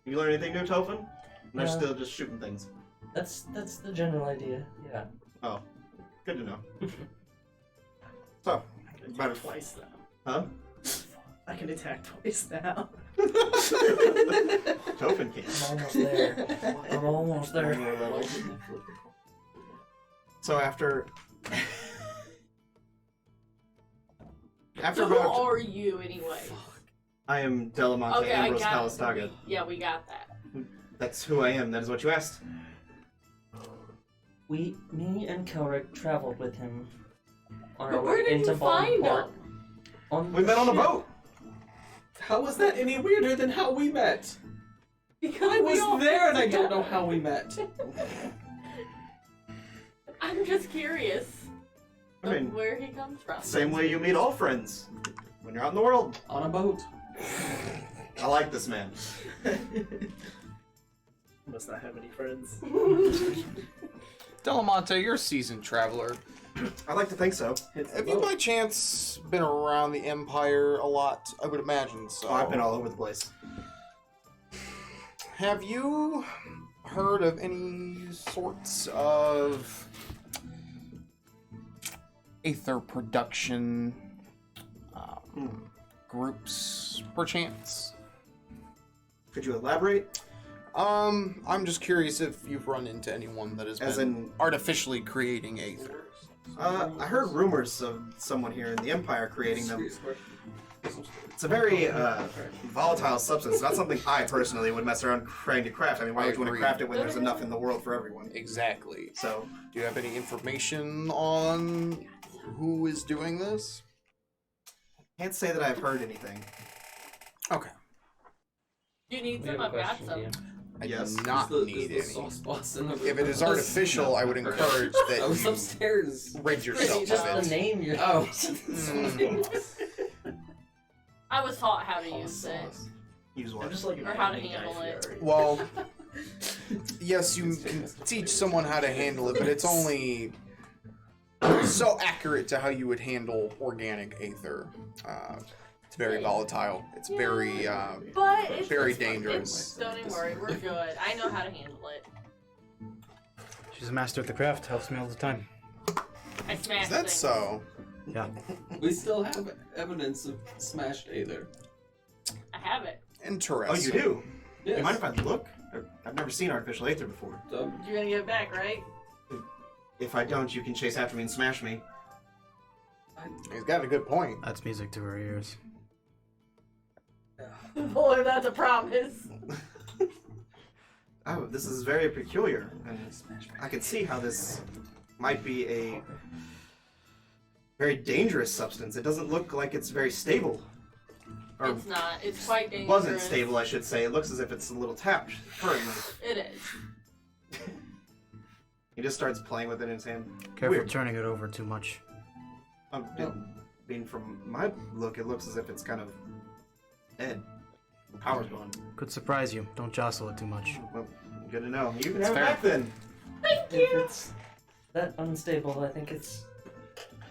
You learn anything new, Tofan? And they're No. still just shooting things. That's the general idea. Yeah. Oh, good to know. So, I can Matter- attack twice now. huh? I can attack twice now. Tofan can. I'm almost there. I'm almost there. So after So who about, are you anyway? I am Delimante Okay, I Ambrose got Calistaga. it. Yeah, we got that. That's who I am. That is what you asked. Me and Kelric traveled with him on our But where way did into you find Baldport. them? We met on a boat. How was that any weirder than how we met? Because I we all was there and I fit don't know together. how we met. I'm just curious I of mean, where he comes from. same way you meet all friends when you're out in the world. On a boat. I like this man. Must not have any friends. Delimante, you're a seasoned traveler. I like to think so. Have you by chance been around the Empire a lot? I would imagine so. Oh, I've been all over the place. Have you heard of any sorts of aether production groups, perchance? Could you elaborate? I'm just curious if you've run into anyone that has As been in- artificially creating aether. I heard rumors of someone here in the Empire creating them. It's a very volatile substance. Not something I personally would mess around trying to craft. I mean, why would you want to agree. craft it when there's enough in the world for everyone? Exactly. So, Do you have any information on who is doing this? can't say that I've heard anything. Okay. You need We some? have a I've got question, some. Dan. I Yes. do not Is need the any. sauce boss in the If it is artificial, I would encourage I that was you upstairs. rid yourself Just of the it. name you're. Oh. I was taught how to use it. Use I'm what? just like an Or how to anime guy handle for it. already. Well, yes, you can teach someone how to handle it, but it's only so accurate to how you would handle organic aether. It's very volatile. It's very, But it's very it's- dangerous. Don't even worry, we're good. I know how to handle it. She's a master at the craft, helps me all the time. I smash Is that things. so? Yeah. We still have evidence of smashed aether. I have it. Oh, Interesting. you do? Yes. You mind if I look? I've never seen artificial aether before. So, You're gonna give it back, right? If I don't, you can chase after me and smash me. He's got a good point. That's music to her ears. Boy, that's a promise. Oh, this is very peculiar, and I can see how this might be a very dangerous substance. It doesn't look like it's very stable. Or It's not. It's quite dangerous. wasn't stable, I should say. It looks as if it's a little tapped currently. It is. He just starts playing with it in his hand. Careful Weird. turning it over too much. Being from my look, it looks as if it's kind of dead. The power's gone. Could surprise you. Don't jostle it too much. Well, good to know. You can It's have it fair. back then. Thank If you. it's that unstable, I think it's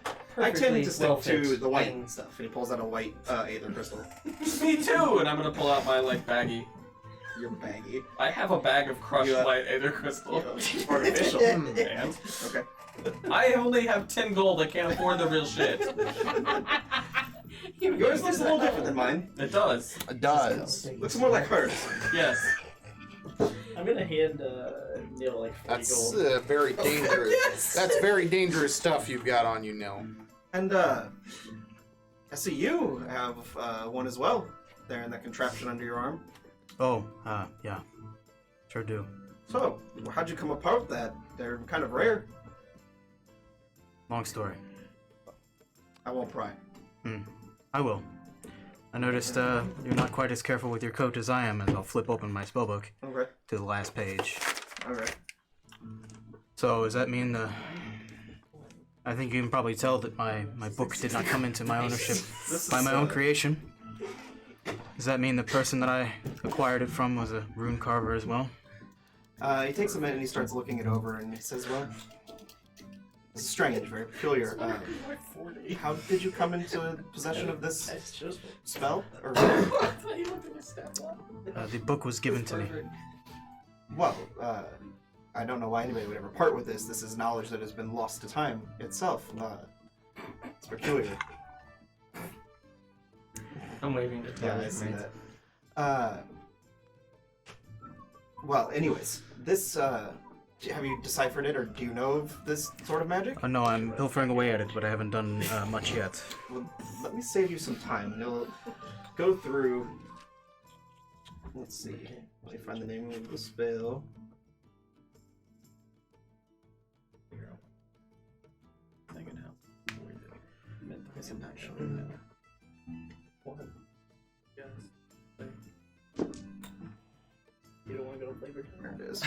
I perfectly tend to stick well to fixed. the white stuff. And he pulls out a white aether crystal. me too! And I'm gonna pull out my, like, baggie. You're baggy. I have a bag of crushed You, light aether crystal. Artificial. And Okay. I only have 10 gold. I can't afford the real shit. Yours looks a little different than mine. It does. It does. Looks more like hers. Yes. I'm gonna hand Neil like 40 That's gold. very dangerous. Yes! That's very dangerous stuff you've got on you, Nil. And I see you have one as well. There in that contraption under your arm. Oh, yeah. Sure do. So, how'd you come apart with that? They're kind of rare. Long story. I won't pry. I will. I noticed you're not quite as careful with your coat as I am, and I'll flip open my spellbook Okay. to the last page. Okay. So, does that mean I think you can probably tell that my book did not come into my ownership by my own creation. Does that mean the person that I acquired it from was a rune carver as well? He takes a minute and he starts looking it over and he says, well, this is strange, very peculiar. How did you come into possession of this That's just spell? Or, The book was given to me. well, I don't know why anybody would ever part with this. This is knowledge that has been lost to time itself. It's peculiar. I'm waving to Yeah, I see that. Well, anyways, this, have you deciphered it, or do you know of this sort of magic? No, I'm pilfering away at it, but I haven't done much yet. Well, let me save you some time. You'll go through. Let's see. Let me find the name of the spell. you don't want to go to flavor. There it is.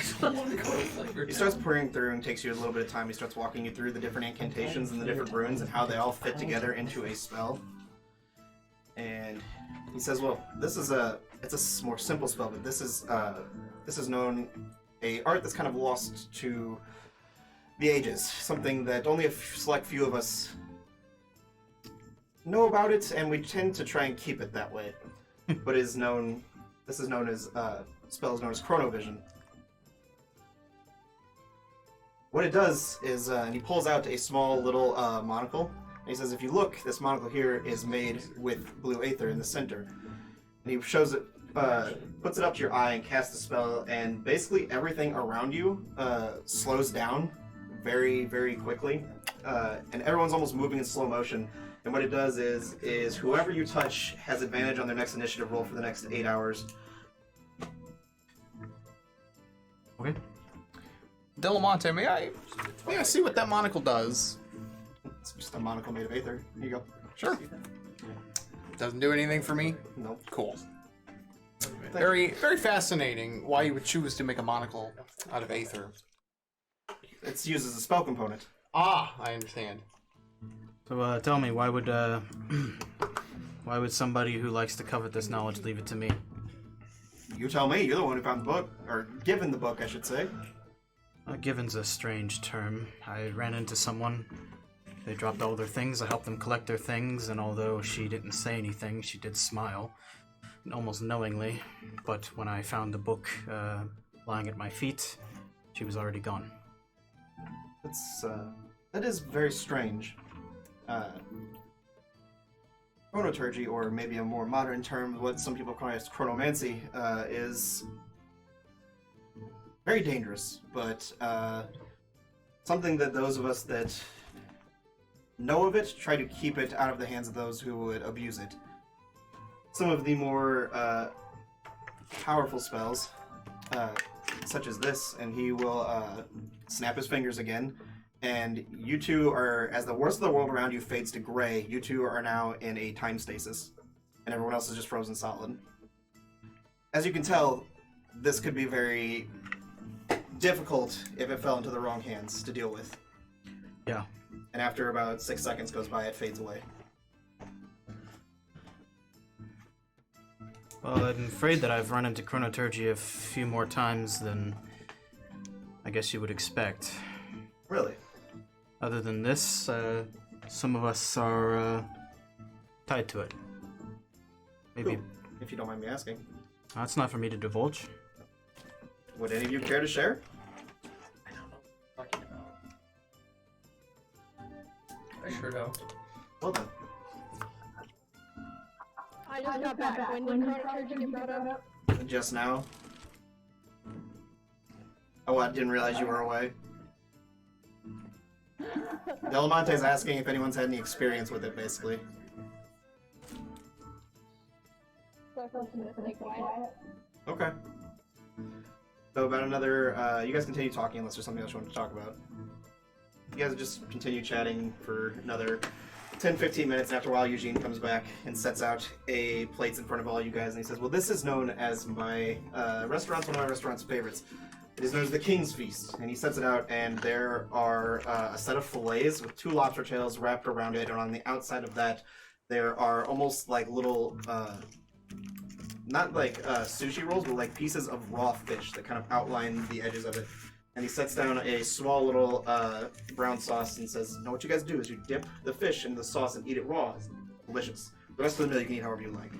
He starts pouring through and takes you a little bit of time. He starts walking you through the different incantations and the different runes and how they all fit together into a spell. And he says, "Well, it's a more simple spell, but this is known a art that's kind of lost to the ages. Something that only a select few of us know about it, and we tend to try and keep it that way. But this is known as spell is known as chronovision. What it does is, and he pulls out a small little monocle. And he says, if you look, this monocle here is made with blue aether in the center. And he shows it, puts it up to your eye and casts a spell, and basically everything around you slows down very, very quickly. And everyone's almost moving in slow motion. And what it does is whoever you touch has advantage on their next initiative roll for the next 8 hours. Okay. Delimante, may I see what that monocle does? It's just a monocle made of aether. Here you go. Sure. Doesn't do anything for me? Nope. Cool. Very, very fascinating why you would choose to make a monocle out of aether. It's used as a spell component. Ah, I understand. So tell me, why would somebody who likes to covet this knowledge leave it to me? You tell me. You're the one who found the book. Or given the book, I should say. Given's a strange term. I ran into someone. They dropped all their things. I helped them collect their things, and although she didn't say anything, she did smile, almost knowingly. But when I found the book lying at my feet, she was already gone. That is very strange. Chronoturgy, or maybe a more modern term, what some people call as chronomancy, is very dangerous, but something that those of us that know of it try to keep it out of the hands of those who would abuse it. Some of the more powerful spells, such as this, and he will snap his fingers again, and you two are, as the rest of the world around you fades to gray, you two are now in a time stasis, and everyone else is just frozen solid. As you can tell, this could be very difficult if it fell into the wrong hands to deal with. Yeah. And after about 6 seconds goes by, it fades away. Well, I'm afraid that I've run into chronoturgy a few more times than I guess you would expect. Really? Other than this, some of us are tied to it. Maybe. Who? If you don't mind me asking. That's not for me to divulge. Would any of you care to share? I don't know what you're talking about. I sure don't. Well then. I just got back. When did chronoturgy get brought up? Just now. Oh, I didn't realize you were away. Delimante's asking if anyone's had any experience with it, basically. So I'm gonna stay quiet. Okay. So about another, you guys continue talking unless there's something else you want to talk about. You guys just continue chatting for another 10-15 minutes, and after a while Eugene comes back and sets out a plates in front of all you guys, and he says, well, this is known as my restaurant's one of my restaurant's favorites. It is known as the King's Feast, and he sets it out, and there are a set of fillets with 2 lobster tails wrapped around it, and on the outside of that there are almost like little, not like sushi rolls, but like pieces of raw fish that kind of outline the edges of it. And he sets down a small little brown sauce and says, "Now what you guys do is you dip the fish in the sauce and eat it raw. It's delicious. The rest of the meal you can eat however you like."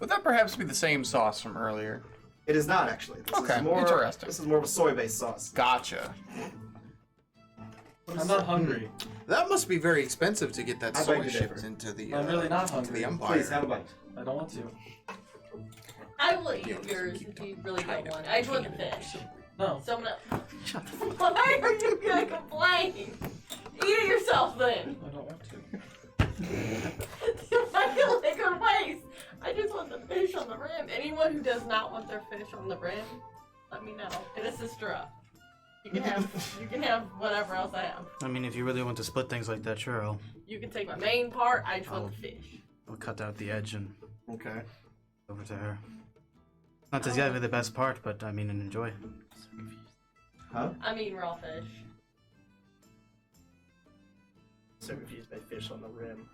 Would that perhaps be the same sauce from earlier? It is not, actually. This Okay, is more, interesting. This is more of a soy-based sauce. Gotcha. I'm not hungry. That must be very expensive to get that I soy beg to shipped differ. into the I'm really not to hungry. the Empire. Please, have a bite. I don't want to. I will eat yours if you really don't want it. I just want the fish. No. So I'm gonna. Why are you gonna complain? Eat it yourself then. I don't want to. I feel like a waste. I just want the fish on the rim. Anyone who does not want their fish on the rim, let me know. Hit a sister up. You can have whatever else I have. I mean, if you really want to split things like that, sure, You can take my main part. I just want the fish. I'll cut out the edge and Okay. over to her. Not exactly the best part, but I mean, enjoy. Huh? I'm eating raw fish. So confused by fish on the rim.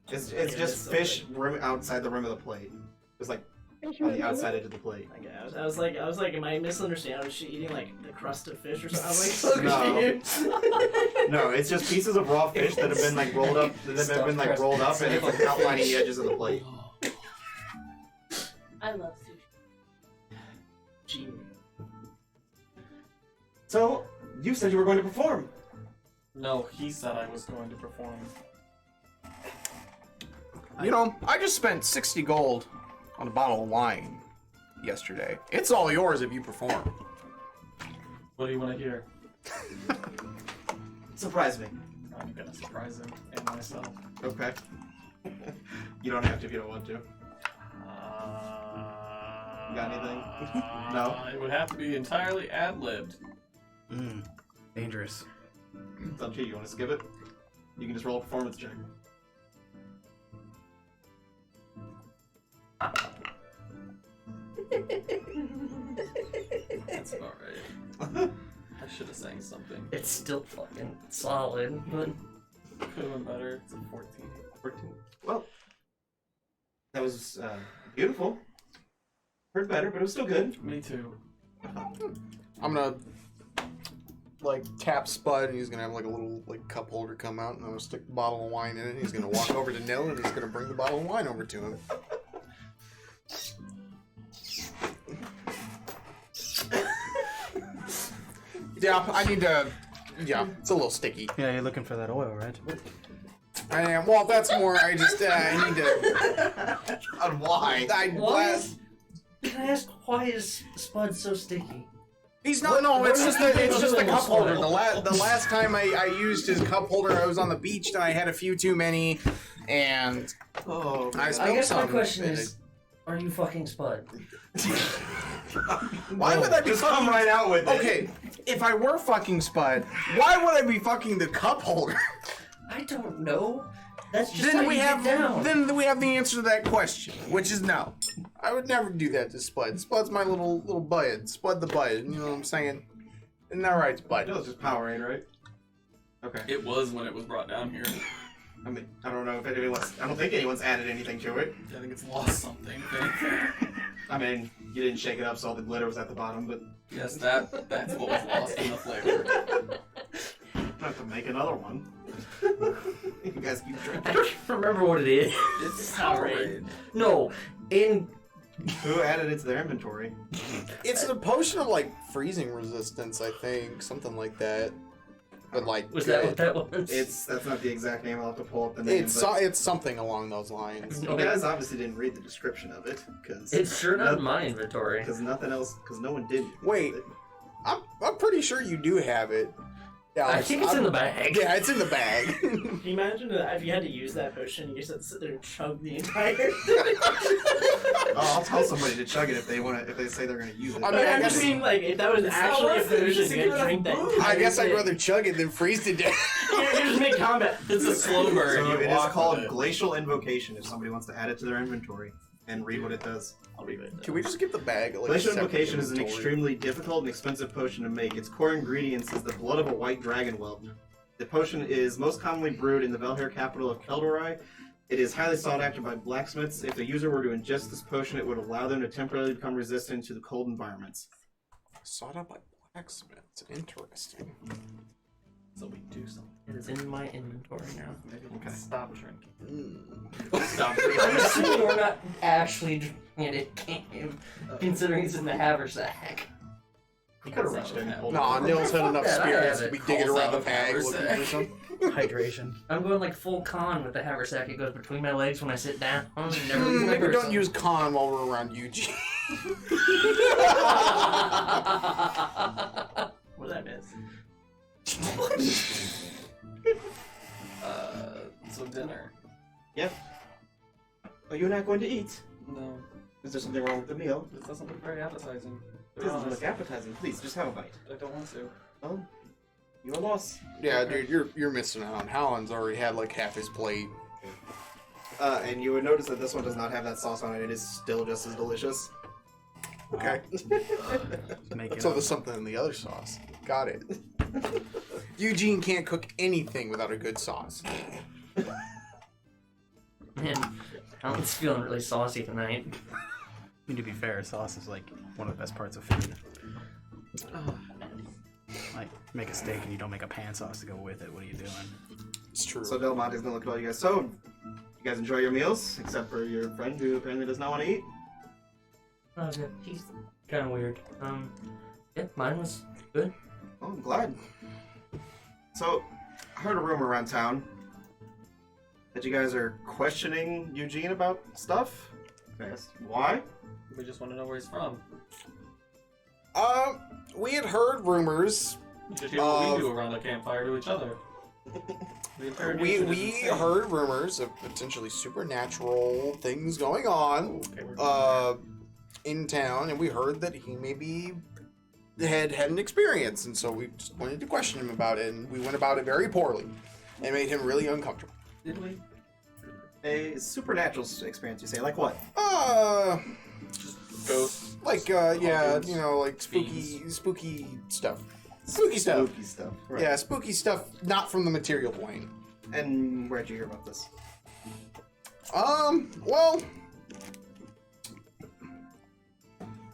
It's Yeah, just that's fish rim outside the rim of the plate. It's like Fish on with the outside edge of the plate. Okay, I was like, am I misunderstanding? Was she eating like the crust of fish or something? I'm like so No. confused. No, it's just pieces of raw fish that have been like rolled up, and it's like outlining the edges of the plate. I love sushi. Gee. So you said you were going to perform. No, he said I was going to perform. You know, I just spent 60 gold on a bottle of wine yesterday. It's all yours if you perform. What do you want to hear? Surprise me. I'm gonna surprise him and myself. Okay. You don't have to if you don't want to. Got anything? No? It would have to be entirely ad-libbed. Dangerous. It's up to you. You want to skip it? You can just roll a performance check. That's about right. I should have sang something. It's still fucking solid, but Could have been better. It's a 14. 14. Well, that was beautiful. Heard better, but it was still good. Me too. I'm gonna like tap Spud, and he's gonna have like a little like cup holder come out, and I'm gonna stick the bottle of wine in it. He's gonna walk over to Nil, and he's gonna bring the bottle of wine over to him. Yeah, I need to. Yeah, it's a little sticky. Yeah, you're looking for that oil, right? I am. Well, that's more. I just. I need to. On why? I Why is- can I ask why is Spud so sticky? He's not. No, it's just a cup holder. What? The last time I used his cup holder, I was on the beach and I had a few too many, and I I spilled guess my some. question is, are you fucking Spud? Why would I be Just fucking? come right out with it. Okay, if I were fucking Spud, why would I be fucking the cup holder? I don't know. That's just Then how we you have get down. then we have the answer to that question, which is no. I would never do that to Spud. Spud's my little bud. Spud the bud. You know what I'm saying? Isn't that right, Spud? That was just Powerade, right? Okay. It was when it was brought down here. I mean, I don't know if anyone's. I don't think anyone's added anything to it. I think it's lost something. I mean, you didn't shake it up, so all the glitter was at the bottom, but Yes, that's what was lost in the flavor. I have to make another one. You guys keep I drinking. don't remember what it is. It's Powerade. No, in Who added it to their inventory? It's a potion of like freezing resistance, I think, something like that. But like, was that what that was? That's not the exact name. I'll have to pull up the name. it's something along those lines. You guys obviously didn't read the description of it, because It's sure not in my inventory. Because nothing else. Because no one did. Wait. I'm pretty sure you do have it. Yeah, I think it's in the bag. Yeah, it's in the bag. Can you imagine if you had to use that potion, you just had to sit there and chug the entire thing? I'll tell somebody to chug it if they want to. If they say they're going to use it. I But I guess- just mean, like, if that was actually a potion, you had to drink that entire I guess I'd thing. rather chug it than freeze to death. You just make combat. It's a slow burn. So You it is walk called with it. Glacial Invocation. If somebody wants to add it to their inventory and read what it does. I'll read it. Can we just get the bag? Like, Glacial separate Invocation is an inventory? extremely difficult and expensive potion to make. Its core ingredients is the blood of a white dragon whelp. The potion is most commonly brewed in the Velhair capital of Keldorai. It is highly sought after by blacksmiths. If the user were to ingest this potion, it would allow them to temporarily become resistant to the cold environments. Sought out by blacksmiths. Interesting. So we do something. It is in my inventory now. Maybe we can Okay. stop drinking. Stop I'm assuming we're not actually drinking it, considering it's in the haversack. You could have reached in and pulled it. Nah, Nils had enough that, I spirits have to be it. digging Calls around the out of bag looking haversack. for something. Hydration. I'm going like full con with the haversack. It goes between my legs when I sit down. Never leaves my Maybe don't person. use con while we're around Eugene. What did I miss? So dinner. Yep. Oh, you're not going to eat? No, Is there something wrong with the meal? this doesn't look very appetizing. It doesn't look appetizing. Please, just have a bite. I don't want to. Oh, you're lost. Yeah, dude, you're missing out. Howland's already had like half his plate. And you would notice that this one does not have that sauce on it. It is still just as delicious. Okay. Make it So up. there's something in the other sauce. Got it. Eugene can't cook anything without a good sauce. Man, Alan's feeling really saucy tonight. I mean, to be fair, sauce is like one of the best parts of food. Like, make a steak and you don't make a pan sauce to go with it. What are you doing? It's true. So Delimante's gonna look at all you guys. So, you guys enjoy your meals, except for your friend who apparently does not want to eat. Oh, yeah, he's kind of weird. Yeah, mine was good. Oh, I'm glad. So, I heard a rumor around town that you guys are questioning Eugene about stuff. I asked why. We just want to know where he's from. We had heard rumors. You should hear what we do around the campfire to each other. We heard rumors of potentially supernatural things going on in town, and we heard that he maybe had an experience, and so we just wanted to question him about it, and we went about it very poorly, and made him really uncomfortable. Did we? A supernatural experience, you say? Like what? Ghosts. Like yeah, Pumpkins. you know, like spooky Fiends. spooky stuff. Spooky stuff. Spooky stuff. Right. Yeah, spooky stuff not from the material plane. And where'd you hear about this? Well,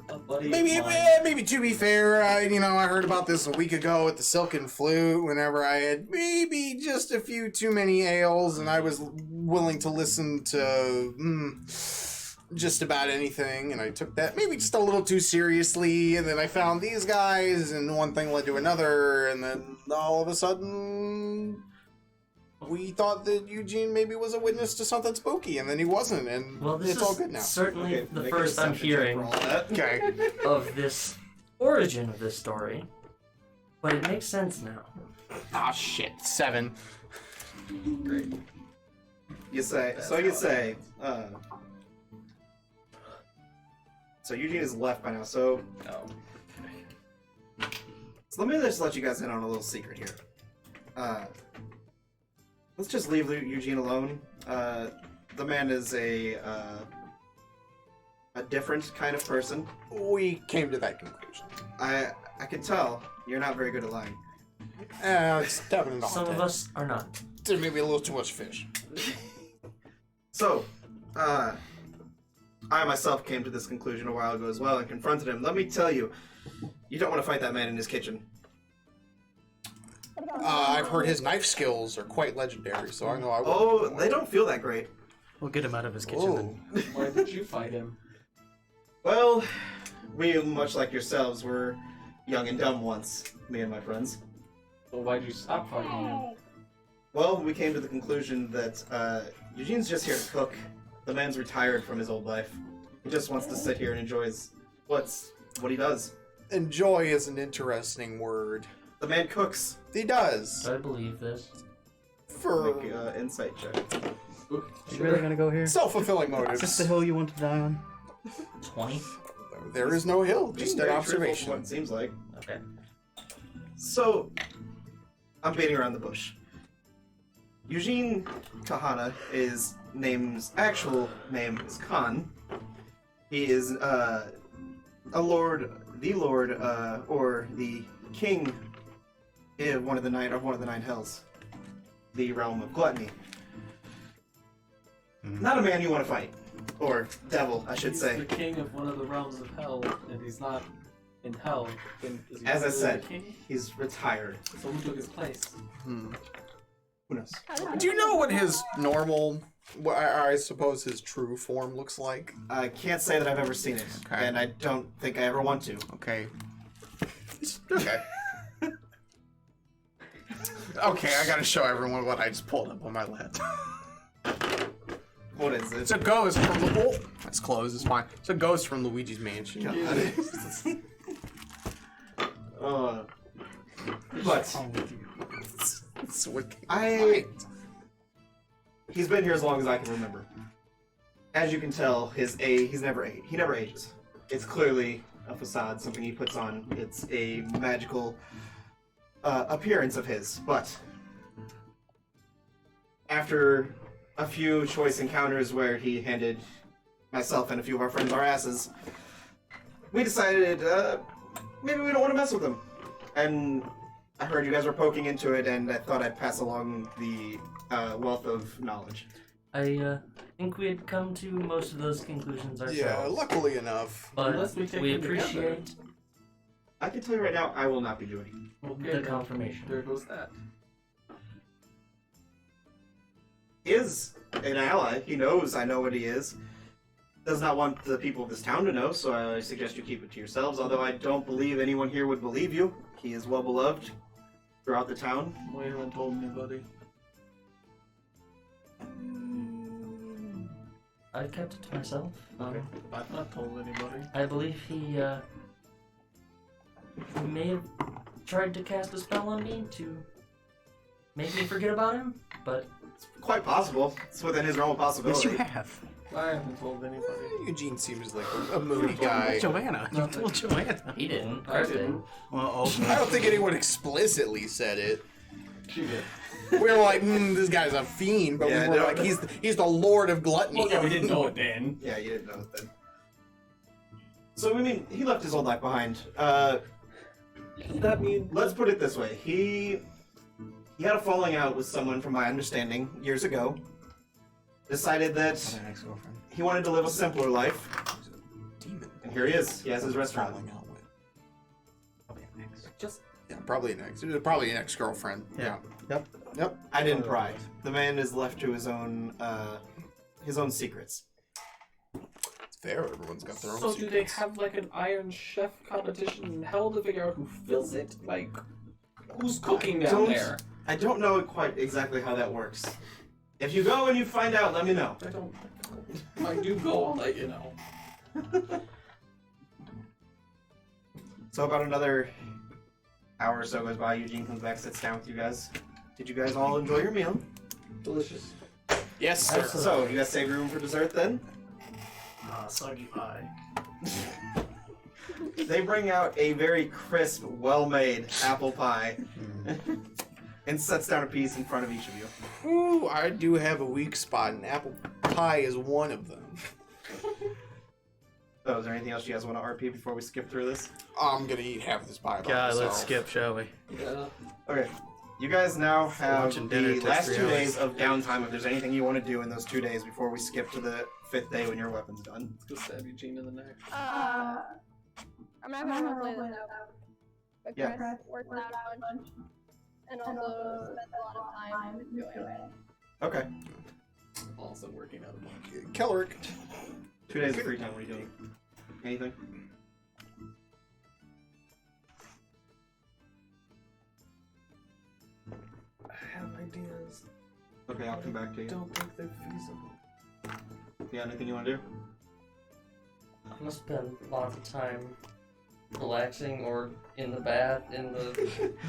A buddy of maybe mine. maybe to be fair, I heard about this a week ago at the Silken Flute whenever I had maybe just a few too many ales and I was willing to listen to just about anything, and I took that maybe just a little too seriously, and then I found these guys and one thing led to another, and then all of a sudden we thought that Eugene maybe was a witness to something spooky, and then he wasn't, and Well, this it's is all good now. certainly Okay, the make a first I'm deception check hearing for all that. Okay. of this origin of this story, but it makes sense now. Ah, shit. 7. Great. You say, so you say, so Eugene is left by now, so... So let me just let you guys in on a little secret here. Let's just leave Eugene alone. The man is a different kind of person. We came to that conclusion. I can tell you're not very good at lying. It's definitely not. Some of us are not. There may be a little too much fish. So, I myself came to this conclusion a while ago as well and confronted him. Let me tell you, you don't want to fight that man in his kitchen. I've heard his knife skills are quite legendary, so I know I will. Oh, they don't feel that great. We'll get him out of his kitchen then. Why did you fight him? Well, we, much like yourselves, were young and dumb once, me and my friends. Well, why did you stop fighting him? Well, we came to the conclusion that Eugene's just here to cook. The man's retired from his old life. He just wants to sit here and enjoys what he does. Enjoy is an interesting word. The man cooks. He does. I believe this. For Make insight check. You really gonna go here? self-fulfilling Is this motives. the hill you want to die on? 20? There is no hill, just Being an very truthful from observation. what it seems like. Okay. So, I'm beating around the bush. Eugene Kahana actual name is Khan. He is a lord, or the king of one of the nine hells, the realm of gluttony. Not a man you want to fight, or devil, I should He's say. the king of one of the realms of hell, and he's not in hell. Then is he As I really said, the king? he's retired. So who took his place? Who knows? Do you know what his normal, I suppose his true form looks like? I can't say that I've ever seen it, Okay. and I don't think I ever want to. Okay. Okay. Okay, I gotta show everyone what I just pulled up on my laptop. What is it? It's a ghost from the. Oh, that's closed. It's fine. It's a ghost from Luigi's Mansion. But It's what- he's been here as long as I can remember. As you can tell, he never ages. It's clearly a facade, something he puts on. It's a magical appearance of his. But after a few choice encounters where he handed myself and a few of our friends our asses, we decided maybe we don't want to mess with him. And I heard you guys were poking into it, and I thought I'd pass along the wealth of knowledge. I think we had come to most of those conclusions ourselves. Yeah, luckily enough. But Unless we take we them together. appreciate I can tell you right now, I will not be doing it. Okay, the then confirmation. there goes that. He is an ally. He knows I know what he is. Does not want the people of this town to know, so I suggest you keep it to yourselves, although I don't believe anyone here would believe you. He is well beloved throughout the town. We haven't told anybody. I kept it to myself. I've not told anybody. I believe he may have tried to cast a spell on me to make me forget about him, but It's quite possible. It's within his realm of Yes, possibility. you have. I haven't told anybody. Eugene seems like a moody guy. Joanna. You told Joanna. he didn't. I didn't. Well, I don't think anyone explicitly said it. She did. We were like, this guy's a fiend, but Yeah, we were no. like, he's the Lord of Gluttony. Well, yeah, we didn't know it then. Yeah, you didn't know it then. So, I mean, he left his old life behind. Does that mean Let's put it this way. He had a falling out with someone, from my understanding, years ago. Decided that an ex-girlfriend. he wanted to live a simpler life. Demon. And here he is. He has his restaurant. Falling out with. Probably an ex. just Yeah, probably an ex-girlfriend. Yeah. Yep. I didn't pry. The man is left to his own secrets. It's fair. Everyone's got their own so? Do they secrets. have like an Iron Chef competition in hell to figure out who fills it? Like, who's cooking down there? I don't know quite exactly how that works. If you go and you find out, let me know. I don't. If I do go, I'll let you know. So about another hour or so goes by. Eugene comes back, sits down with you guys. Did you guys all enjoy your meal? Delicious. Yes, sir. So you guys save room for dessert then? Soggy pie. They bring out a very crisp, well-made apple pie and sets down a piece in front of each of you. Ooh, I do have a weak spot, and apple pie is one of them. So is there anything else you guys want to RP before we skip through this? I'm gonna eat half of this pie by God, myself. let's skip, shall we? Yeah. Okay. You guys now have Lunch and dinner the takes last 3 2 hours. days of downtime if there's anything you want to do in those 2 days before we skip to the 5th day when your weapon's done. Let's go stab Eugene in the neck. I'm not gonna play this out. But Yeah. Chris worked out a bunch. And also spent a lot of time doing it. Okay. Also working out a bunch. Kelric. 2 days of free time. What are you doing? Anything? I have ideas. Okay, I'll come back to you. Don't think they're feasible. Yeah, anything you want to do? I'm gonna spend lots of time relaxing or in the bath,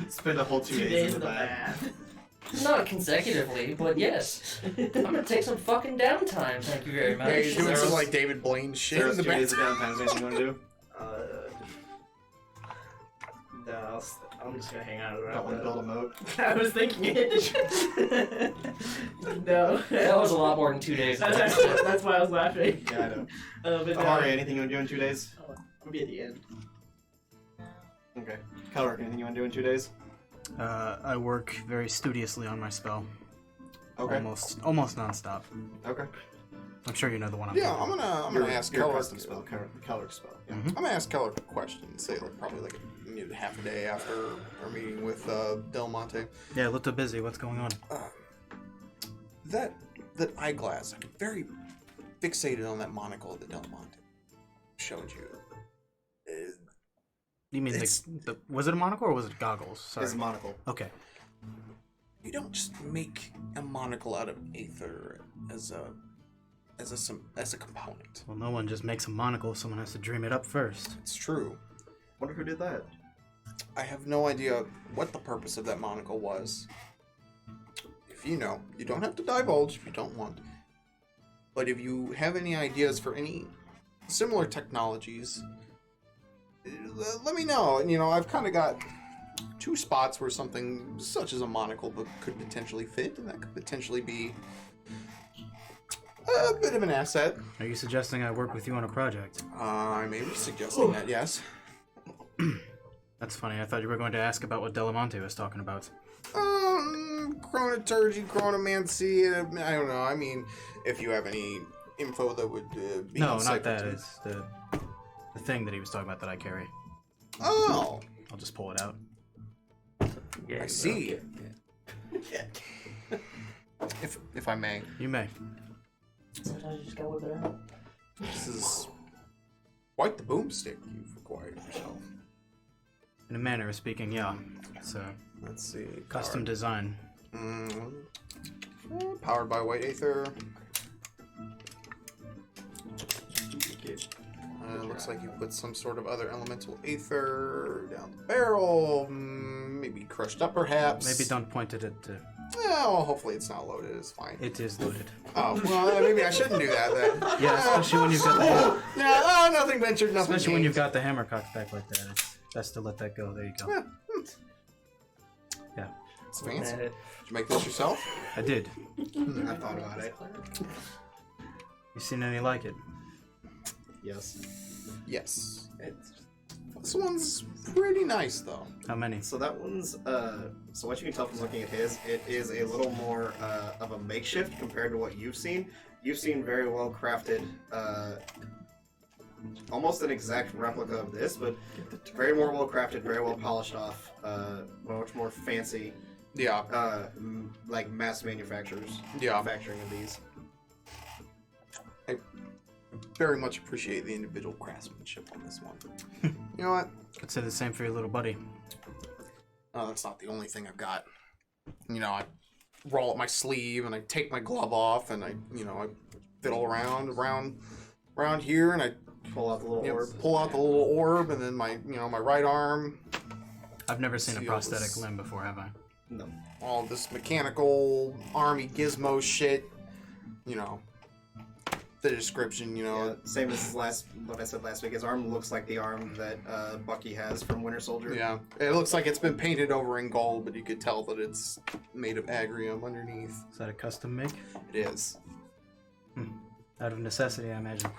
Spend a whole 2 days in the bath. not consecutively, but yes. I'm gonna take some fucking downtime, thank you very much. Yeah, you're doing some Sarah's- like David Blaine shit in There's the 2 days of back. downtime. Is there anything you want to do? No, I'm just gonna hang out Don't around. want to build a moat. I was thinking it. No. That was a lot more than 2 days. That's why I was laughing. Yeah, I know. But no, Ahari, anything you want to do in 2 days? I'll be at the end. Okay. Kelric, anything you want to do in 2 days? I work very studiously on my spell. Okay. Almost nonstop. Okay. I'm sure you know the one I'm Yeah, talking I'm gonna ask your Kelric. custom spell, Kelric's spell. Yeah. Mhm. I'm gonna ask Kelric a question. Say like probably like half a day after our meeting with Delimante. Yeah, looked up busy. What's going on? That eyeglass. I'm very fixated on that monocle that Delimante showed you. You mean It's- was it a monocle or was it goggles? Sorry. It's a monocle. Okay. You don't just make a monocle out of aether as a component. Well, no one just makes a monocle. Someone has to dream it up first. It's true. Wonder who did that. I have no idea what the purpose of that monocle was. If you know, you don't have to divulge if you don't want. But if you have any ideas for any similar technologies, let me know. And I've kind of got 2 spots where something such as a monocle could potentially fit, and that could potentially be a bit of an asset. Are you suggesting I work with you on a project? I may be suggesting that, yes. That's funny. I thought you were going to ask about what Delimante was talking about. Chronoturgy, chronomancy, I don't know. I mean, if you have any info that would be No, not insightful that. to me. It's the thing that he was talking about that I carry. Oh, I'll just pull it out. I see. If I may, You may. Sometimes you just go with it. this is quite the boomstick you've acquired yourself. In a manner of speaking, yeah. It's a Let's see. custom design. Powered by white aether. Looks like you put some sort of other elemental aether down the barrel. Maybe crushed up, perhaps. Maybe don't point it at. Well, hopefully it's not loaded. It's fine. It is loaded. Oh, well, maybe I shouldn't do that then. Yeah, especially when you've got the Yeah, nothing ventured, nothing especially when you've gained. got the hammer cocked back like that. It's best to let that go. There you go. Yeah. Yeah, It's fancy. Did you make this yourself? I did. I thought about it. You seen any like it? Yes. Yes. This one's pretty nice, though. How many? So that one's, so what you can tell from looking at his, it is a little more of a makeshift compared to what you've seen. You've seen very well crafted, almost an exact replica of this, but very more well crafted, very well polished off, much more fancy, Yeah. like mass manufacturers. Yeah. Manufacturing of these. I very much appreciate the individual craftsmanship on this one. You know what? Could say the same for your little buddy. Oh, that's not the only thing I've got. I roll up my sleeve and I take my glove off and I fiddle around around here, and I Pull out the little orb. pull out the little orb, and then my my right arm. I've never seen a See all prosthetic this- limb before, have I? No. All this mechanical army gizmo shit. The description. Yeah, same as what I said last week. His arm looks like the arm that Bucky has from Winter Soldier. Yeah, it looks like it's been painted over in gold, but you could tell that it's made of agrium underneath. Is that a custom make? It is. Out of necessity, I imagine.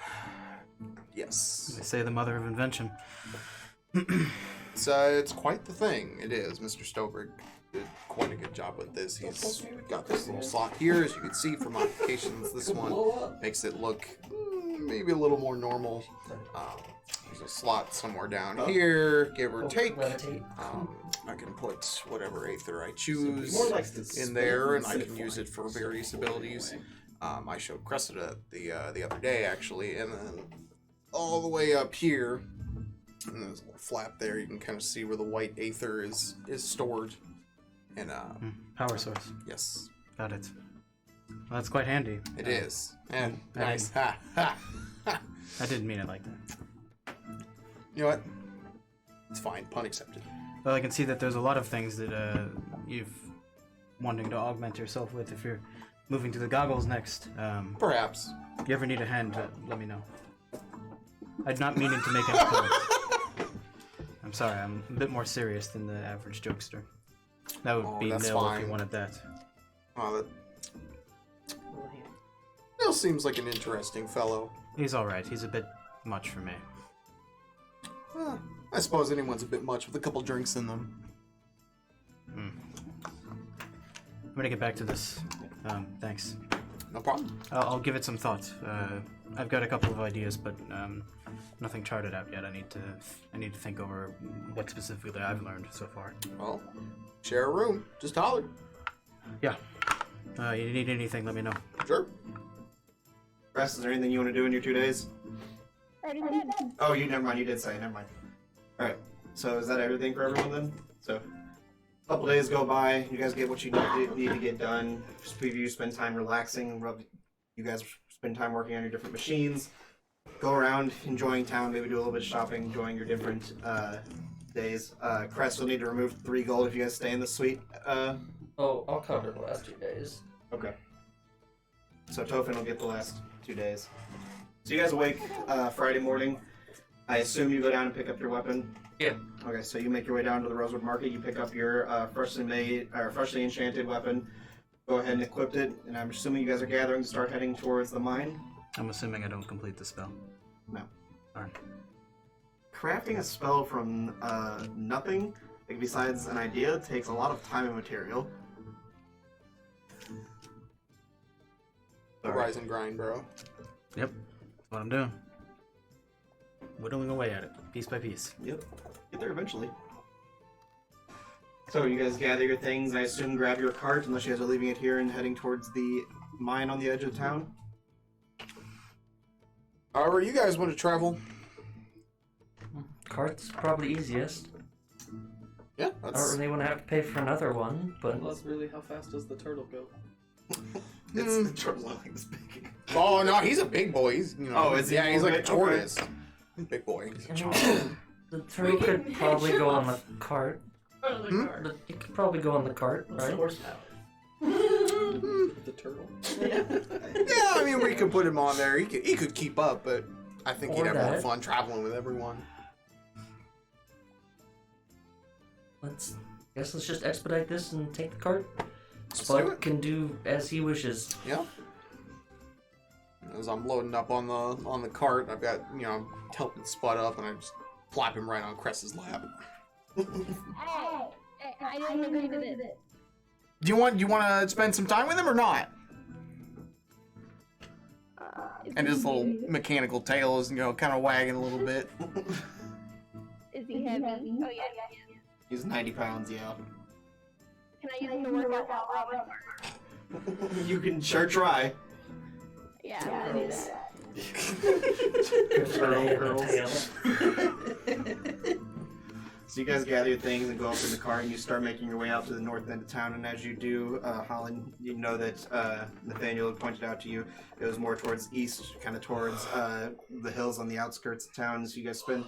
Yes. They say the mother of invention. It's quite the thing. It is. Mr. Stoberg did quite a good job with this. He's got this little slot here, as you can see from modifications. This one makes it look maybe a little more normal. There's a slot somewhere down here, give or take. I can put whatever Aether I choose in there, and I can use it for various abilities. I showed Cressida the other day, actually, and then all the way up here, and there's a little flap there. You can kind of see where the white Aether is stored. And Power source. yes, Got it. Well, that's quite handy. it is. And I nice. Ha ha. I didn't mean it like that. You know what? It's fine. Pun accepted. Well, I can see that there's a lot of things that you've wanting to augment yourself with if you're moving to the goggles next. Perhaps. If you ever need a hand, let me know. I'm not meaning to make any point. I'm sorry, I'm a bit more serious than the average jokester. That would be that's nil if fine. you wanted that. Oh, that Bill seems like an interesting fellow. He's alright, he's a bit much for me. I suppose anyone's a bit much with a couple drinks in them. I'm gonna get back to this. Thanks. No problem. I'll give it some thought. I've got a couple of ideas, but nothing charted out yet. I need to think over what specifically I've learned so far. Well, share a room. Just holler. Yeah. You need anything, let me know. Sure. Rest, is there anything you want to do in your 2 days? Already said. Oh, never mind. You did say. Never mind. All right. So is that everything for everyone then? So, a couple days go by. You guys get what you need to get done. You spend time relaxing. You guys spend time working on your different machines. Go around, enjoying town. Maybe do a little bit of shopping, enjoying your different days. Crest will need to remove 3 gold if you guys stay in the suite. Oh, I'll cover the last 2 days. Okay. So Tofan will get the last 2 days. So you guys awake Friday morning. I assume you go down and pick up your weapon. Yeah. Okay, so you make your way down to the Rosewood Market. You pick up your freshly enchanted weapon. Go ahead and equip it. And I'm assuming you guys are gathering to start heading towards the mine. I'm assuming I don't complete the spell. No. Darn. Crafting a spell from nothing, like besides an idea, takes a lot of time and material. The rise and grind, bro. Yep. That's what I'm doing. Whittling away at it, piece by piece. Yep. Get there eventually. So you guys gather your things, I assume grab your cart, unless you guys are leaving it here and heading towards the mine on the edge of town. However, you guys want to travel? Cart's probably easiest. Yeah, I don't that's. really want to have to pay for another one, but Plus, really, how fast does the turtle go? It's the turtle I think is big. Oh no, he's a big boy. He's Oh, is he yeah, he's like a big? tortoise. He's a big boy. the turtle could probably go on the cart. Hmm? It could probably go on the cart, right? The turtle? Yeah, I mean, we could put him on there. He could keep up, but I think he'd Or have more that. fun traveling with everyone. Guess let's just expedite this and take the cart. Let's do Spud it. can do as he wishes. Yeah. As I'm loading up on the cart, I've got helping Spud up, and I just plop him right on Cress's lap. Hey, I didn't agree to this. Do you want to spend some time with him or not? And his little mechanical tail is kind of wagging a little bit. Is he heavy? Oh yeah. He's 90 pounds, yeah. Can I use him to work out while I'm You can sure try. Yeah, I'm gonna do that. So you guys gather your things and go up in the car, and you start making your way out to the north end of town. And as you do, Holland, you know that Nathaniel had pointed out to you it was more towards east, kind of towards the hills on the outskirts of town. So you guys spend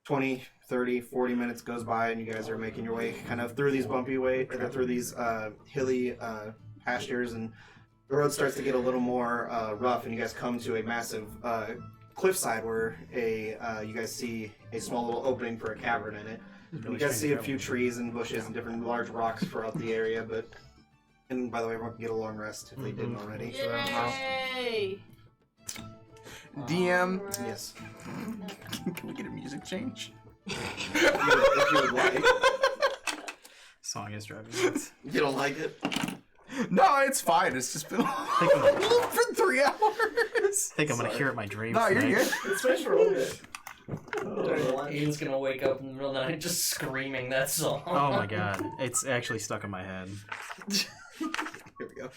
20, 30, 40 minutes goes by, and you guys are making your way kind of through these through these hilly pastures, and the road starts to get a little more rough, and you guys come to a massive cliffside where you guys see a small little opening for a cavern in it. You guys see a few trees and bushes and different large rocks throughout the area, and by the way, everyone can get a long rest if they didn't already. Yay! DM, Yes. can we get a music change? If you would like. Song is driving me nuts. You don't like it? No, it's fine. It's just been for 3 hours. I think I'm gonna hear it in my dreams. No, you're tonight. good. It's finished for a little bit. Ian's gonna wake up in the middle of the night just screaming that song. Oh my god, it's actually stuck in my head. Here we go.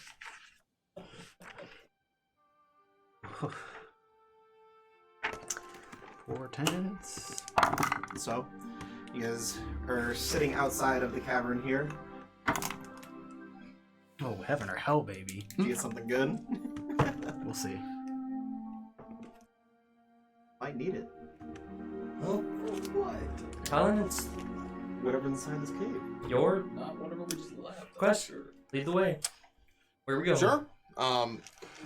4 tenants. So, you guys are sitting outside of the cavern here. Oh, heaven or hell, baby. Did you get something good? We'll see. Might need it. Well, What? Colin, it's Whatever's inside this cave. your Not whatever we just left. question. Lead the way. Where are we going? Sure.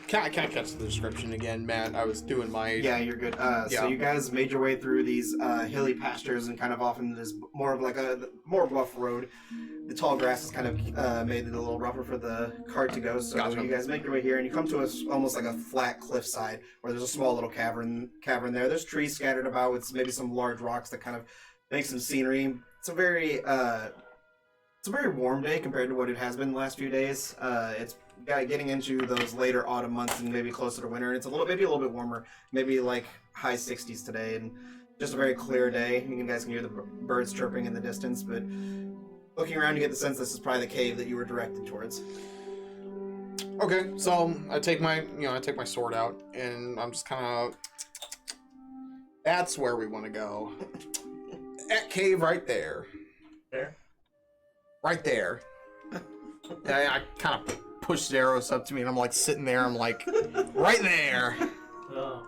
Can I catch the description again, Matt? I was doing my... Yeah, you're good. So Yeah. you guys made your way through these hilly pastures and kind of off into this more of like a more rough road. The tall grass has kind of made it a little rougher for the cart to go. So Gotcha. you guys make your way here, and you come to almost like a flat cliffside where there's a small little cavern there. There's trees scattered about with maybe some large rocks that kind of make some scenery. It's a very warm day compared to what it has been the last few days. It's getting into those later autumn months and maybe closer to winter, and it's maybe a little bit warmer, maybe like high 60s today, and just a very clear day. You guys can hear the birds chirping in the distance, but looking around, you get the sense this is probably the cave that you were directed towards. Okay, so I take my sword out, and I'm just kind of... That's where we want to go. That cave right there. There? Right there. And I kind of push the arrows up to me, and I'm like sitting there. I'm like, right there. Oh.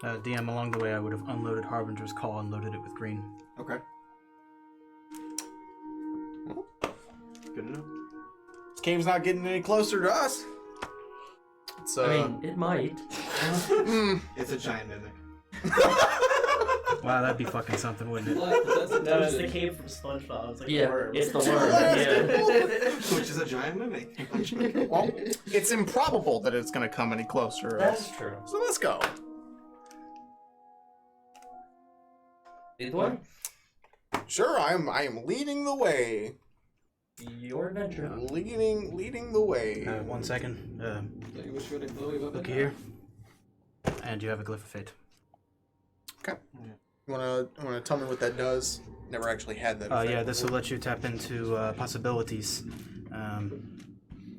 DM, along the way, I would have unloaded Harbinger's Call and loaded it with green. Okay. Good enough. This cave's not getting any closer to us. It's, I mean, it might. It's a giant mimic. Wow, that'd be fucking something, wouldn't it? That was the cave from SpongeBob. It's like Yeah, the worm. it's the worm. Yeah. Which is a giant mimic. well, it's improbable that it's going to come any closer. That's true. So let's go. Lead the way. Sure, I am leading the way. Your adventure. Leading the way. 1 second. Look Look here. And you have a glyph of fate. Okay. You wanna tell me what that does? Never actually had that. Yeah, effect this will before. let you tap into possibilities.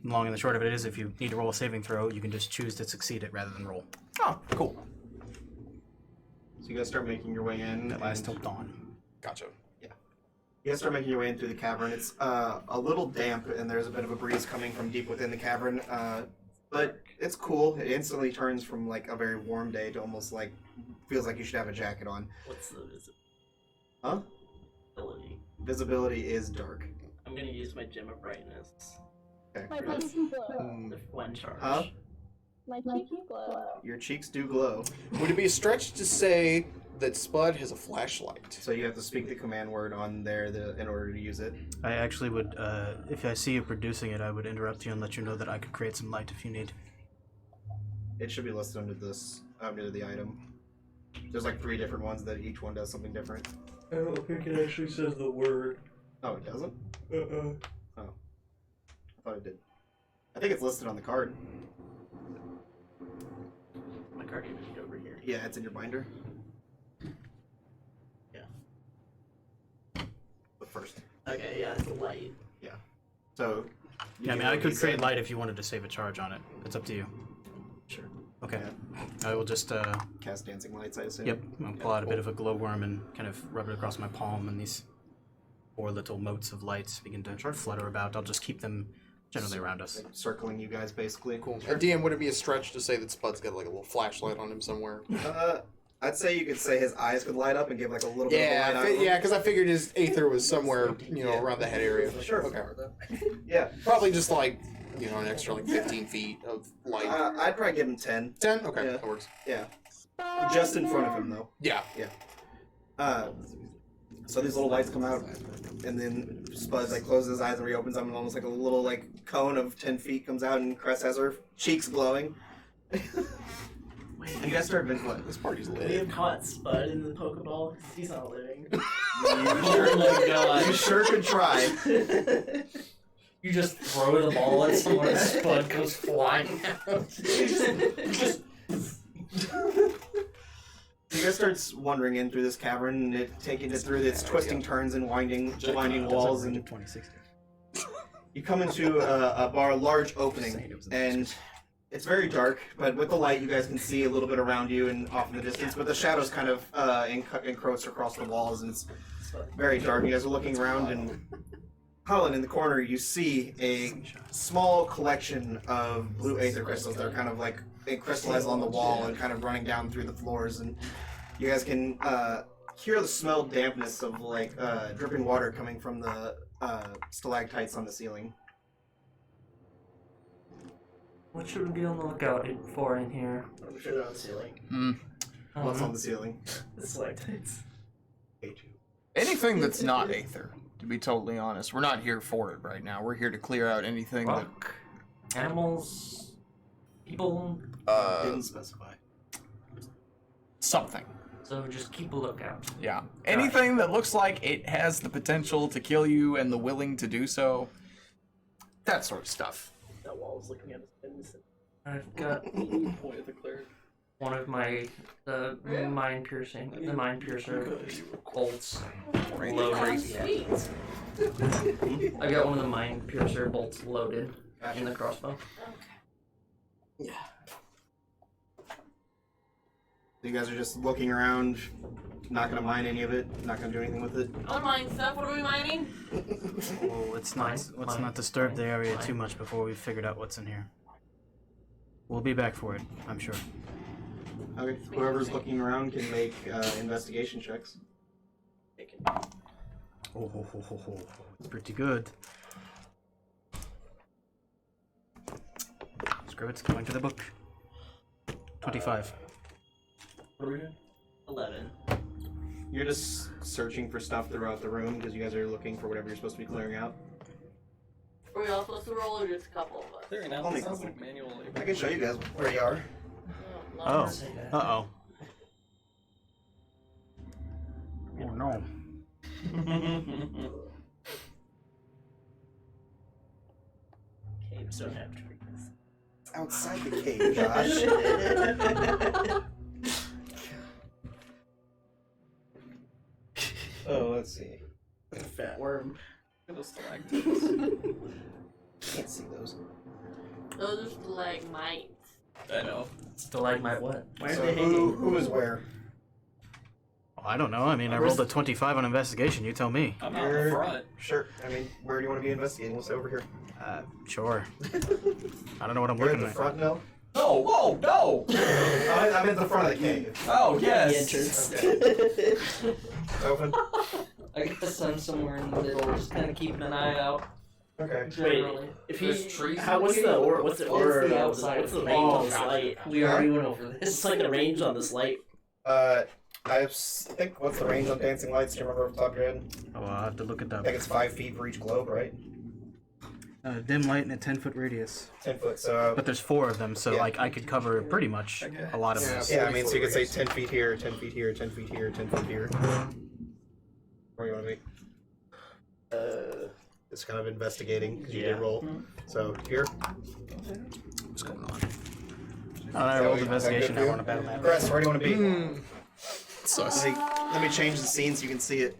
Long and the short of it is, if you need to roll a saving throw, you can just choose to succeed it rather than roll. Oh, cool. So you guys start making your way in. That lasts and- till dawn. Gotcha. You guys start making your way in through the cavern. It's a little damp, and there's a bit of a breeze coming from deep within the cavern. But it's cool. It instantly turns from like a very warm day to almost like feels like you should have a jacket on. What's the visibility? Huh? Visibility is dark. I'm gonna use my gem of brightness. Okay. My cheeks glow. The one charge. Huh? My cheeks glow. Your cheeks do glow. Would it be a stretch to say that Spud has a flashlight? So you have to speak the command word on there in order to use it. I actually would, if I see you producing it, I would interrupt you and let you know that I could create some light if you need. It should be listed under the item. There's like 3 different ones that each one does something different. I don't think it actually says the word. Oh, it doesn't? Oh. I thought it did. I think it's listed on the card. My card image over here. Yeah, it's in your binder. Yeah. The first. Okay, yeah, it's a light. So. Yeah, I mean, I could create light if you wanted to save a charge on it. It's up to you. Sure. Okay. I will just Cast dancing lights, I assume. Yep, I'll pull out a bit of a glowworm and kind of rub it across my palm, and these 4 little motes of lights begin to flutter about. I'll just keep them generally around us. Circling you guys, basically. Cool. DM, would it be a stretch to say that Spud's got like a little flashlight on him somewhere? I'd say you could say his eyes could light up and give like a little bit of a light Yeah, because I figured his aether was somewhere, around the head area. Sure. Okay. Yeah. Probably just like, an extra like 15 feet of light. I'd probably give him 10. 10? Okay, Yeah. that works. Yeah. Just in front of him, though. Yeah. So these little lights come out, and then Spud closes his eyes and reopens them, and almost like a little cone of 10 feet comes out, and Cress has her cheeks glowing. You guys start what? This party's We lit. have caught Spud in the Pokeball because he's not living. Oh my god. You sure could try. You just throw the ball at someone and Spud goes flying out. You guys start wandering in through this cavern, and taking it through its twisting turns and winding walls, and 2060. you come into a large opening, and it's very dark, but with the light you guys can see a little bit around you and off in the distance, but the shadows kind of encroach across the walls, and it's very dark. You guys are looking around, and Holland, in the corner, you see a small collection of blue aether crystals that are kind of they crystallize on the wall and kind of running down through the floors, and you guys can hear the smell dampness of dripping water coming from the stalactites on the ceiling. What should we be on the lookout for in here? I'm sure they're on the ceiling. What's on the ceiling? The stalactites. Anything that's not aether, to be totally honest. We're not here for it right now. We're here to clear out anything Rock, animals, people. Didn't specify. something. So just keep a lookout. Yeah. Anything that looks like it has the potential to kill you and the willing to do so. That sort of stuff. That wall is looking at us. I've got Point of the cleric. one of the mind piercer bolts loaded. Crazy. I got one of the mind piercer bolts loaded in the crossbow. Yeah. You guys are just looking around, not gonna mine any of it, not gonna do anything with it. I don't mind stuff. What are we mining? Well, let's not disturb the area too much before we've figured out what's in here. We'll be back for it, I'm sure. Okay. Whoever's looking around can make investigation checks. Oh, it's pretty good. Screw it, it's going to the book. 25. What are we doing? 11. You're just searching for stuff throughout the room because you guys are looking for whatever you're supposed to be clearing out. Are we all supposed to roll or just a couple of us? There now. Only Sounds couple. like manual labor. I can show you guys where you are. Oh. Lord. Uh-oh. Oh no. Caves don't have trees. It's outside the cave, Josh. Oh, let's see. Fat worm. Those stalactites. Can't see those. Those are stalagmites. I know. Stalagmite what? Why are So they hanging? who is where? Oh, I don't know. I mean, I rolled a 25 on investigation. You tell me. I'm out in front. Sure. I mean, where do you want to be investigating? We'll say over here. Sure. I don't know what I'm You're at looking the at. front now? No, whoa, no! I'm at the front of the cave. Oh, The yes! entrance. Open. I guess I'm somewhere in the middle, just kind of keeping an eye out. Okay. Generally. If There's he, trees how, what's in the the or what's the It's order? the of outside What's the of range the on this light? We already went over It's this. like the range on this light. Think, what's the range on dancing lights? Do you remember off the top of your head? Oh, I'll have to look it I up. think it's 5 feet for each globe, right? Dim light and a 10-foot radius. 10 foot, so... But there's 4 of them, so Yeah. I could cover pretty much a lot of this. Yeah, I mean, so you could say 10 feet here, 10 feet here, 10 feet here, 10 feet here. Where do you want to be? It's kind of investigating, because you did roll. So, here. What's going on? I rolled Is that investigation. good for I you? want a battle map. Chris, where do you want to be? Sus. Let me change the scene so you can see it.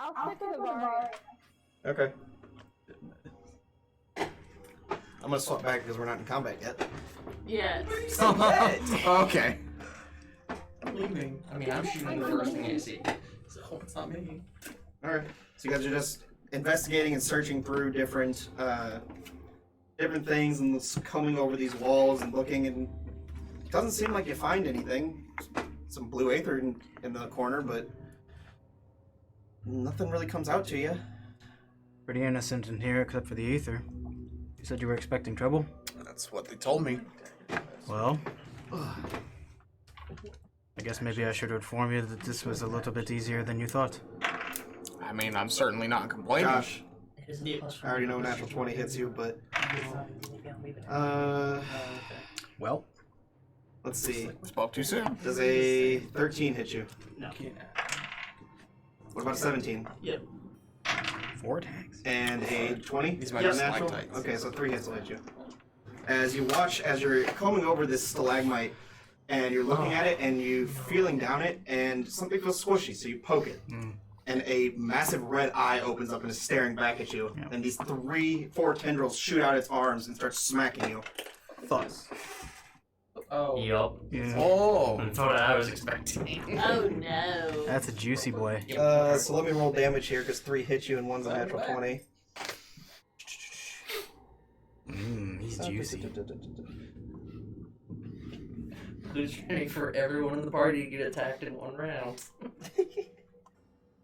I'll stick with the bar. Okay. I'm gonna swap back because we're not in combat yet. Yes. Okay. I'm leaving. I mean, I'm shooting the first thing I see. So it's not me. Alright. So you guys are just investigating and searching through different things and combing over these walls and looking, and it doesn't seem like you find anything. Some blue aether in the corner, but nothing really comes out to you. Pretty innocent in here, except for the ether. You said you were expecting trouble? That's what they told me. Well, I guess maybe I should inform you that this was a little bit easier than you thought. I mean, I'm certainly not complaining. Josh, I already know natural 20 hits you, but Well, let's see. Spoke too soon. Does a 13 hit you? No. What about a 17? Yep. 4 attacks. And a 20? These might Yep, be natural? stalactites. Okay, so 3 hits will hit you. As you watch, as you're combing over this stalagmite, and you're looking at it, and you feeling down it, and something feels squishy, so you poke it. And a massive red eye opens up and is staring back at you. Yep. And these 4 tendrils shoot out its arms and start smacking you. Thoughts. Oh. Yup. Yeah. Oh. That's what I was expecting. Oh no. That's a juicy boy. So let me roll damage here, because 3 hit you and 1's a natural 20. He's juicy. Who's ready for everyone in the party to get attacked in 1 round?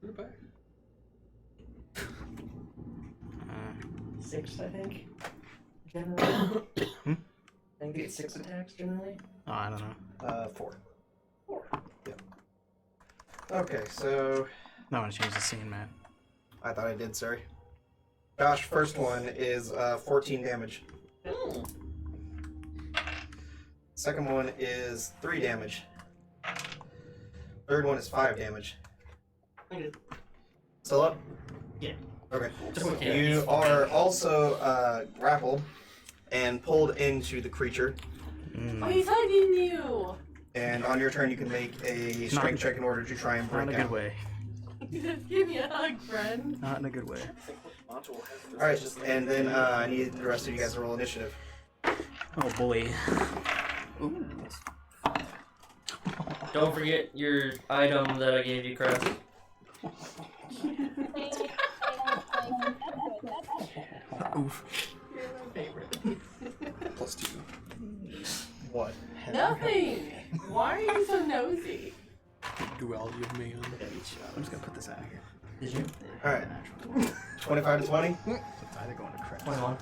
We're back. 6, I think. Generally. I think it's 6 attacks generally. Oh, I don't know. 4. Yep. Okay, so I want to change the scene, man. I thought I did, sorry. Josh, first one is 14 damage. Second one is 3 damage. Third one is 5 damage. Still up? Yeah. Okay. You are also grappled and pulled into the creature. Oh, he's hugging you. And on your turn, you can make a strength check in order to try and break Not in a down. good way. Give me a hug, friend. Not in a good way. Alright, and then I need the rest of you guys to roll initiative. Oh boy. Don't forget your item that I gave you, Chris. Oof. +2. What? Nothing. Why are you so nosy? Duality of man. I'm just gonna put this out here. Did you? Alright. 25 to 20? So it's either going to Chris 21.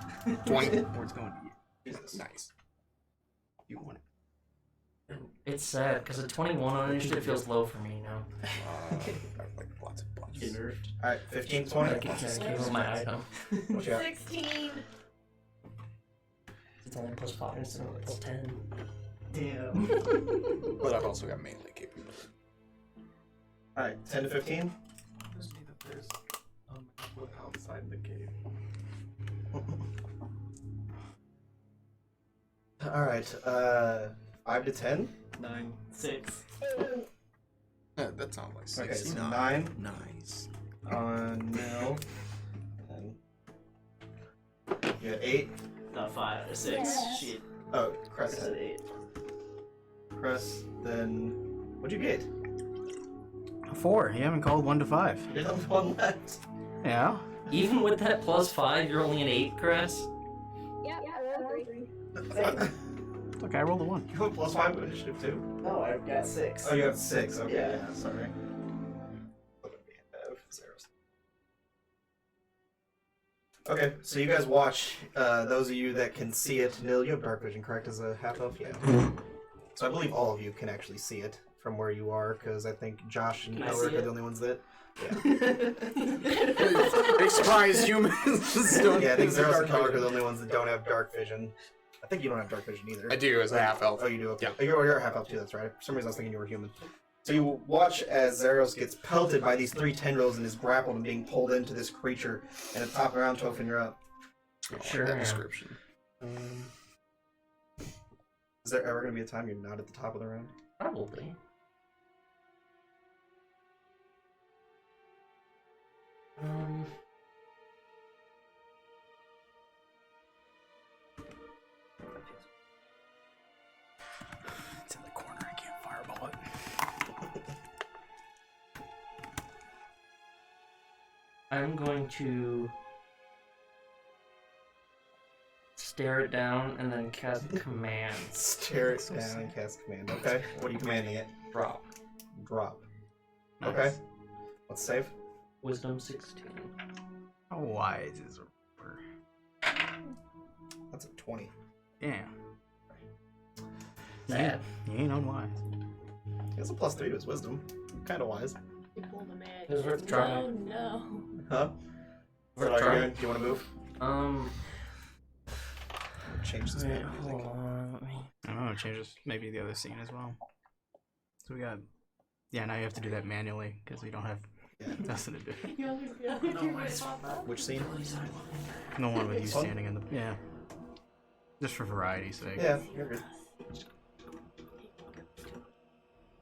20. or it's going to you. Jesus. Nice. You want it. It's sad, because a 21 on initiative feels low for me now. I like lots of plus. Get nerfed. Alright, 15 to 20? Give my item. What you got? 16. It's only +5 instead of +10. Damn. But I've also got melee capability. Alright, 10 to 15? Just need that there's outside the cave. Alright, 5 to 10? 9, 6. That sounds like Okay, 69. so 9 Nice. on Nil. And you had 8. Not 5, 6. Shit. Oh, I Crest said had 8. Crest, then what'd you get? A 4. You haven't called 1 to 5. You have 1 left. Yeah. Even with that +5, you're only an 8, Chris? Yeah, I rolled 3. It's okay, I rolled a 1. You have +5 to initiative too? No, I've got 6. Oh, you have 6. Okay, Yeah. yeah, sorry. Okay, so you guys watch. Those of you that can see it, Nil, you have dark vision, correct? As a half elf, yeah. So I believe all of you can actually see it from where you are, because I think Josh and Can I Kelric see are it? the only ones that. Big surprise, humans. Yeah, I think Zeros and Kelric are the only ones that don't have dark vision. I think you don't have dark vision either. I do as a half elf. Oh, you do? Okay. Yeah. Oh, you're a half elf too, that's right. For some reason I was thinking you were human. So you watch as Zeros gets pelted by these 3 tendrils and is grappled and being pulled into this creature. And at the top around, Tofan, you're up. Sure That am. description. Is there ever going to be a time you're not at the top of the round? Probably. I'm going to stare it down and then cast command. Stare it down and cast command. Okay. What are you commanding it? Drop. Drop. Nice. Okay. Let's save. Wisdom 16. How wise is a reaper? That's a 20. Yeah. Sad. You ain't unwise. He has a +3 to his wisdom. Kind of wise. You pull the magic. It was worth trying. No. Huh? Is that all you're doing? Do you want to move? Change this. Wait, map hold music. on. Let me... I don't know, changes maybe the other scene as well. So we got... Yeah, now you have to do that manually, because we don't have nothing to do. Which scene? No one with you This one? standing in the... Yeah. Just for variety's sake. Yeah, you're good.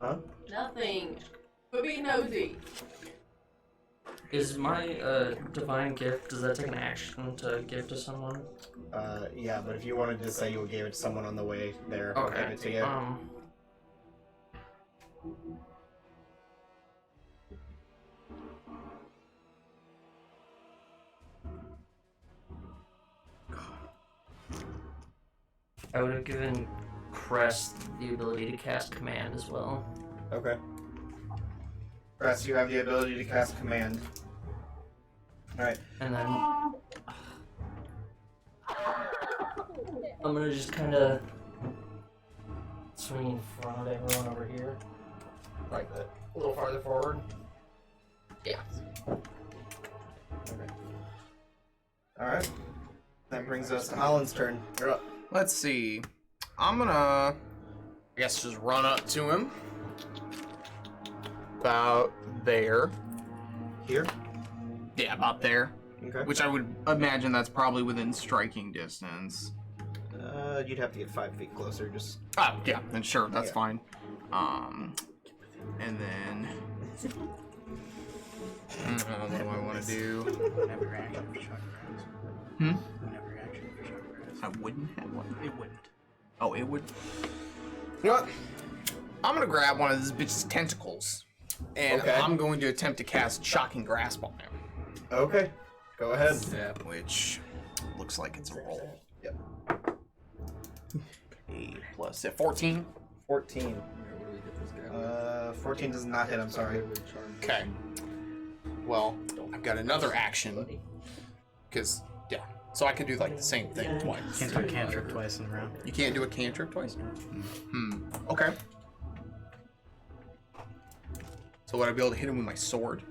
Huh? Nothing. Quit being nosy. Is my divine gift, does that take an action to give to someone? Yeah, but if you wanted to say you gave it to someone on the way there, I'll give it to you. I would have given Crest the ability to cast command as well. Okay. Crest, you have the ability to cast command. Alright. And then I'm gonna just kind of swing in front of everyone over here. Like that. A little farther forward. Yeah. Okay. Alright. That brings us to Holland's turn. You're up. Let's see. I'm gonna, I guess, just run up to him. About there. Here? Yeah, about there. Okay. Which I would imagine that's probably within striking distance. You'd have to get 5 feet closer, just... Oh, yeah, then sure, that's Yeah. fine. And then... what do I want to do? Have your action for shot grass. Hmm? Have your action for shot grass. I wouldn't have one. It wouldn't. Oh, it would? You know what? I'm gonna grab one of this bitch's tentacles. And Okay. I'm going to attempt to cast Shocking Grasp on him. Okay. Go ahead. Which looks like it's a roll. Yep. 8 plus 14. 14. 14 does not hit, I'm sorry. Okay. Well, I've got another action. Because, yeah. So I can do like the same thing twice. Can't do a cantrip twice in a round. You can't do a cantrip twice? Okay. So would I be able to hit him with my sword?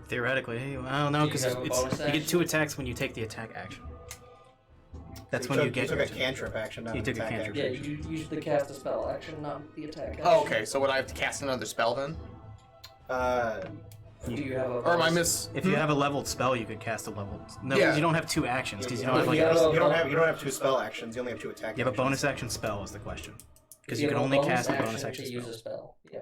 Theoretically, well, no, because Do you have a bonus you get action? 2 attacks when you take the attack action. That's when you get took your a cantrip action, not You an took a attack cantrip. action. Yeah, you use the cast a spell action, not the attack action. Oh, okay. So would I have to cast another spell then? Do you have a Or am I bonus? miss? If you have a leveled spell, you could cast a leveled. No, Yeah. you don't have 2 actions because you don't You have like Yeah. you don't have 2 spell actions. You only have 2 attack. you have a actions. bonus action spell is the question. Because You you can have only bonus cast a bonus action action to use a spell. spell. Yeah.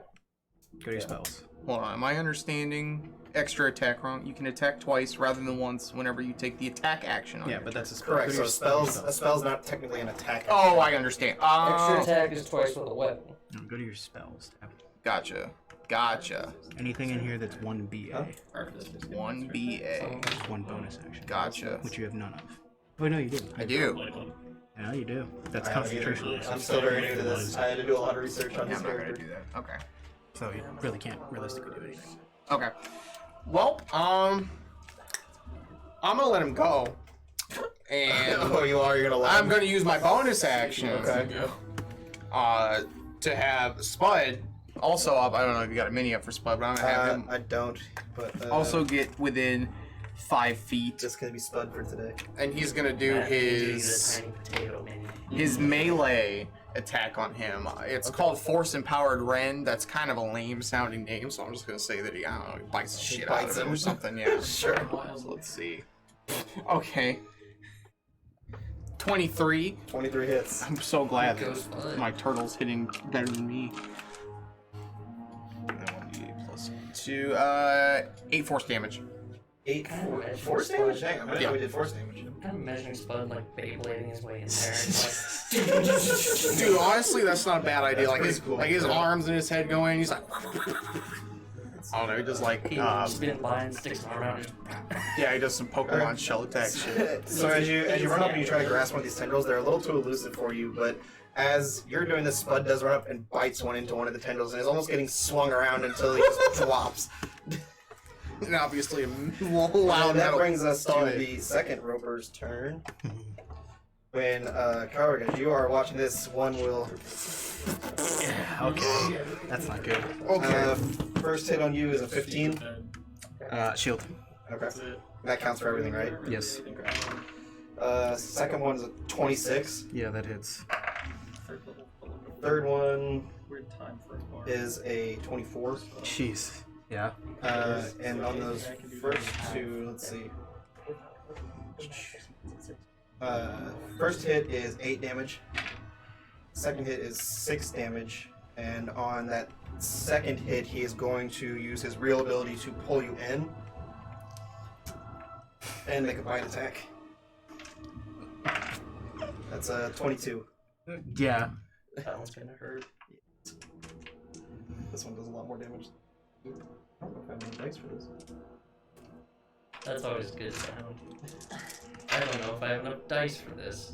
Go to your spells. Hold on. Am I understanding extra attack wrong? You can attack twice rather than once whenever you take the attack action on Yeah, your but that's a spell. Correct. Go to So your spells. a spell's not technically an attack. Oh, I action. understand. Extra attack is twice with a weapon. No, go to your spells. tab. Gotcha. Gotcha. Anything in here that's 1 BA. 1 BA. It's 1 bonus action. Gotcha. Which you have none of. Oh, no, you do. I do. Yeah, you do. That's I haven't either. concentration. I'm still very new to this. I had to do a lot of research on Yeah, this I'm not gonna character. do that. Okay. So you really can't realistically do anything. Okay. Well, I'm gonna let him go. And Oh, you are. You're gonna let I'm him? gonna use my bonus action. Okay. To have Spud also up. I don't know if you got a mini up for Spud, but I'm gonna have him I don't. But also get within 5 feet, just gonna be Spud for today. and he's gonna do That means you use his a tiny potato minion. his melee attack on him. It's called Force Empowered Ren. That's kind of a lame sounding name, so I'm just gonna say that he, I don't know, he bites the shit out bites of him him. or something. Yeah. Sure. So let's see. Okay. 23. 23 hits. I'm so glad Goes that Spud. my turtle's hitting better than me. And 1d8 plus 2. 8 force damage. 8 Kind of imagine force Spud- damage? Dang, I didn't Yeah. know we did force damage. I'm kind of imagining Spud like Beyblading his way in there. And, like, Dude, honestly, that's not a bad idea. That's Like pretty cool. his arms and his head going. He's like, I don't know, just like He spin by and sticks an arm out. yeah, he does some Pokemon shell attack shit. So as you run up and you try to grasp one of these tendrils, they're a little too elusive for you, but as you're doing this, Spud does run up and bites one into one of the tendrils and is almost getting swung around until he just drops. And obviously, And that brings us to Start it. the second roper's turn. When, Kelric, as you are watching this, one will... Okay, that's not good. Okay. First hit on you is a 15. Shield. Okay. That counts for everything, right? Yes. Second one is a 26. Yeah, that hits. Third one Weird time for a bar. is a 24. Jeez. Yeah. And on those first two, let's see. First hit is 8 damage. Second hit is 6 damage. And on that second hit, he is going to use his real ability to pull you in and make a bite attack. That's a 22. Yeah. That one's gonna hurt. This one does a lot more damage. I don't know if I have any dice for this. That's always a good sound. I don't know if I have enough dice for this.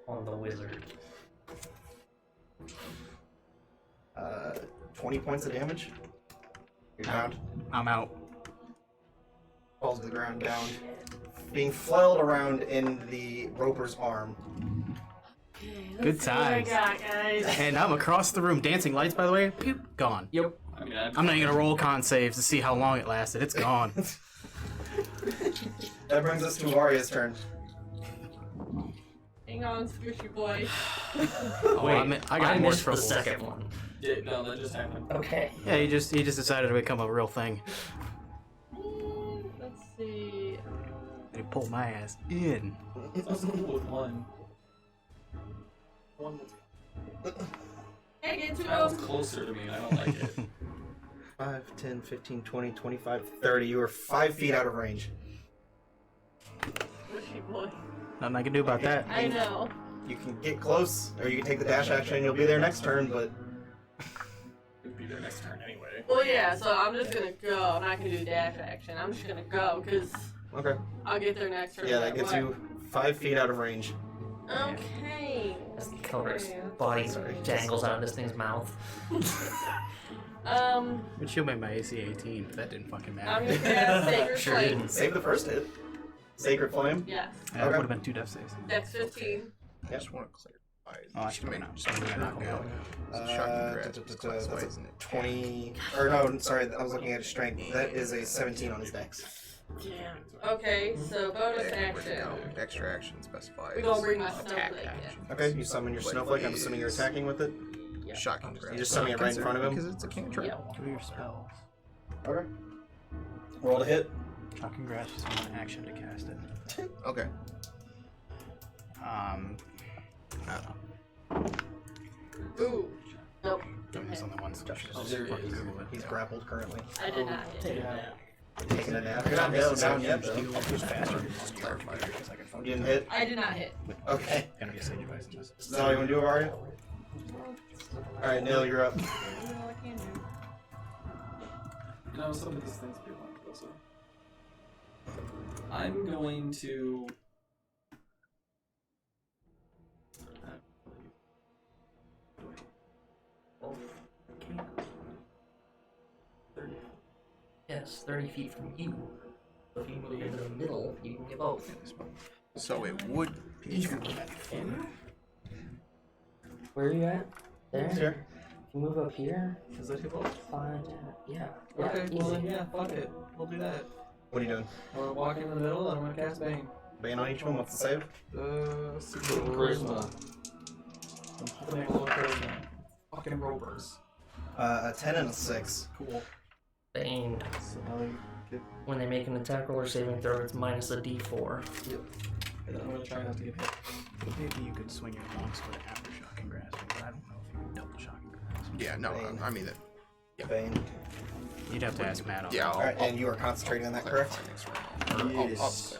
On the wizard. 20 points of damage. You're down. I'm out. Falls to the ground down. Being flailed around in the roper's arm. Good times. guys. And I'm across the room. Dancing lights, by the way. Pew, gone. Yep. I mean, I'm not even gonna roll con saves to see how long it lasted. It's gone. That brings us to Varia's turn. Hang on, squishy boy. Oh, Wait, I got I more missed the troubles. second one. Yeah, no, that just happened. Okay. Yeah, he just decided to become a real thing. Let's see. He pulled my ass in. It's also cool with one. One that's Hey, get to that was him. closer to me, and I don't like it. 5, 10, 15, 20, 25, 30. You are 5 feet out of range. Squishy boy. Nothing I can do about that. I know. You can get close, or you can take the dash action and you'll be there next turn, but... It'd be their next turn anyway. Well, yeah, so I'm just gonna go. I'm not gonna do dash action. I'm just gonna go, because Okay. I'll get there next turn. Yeah, no that gets matter you 5 feet out of range. what. Okay. Kelric's Okay. body dangles out of this thing's mouth. But she'll make my AC 18, but that didn't fucking I'm matter. just gonna have Sacred Sure Flame. didn't. Save the first hit. Sacred Flame. Yes. That would have been 2 death saves. Dex 15. I just want to clarify. Oh, I should make not. just make it knock out. Shocking grasp is class That's wise, isn't it? 20... Or no, sorry, I was looking at his strength. That is a 17 on his dex. Damn. Okay, so bonus And we're action. down. Extra action specifies. We gonna bring my attack snowflake action. Okay, you summon your snowflake. I'm assuming you're attacking with it. Shocking grasp. You just summon it right in front of him? Because it's a cantrip. Yeah. What are your spells? Okay. Roll to hit. Shocking Grasp is one action to cast it. Okay. I don't know. Ooh. Nope. There's only one solution. Oh, there it is. He's grappled currently. I did not hit it. Taking a nap. You're not down yet, though. Just clarify. You didn't hit? I did not hit. Okay. Gonna be a sage advice in this. Is that all you want to do, Aria? Alright, Neil, you're up. No, some of these things be a lot closer. I'm going to. Yes, 30 feet from you. So if you move into the middle, you can get both. So it would be. Where are you at? There? Here. If you move up here, Does that hit both? 5, 10, yeah. Okay, well easy. then, yeah, fuck it. We'll do that. What are you doing? We're walking in the middle, and I'm gonna cast Bane. Bane on each one? What's the save? Charisma. I'm hoping I can roll charisma. Fucking ropers. A 10 and a 6. Cool. Bane. So now we get. When they make an attack roll or saving throw, it's minus a d4. And then I'm gonna try not to get hit. Maybe you could swing your long sword after Shocking Grasp, but I don't know if you can double Shocking Grasp. Yeah, no, I mean that. Bane. You'd have to ask Matt on Yeah, that. Alright, and you are concentrating on that, correct? Yes.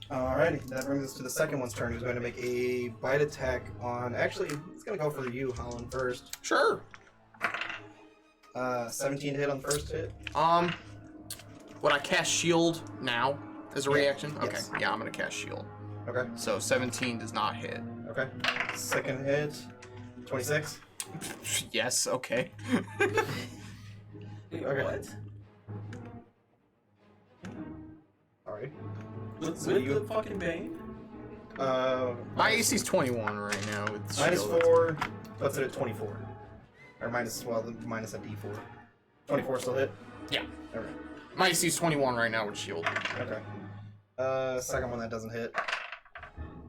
Alrighty, that brings us to the second one's turn. He's going to make a bite attack on. Actually, he's going to go for you, Holland, first. Sure. 17 to hit on the first hit. Would I cast shield now as a reaction? Okay, Yes. yeah, I'm gonna cast shield. Okay. So 17 does not hit. Okay. Second hit, 26. Yes, okay. Wait, Okay. what? Sorry. With So you- the fucking bane? My AC's 21 right now with minus shield. 4 puts it at 24. Or minus, well, minus a d4. 24 still hit? Yeah. Alright. My AC's 21 right now with shield. Okay. Second one that doesn't hit.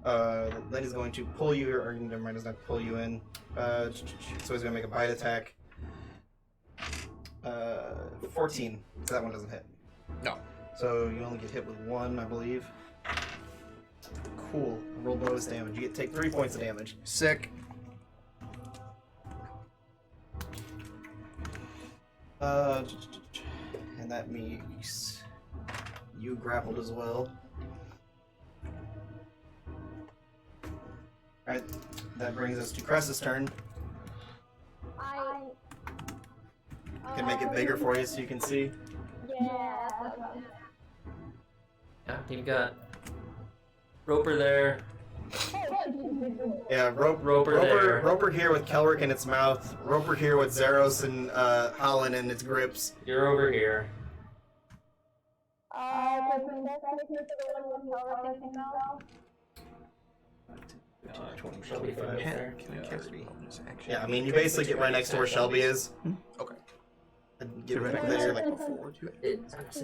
Then he's going to pull you, or never mind, he's not pull you in. So he's gonna make a bite attack. 14. So that one doesn't hit. No. So you only get hit with 1, I believe. Cool. Roll bonus damage. You take 3 points of damage. Sick. And that means you grappled as well. Alright, that brings us to Cress's turn. I Can make it bigger for you so you can see. Yeah. Yeah, you've got Roper there. Yeah, Roper there. Roper here with Kelric in its mouth. Roper here with Zeros and Holland in its grips. You're over here. Does Princess take me to the one with Kelric and Tofan? There. Can I cast bonus action? Yeah, I mean, you basically get right next to where Shelby is. Okay. And get Right right there, there. like before.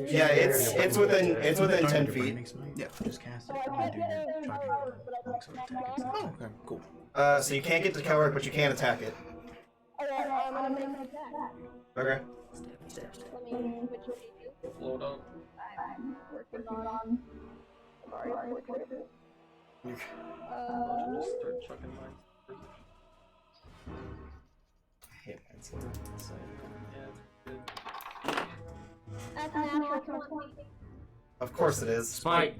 Yeah, it's within 10 feet. Yeah, just cast So it. I can't get it from her, but I can attack her. Oh, okay, cool. So you can't get to Kelric, but you can attack it. Okay, I'm gonna make an attack. Okay. Let me, which one do you do? Float up. I'm working on. Sorry, I'll just start chucking mine. Hit points. Yeah, it's good. That's natural 20. Of course it is. Smite.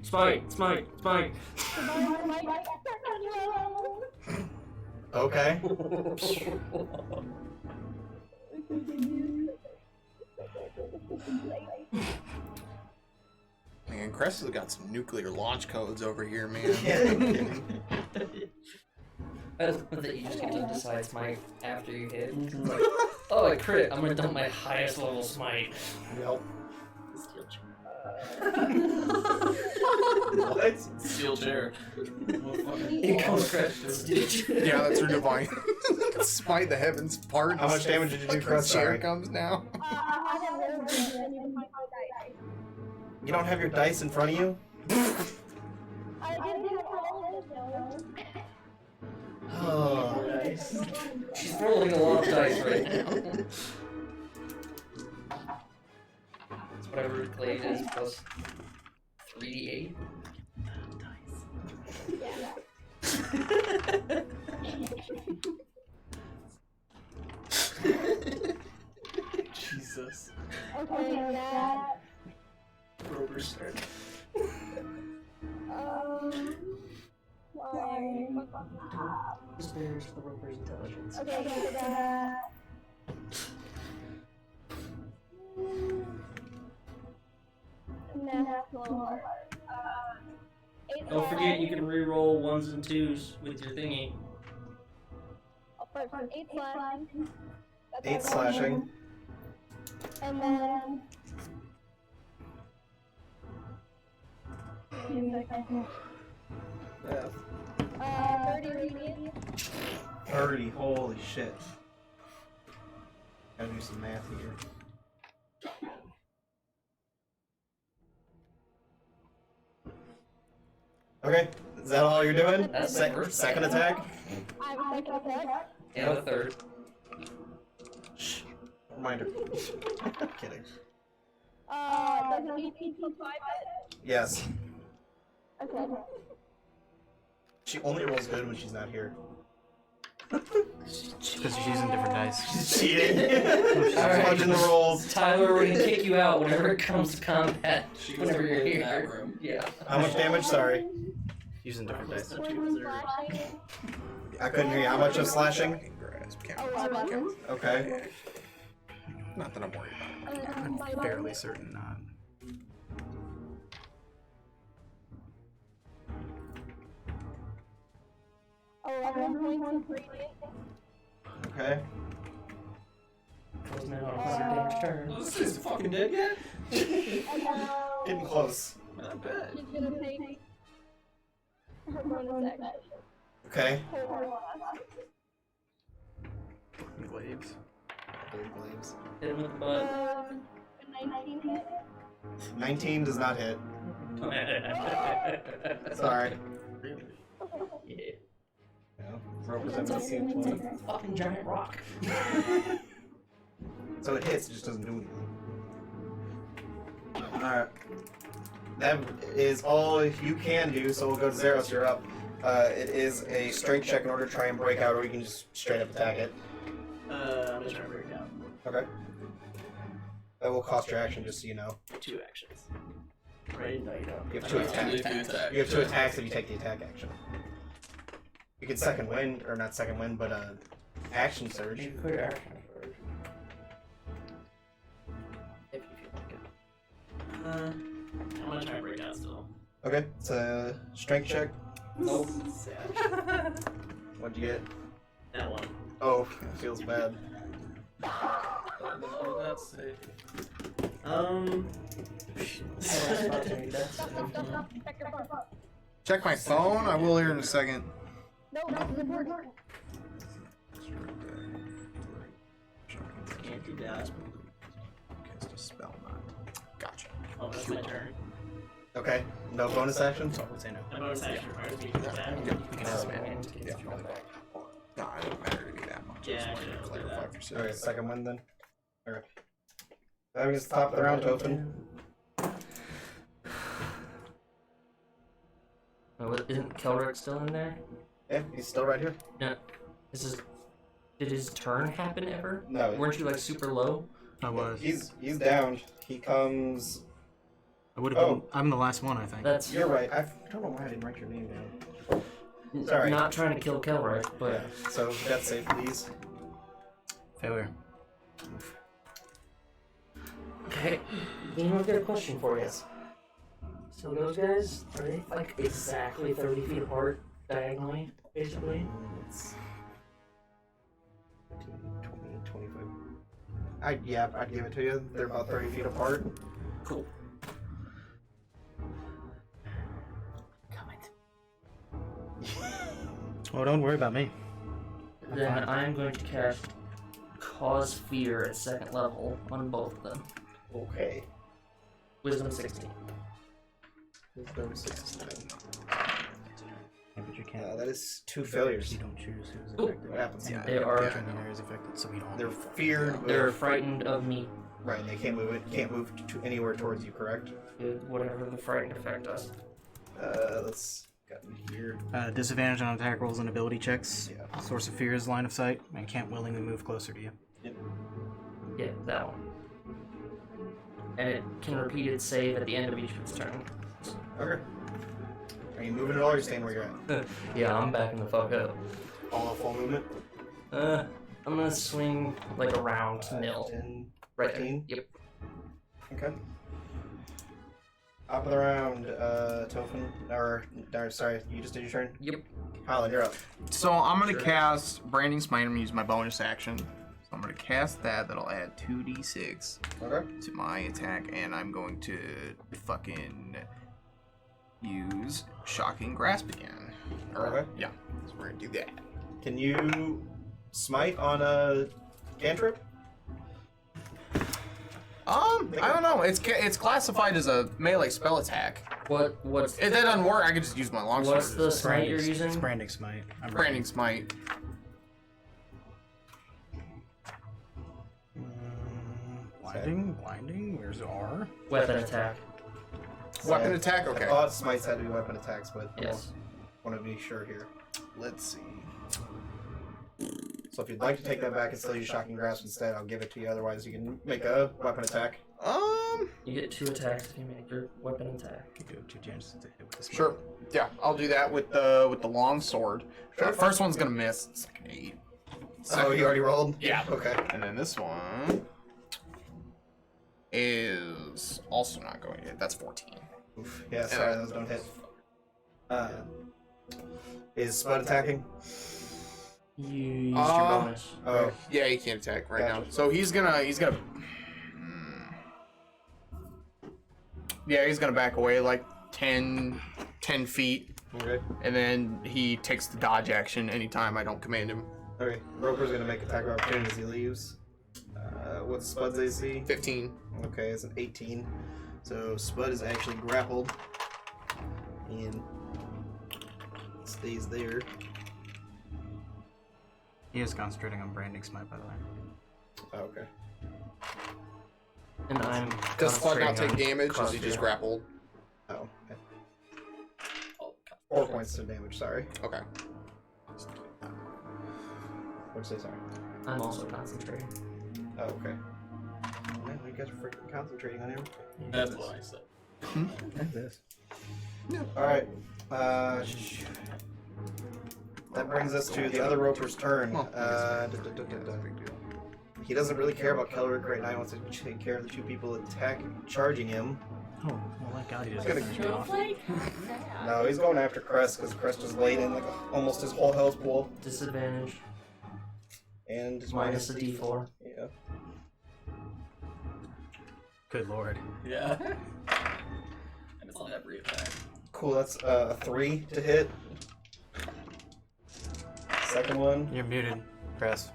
Okay. Man, Crest has got some nuclear launch codes over here, man. I just love that you just get to decide smite after you hit. It's like, oh, I crit. I'm gonna dump my highest level smite. Yep. What? Steel chair. You come crit. Yeah, that's her divine. Smite the heavens part. How much damage did you do, Fucking Crest? chair Sorry. comes now. I have never been, and you can find my dice. You don't have your dice in front of you? I didn't have all of them, though. Oh. She's rolling a lot of dice right now. It's whatever Glade is plus 3d8. Jesus. Okay, that. Rover's turn. Why? Spares the Roper's intelligence. Okay, so that. National. Don't forget you can re-roll 1s and 2s with your thingy. First, 8 slashing. 8 slashing. And then. 30 radiant. 30. Holy shit. Gotta do some math here. Okay, is that all you're doing? That's the first Second attack? I have a second attack. And a third. Shh. Reminder. Kidding. Does it need to plus 5 hit? Yes. Okay. She only rolls good when she's not here. Because she's using different dice. She's cheating. She's Alright. fudging the rolls. Tyler, we're gonna kick you out whenever it comes to combat. She was Whenever you're in that here. room. Yeah. How much damage? Sorry. Using different dice. 21 slashing. I couldn't hear you. How much of slashing? Grasp, count, 11. count. Okay. Not that I'm worried about it. I'm fairly certain not. Oh, 11 points of radiant. Okay. Close now on 100 damage turn. This is fucking dead yet? And now Getting close. Not bad. she's gonna take her bonus action. Okay. Hold her last. Glaives. Glaives. Hit him with the butt. 19 hit. 19 does not hit. Sorry. Yeah. No. Represents a C20. Fucking giant rock. So it hits, it just doesn't do anything. Alright. That is all you can do, so we'll go to Zeros, you're up. It is a strength check in order to try and break out, or you can just straight up attack it. I'm just trying to break it out. Okay. That will cost your action, just so you know. 2 actions. Right? No, you don't. You have 2 attacks. You have 2 attacks if you take the attack action. You can second wind, or not second wind, but action surge. You clear action first. If you feel like it. I'm gonna try and break out still. Okay, it's a strength check. Nope. Sad. What'd you get? That one. Oh, feels bad. That's safe. Check your phone. Check my phone. I will here in a second. No, that's important. Can't do that. Cast a spell, not. Gotcha. Oh, that's my turn. Okay, no bonus action? So I would say no. My bonus action requires me to do that. You can ask man. Yeah. No, it doesn't matter to me that much. Yeah, Just I wanted to should do clarify that. for Alright, serious. second one then. Alright. That was the top of the round, Tofan. Oh, isn't Kelric still in there? Yeah, he's still right here. No. Did his turn happen ever? No. Weren't you like super low? I was. He's down. He comes. I would have Oh. been. I'm the last one, I think. That's You're right. I don't know why I didn't write your name down. Sorry. not trying to kill Kelric, but Yeah. So death save, please. Failure. okay. You know, I've got a question for you. So those guys, are they like exactly 30 feet apart diagonally, basically? It's 15, 20, 25. Yeah, I'd give it to you. They're about 30 feet apart. Cool. Well, don't worry about me. Then I'm going to cast Cause Fear at 2nd level on both of them. Okay. Wisdom 16. Wisdom 16. Yeah, but you can't. That is 2 failures. You don't choose who's Ooh. affected. What happens? Yeah, They are- each enemy is affected, so we don't. They're feared. They're frightened of me. Right. They can't move. Can't move to anywhere towards you. Correct. Whatever the frightened effect does. Let's got in here. Disadvantage on attack rolls and ability checks. Yeah. Source of fear is line of sight, and can't willingly move closer to you. Yeah, that one. And it can repeat its save at the end of each of its turn. Okay. Are you moving at all, or are you staying where you're at? Yeah, I'm backing the fuck up. All full movement. I'm gonna swing like around nil. 10, Right there. 15? Yep. Okay. Top of the round, Tofan. Or sorry, you just did your turn? Yep. Holland, you're up. So I'm gonna cast Branding Smite. I'm gonna use my bonus action. So I'm gonna cast that. That'll add 2d6 Okay. to my attack, and I'm going to fucking use Shocking Grasp again. Okay. Yeah. So we're gonna do that. Can you smite on a cantrip? I don't know. It's classified as a melee spell attack. What's If that doesn't work, I could just use my longsword. what's the smite you're It's using? branding smite. I'm Branding Smite? Blinding. Where's R? Weapon attack. Weapon attack? I Okay. thought smites had to be weapon attacks, but Yes. I want to be sure here. Let's see. So if you'd like to take that back and still use Shocking Grasp instead, I'll give it to you. Otherwise, you can make a weapon attack. You get 2 attacks if you make your weapon attack. You have 2 chances to hit with the smite. Sure. Yeah, I'll do that with the long sword. The first one's gonna miss. It's like an 8. Oh, you already rolled? Yeah. Okay. And then this one. is also not going to hit. That's 14. Oof. Yeah, sorry, those don't hit. Is Spud attacking? You used your Uh, bonus. Oh, Yeah, he can't attack right Gotcha. now. So he's gonna. Yeah, he's gonna back away like 10 feet, okay. and then he takes the dodge action anytime I don't command him. Okay, Roper's gonna make attack of opportunity as he leaves. What's Spud's AC? 15. Okay, it's an 18. So Spud is actually grappled and stays there. He is concentrating on branding smite, by the way. Oh, okay. And I'm. Does Spud not concentrating take on damage? Is he Crossfire. just grappled? Oh. Okay. 4 points of damage. Sorry. Okay. What'd you say? Sorry. I'm also concentrating. Oh, okay. Man, you guys are freaking concentrating on everything. That's what I said. Alright. That brings us to the other Roper's turn. He doesn't really care about Kelric right now. He wants to take care of the two people charging him. Oh, well, thank God he He's doesn't gonna- finish me off. Snowflake? No, he's going after Crest because Crest just laid in like almost his whole health pool. Disadvantage. And his Minus a d4. Yeah. Good lord. Yeah. And it's on every attack. Cool, that's a 3 to hit. Second one. You're muted, Press.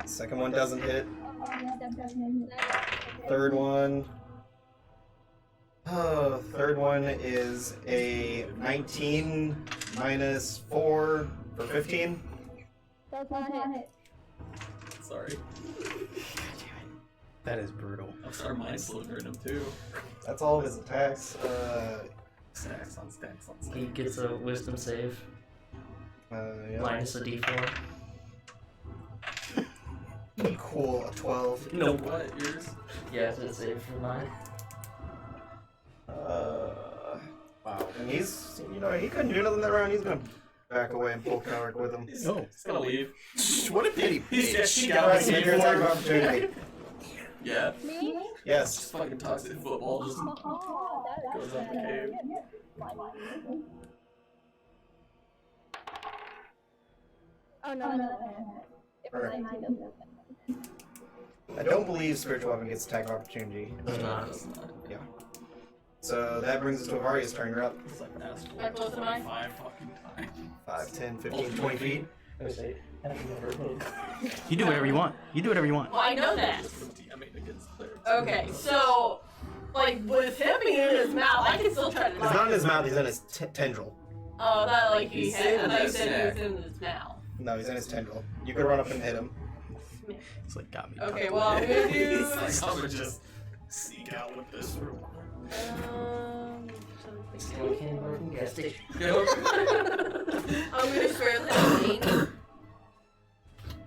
Second one doesn't hit. Third one. Oh, third one is a 19 minus 4 for 15. Does not hit. Sorry. That is brutal. I'm sorry, mine's slithering him too. That's all of his attacks. Stacks on stacks on He stacks. gets a wisdom save. Yeah. Minus a d4. Cool, a 12. No. What? Yours? Yeah, it's a save for mine. Wow. And he's, he couldn't do nothing that round. He's gonna back away and pull Kelric with him. He's gonna leave. What a pity. He's just she Alright, got make your attack of opportunity. Yeah. Me? Yes. Just fucking toxic football just Oh, goes up the cave. Oh no. If it's Alright. 19, I don't believe Spiritual Weapon gets attack of opportunity. Does not. Does not. Yeah. So that brings us to Avaria's turn. You're up. It's like asked How close am I? 5 fucking times. 5, 10, 15, 20 feet. You do whatever you want. You do whatever you want. Well, I know that. Just from DMing against players. Okay, so, like, with him being in his mouth, I can still try to. He's not in his mouth, he's in his tendril. Oh, that like he He's had. in I thought you his said neck. he was in his mouth. No, he's in his tendril. You could run up and hit him. It's like got me. Okay, well I'm gonna do. He's like, I'm gonna just sneak out with this real quick. Still can't work from gas station. I'm gonna spare the lane.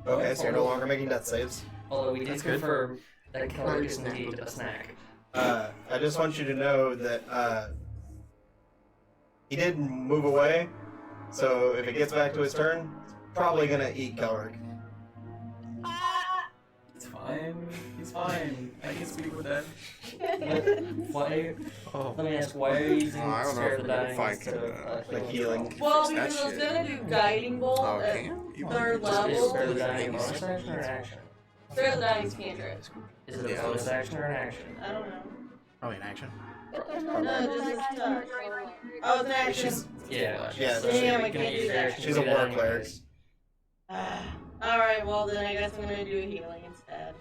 Okay, so you're no longer making death saves. Although we did That's good. confirm that Kelric is indeed a snack. I just want you to know that he did move away, so if it gets back to his turn, it's probably gonna eat Kelric. It's fine. He's fine. I can speak with that. Why? Oh. Let me ask, why are you using I don't know Spare if the we're gonna Dying find instead of Like healing. Well, That because I was shit. gonna do guiding bolt Oh, at can you? third Is Spare the level. Dying a bonus action or an action? Spare the dying's cantrip. Is it a Yeah. bonus action or an action? I don't know. Probably an action. No, just a touch. Oh, it's an action. She's Yeah. yeah, Damn, I You can can't use do that. action she's to a do that war cleric. anyways. Alright, well then I guess I'm gonna do healing instead.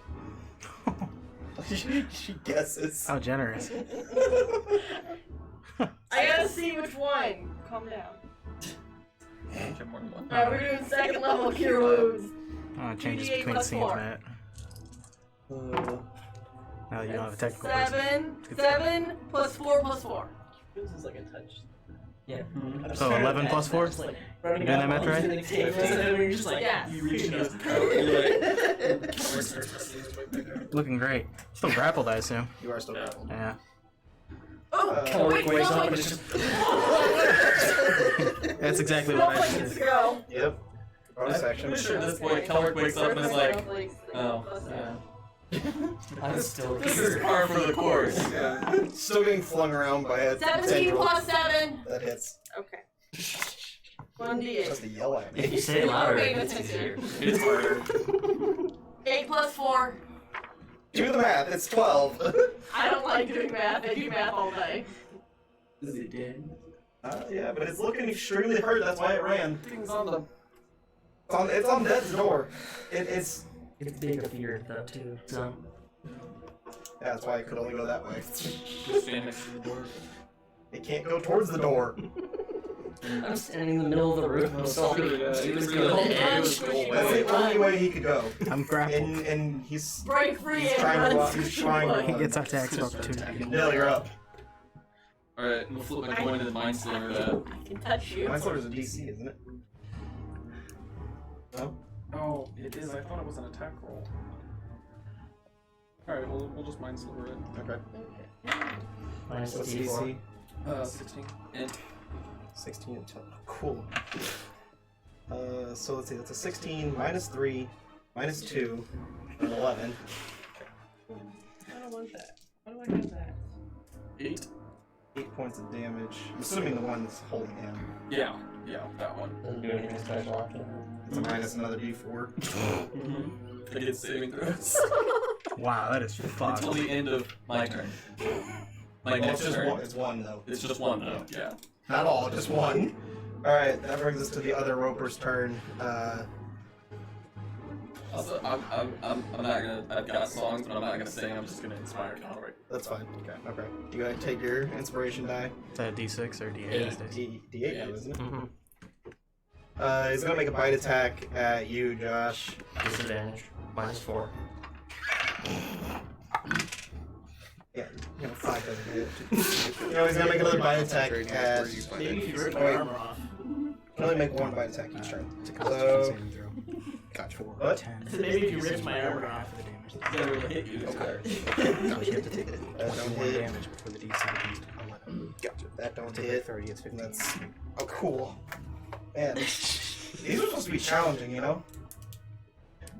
she guesses. How generous. I gotta see which one. Calm down. Jim more than one. Alright, we're doing second level cure wounds. Changes 2d8 between plus scenes, 4. Matt. Now that you don't have a technical person. 7 plus 4 plus 4. This is like a touch. Yeah. So 11 plus 4? Just like You doing that math right? And you're just like, Yeah. You reach into his coat and you're like, Kelric starts pressing his way back out. Looking great. Still grappled, I assume. You are still grappled. Yeah. Oh, Kelric wait, wakes no, up wait. and it's just. That's exactly what I Snowflakes did. go. Yep. Bonus I'm action. pretty sure at this point Kelric wakes up and is like, Snowflakes, oh, plus yeah. I'm still This is par for the course. Yeah. Still getting flung around by a 17 10-year-old. plus 7. That hits. Okay. 1d8. Just to yell at me. If you say it louder, Wait, it's what's easier. It's harder. 8 plus 4. Do the math. It's 12. I don't like doing math. I do math all day. Is it dead? Yeah, but it's looking extremely hurt. That's why it ran. Things on the. It's on death's door. It's. It's big of fear though too. So Yeah, that's why it could only go that way. Just stand next to the door. It can't go towards the door. I'm standing in the middle of the room. So he was going to the edge. That's the only way he could go. I'm grappled. And he's Break free he's and trying run. to walk. He's trying to He run. gets attack of opportunity. Dale, you're up. Alright, we'll flip my coin to the mind slinger. I can touch you. My sword is a DC, isn't it? No? Oh, it is. I thought it was an attack roll. Alright, we'll just mind sliver it. Okay. Minus What's the D4. DC? 16. And 16 and 10. Cool. So let's see. That's a 16 minus 3 minus 2 and 11. I don't want that. How do I get that? 8. 8 points of damage. I'm assuming the one that's holding him. Yeah, that one. Doesn't do anything special after that. It's a minus another D4. I get saving throws. Wow, that is fucked. Until the end of my turn. My It's next just turn. one. It's one though. It's just one though, yeah. Not all, just one. All right, that brings us to the other roper's turn. Also, I'm not gonna. I've got songs, but I'm not gonna sing. I'm just gonna inspire Kelric. That's fine. Okay. You gotta take your inspiration die. Is that a D6 or D8? Yeah. these days? D8 now, isn't it? Mm-hmm. He's gonna make a bite attack at you, Josh. Disadvantage. Minus 4. Yeah, 5 doesn't hit. He's gonna make another bite attack at. Maybe if you rip Oh, my wait. armor off. Can only make one bite attack each turn. It's a So- constitution saving throw. Gotcha. What? 10. I said maybe if you ripped my armor off. Half of the damage. Then it'll hit you. Okay. No, you have to take That don't 21 hit. damage before the DC begins to 11. Gotcha. That don't Take hit. 30, it's 15. And that's cool. Man, these are supposed to be challenging, you know.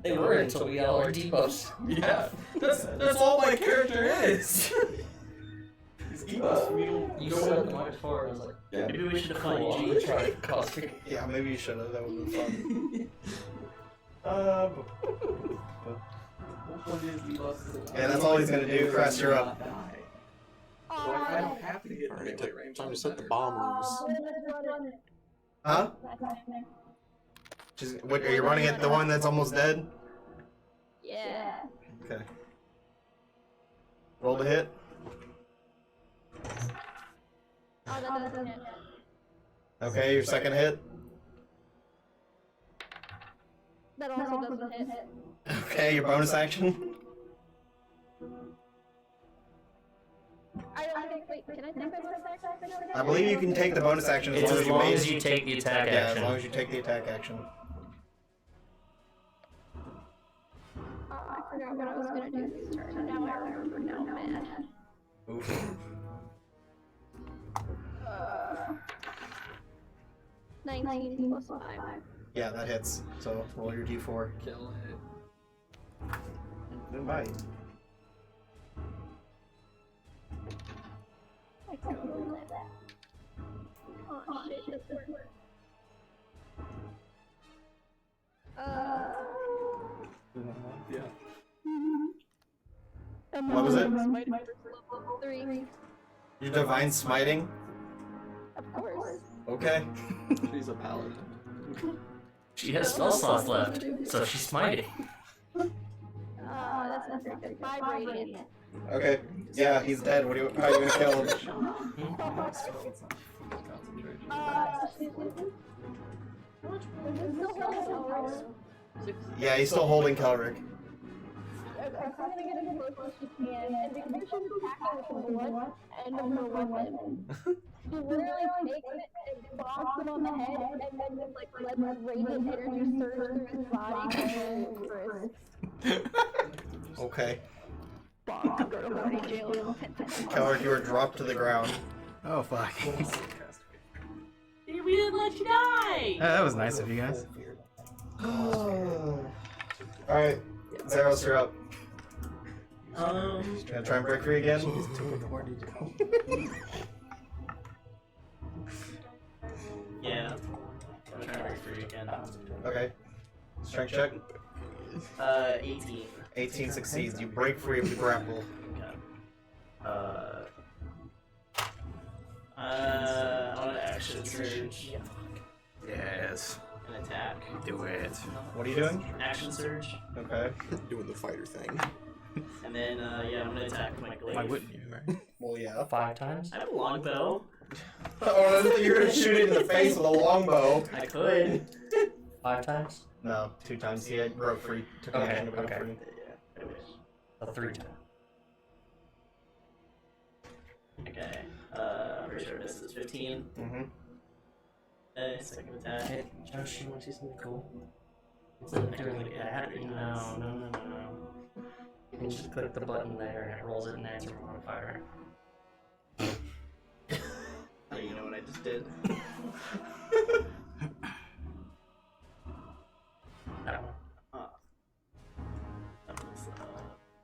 They were until we got all our debuffs. Yeah, that's all my character is. He's debuffs for me to You go said in. the minus 4. I was like, Yeah. Maybe we should define cool, I'm Eugene. gonna try to cause fear. Yeah, maybe you should have. That would have been fun. Yeah, that's all he's gonna do. Crest, you're up. I don't have to get Alright, melee range. time to set the bomb loose. Huh? What, are you running at the one that's almost dead? Yeah. Okay. Roll to hit. Oh, that doesn't hit. Okay, your second hit. That also doesn't hit. Okay, your bonus action. I don't think. Wait, can I take my bonus action? I believe you can take the bonus action as It's long as as you long made. as you take the attack Yeah, as long action. as you take the attack action. I forgot what I was gonna do this turn. Now I remember. Now I'm mad. Oof. 19 plus 5. Yeah, that hits. So roll your d4. Kill it. Good bite. I can't believe that. Oh shit, this worked. Yeah. What was it? Level 3. Your divine smiting. Of course. Okay. She's a paladin. She has spell slots left, so she's smiting. That's not very good. 5 radiant. Okay. Yeah, he's dead. How are you gonna kill him? Yeah, he's still holding Kelric. I'm trying to get as close as she can, and because she's attacking with the blood and with her weapon, she literally takes it and bonks him on the head, and then just like lets radiant energy surge through his body and his wrist. Okay. Bonk, go to body jail. Kelric, you are dropped to the ground. Oh, fuck. We didn't let you die! That was nice of you guys. Alright. Zeros, you're up. Gonna try and break free again? Yeah. I'm trying to break free again. Okay. Strength check. 18. 18 succeeds. You break free of the grapple. On an action surge. Yes. An attack. Do it. What are you doing? Action surge. Okay. Doing the fighter thing. And then, yeah, I'm gonna attack with my glaive. Why wouldn't you, right? Well, yeah. 5 times? I have a longbow. Oh, I thought you were gonna shoot it in the face with a longbow. I could. 5 times? No, 2 times. He had broke free. Took an Okay, action to break okay. free. Yeah, I wish. A 3 times. Okay. I'm pretty sure this is 15. Mm-hmm. Second attack. Hey, Josh, you want to see something cool? Instead of doing like that, no. You can just click the button there and it rolls it in there to modifier. Oh, you know what I just did? That one. That was,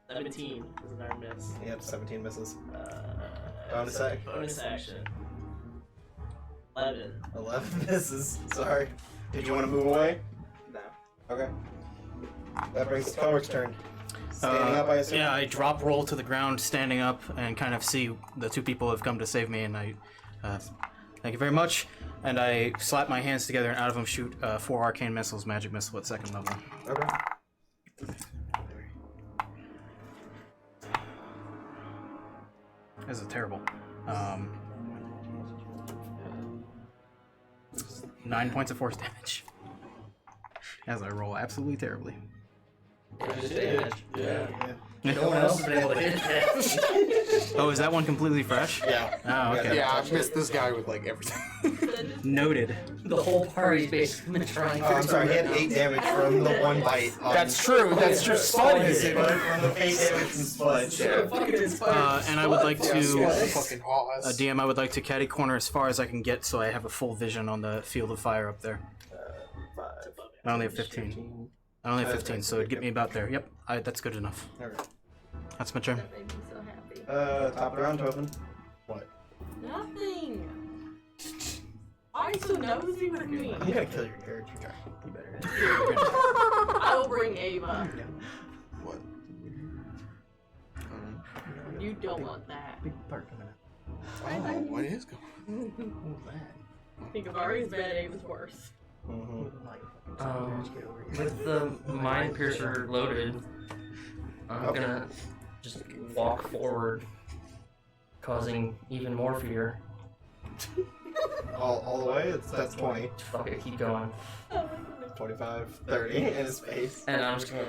17 was another miss. Yep, 17 misses. Bonus action. Bonus action. 11. 11 misses. Sorry. Did you want to move away? No. Okay. That brings the Kelric's turn. Standing up, I assume? Yeah, I drop roll to the ground, standing up, and kind of see the 2 people have come to save me, and I thank you very much. And I slap my hands together, and out of them shoot 4 arcane missiles, magic missile at 2nd level. Okay. This is terrible. 9 points of force damage. As I roll absolutely terribly. Yeah. No one else has been able to hit that. Oh, is that one completely fresh? Yeah. Oh, okay. Yeah, I've missed this guy with like everything. Noted. The whole party's basically been trying Oh, I'm sorry, he had 8 damage from the one bite. That's true. That's true. Spud is it. From the 8 damage from Spudge. And I would like to, Fucking Wallace. DM, I would like to catty corner as far as I can get so I have a full vision on the field of fire up there. I only have 15. I only have 15, so it'd get me about there. Yep, that's good enough. Okay. That's my turn. That made me so happy. Top of the round, Tofan. What? Nothing. Why are you so nosy with me? You gotta kill your character. You better. I will bring Ava. What? You don't want that. Big part coming up. Oh, what is going I think if Ari's bad, Ava's worse. With the mind piercer loaded, I'm gonna just walk forward, causing even more fear. All the way? That's 20. Fuck it, keep going. 25, 30 in his face. And I'm just gonna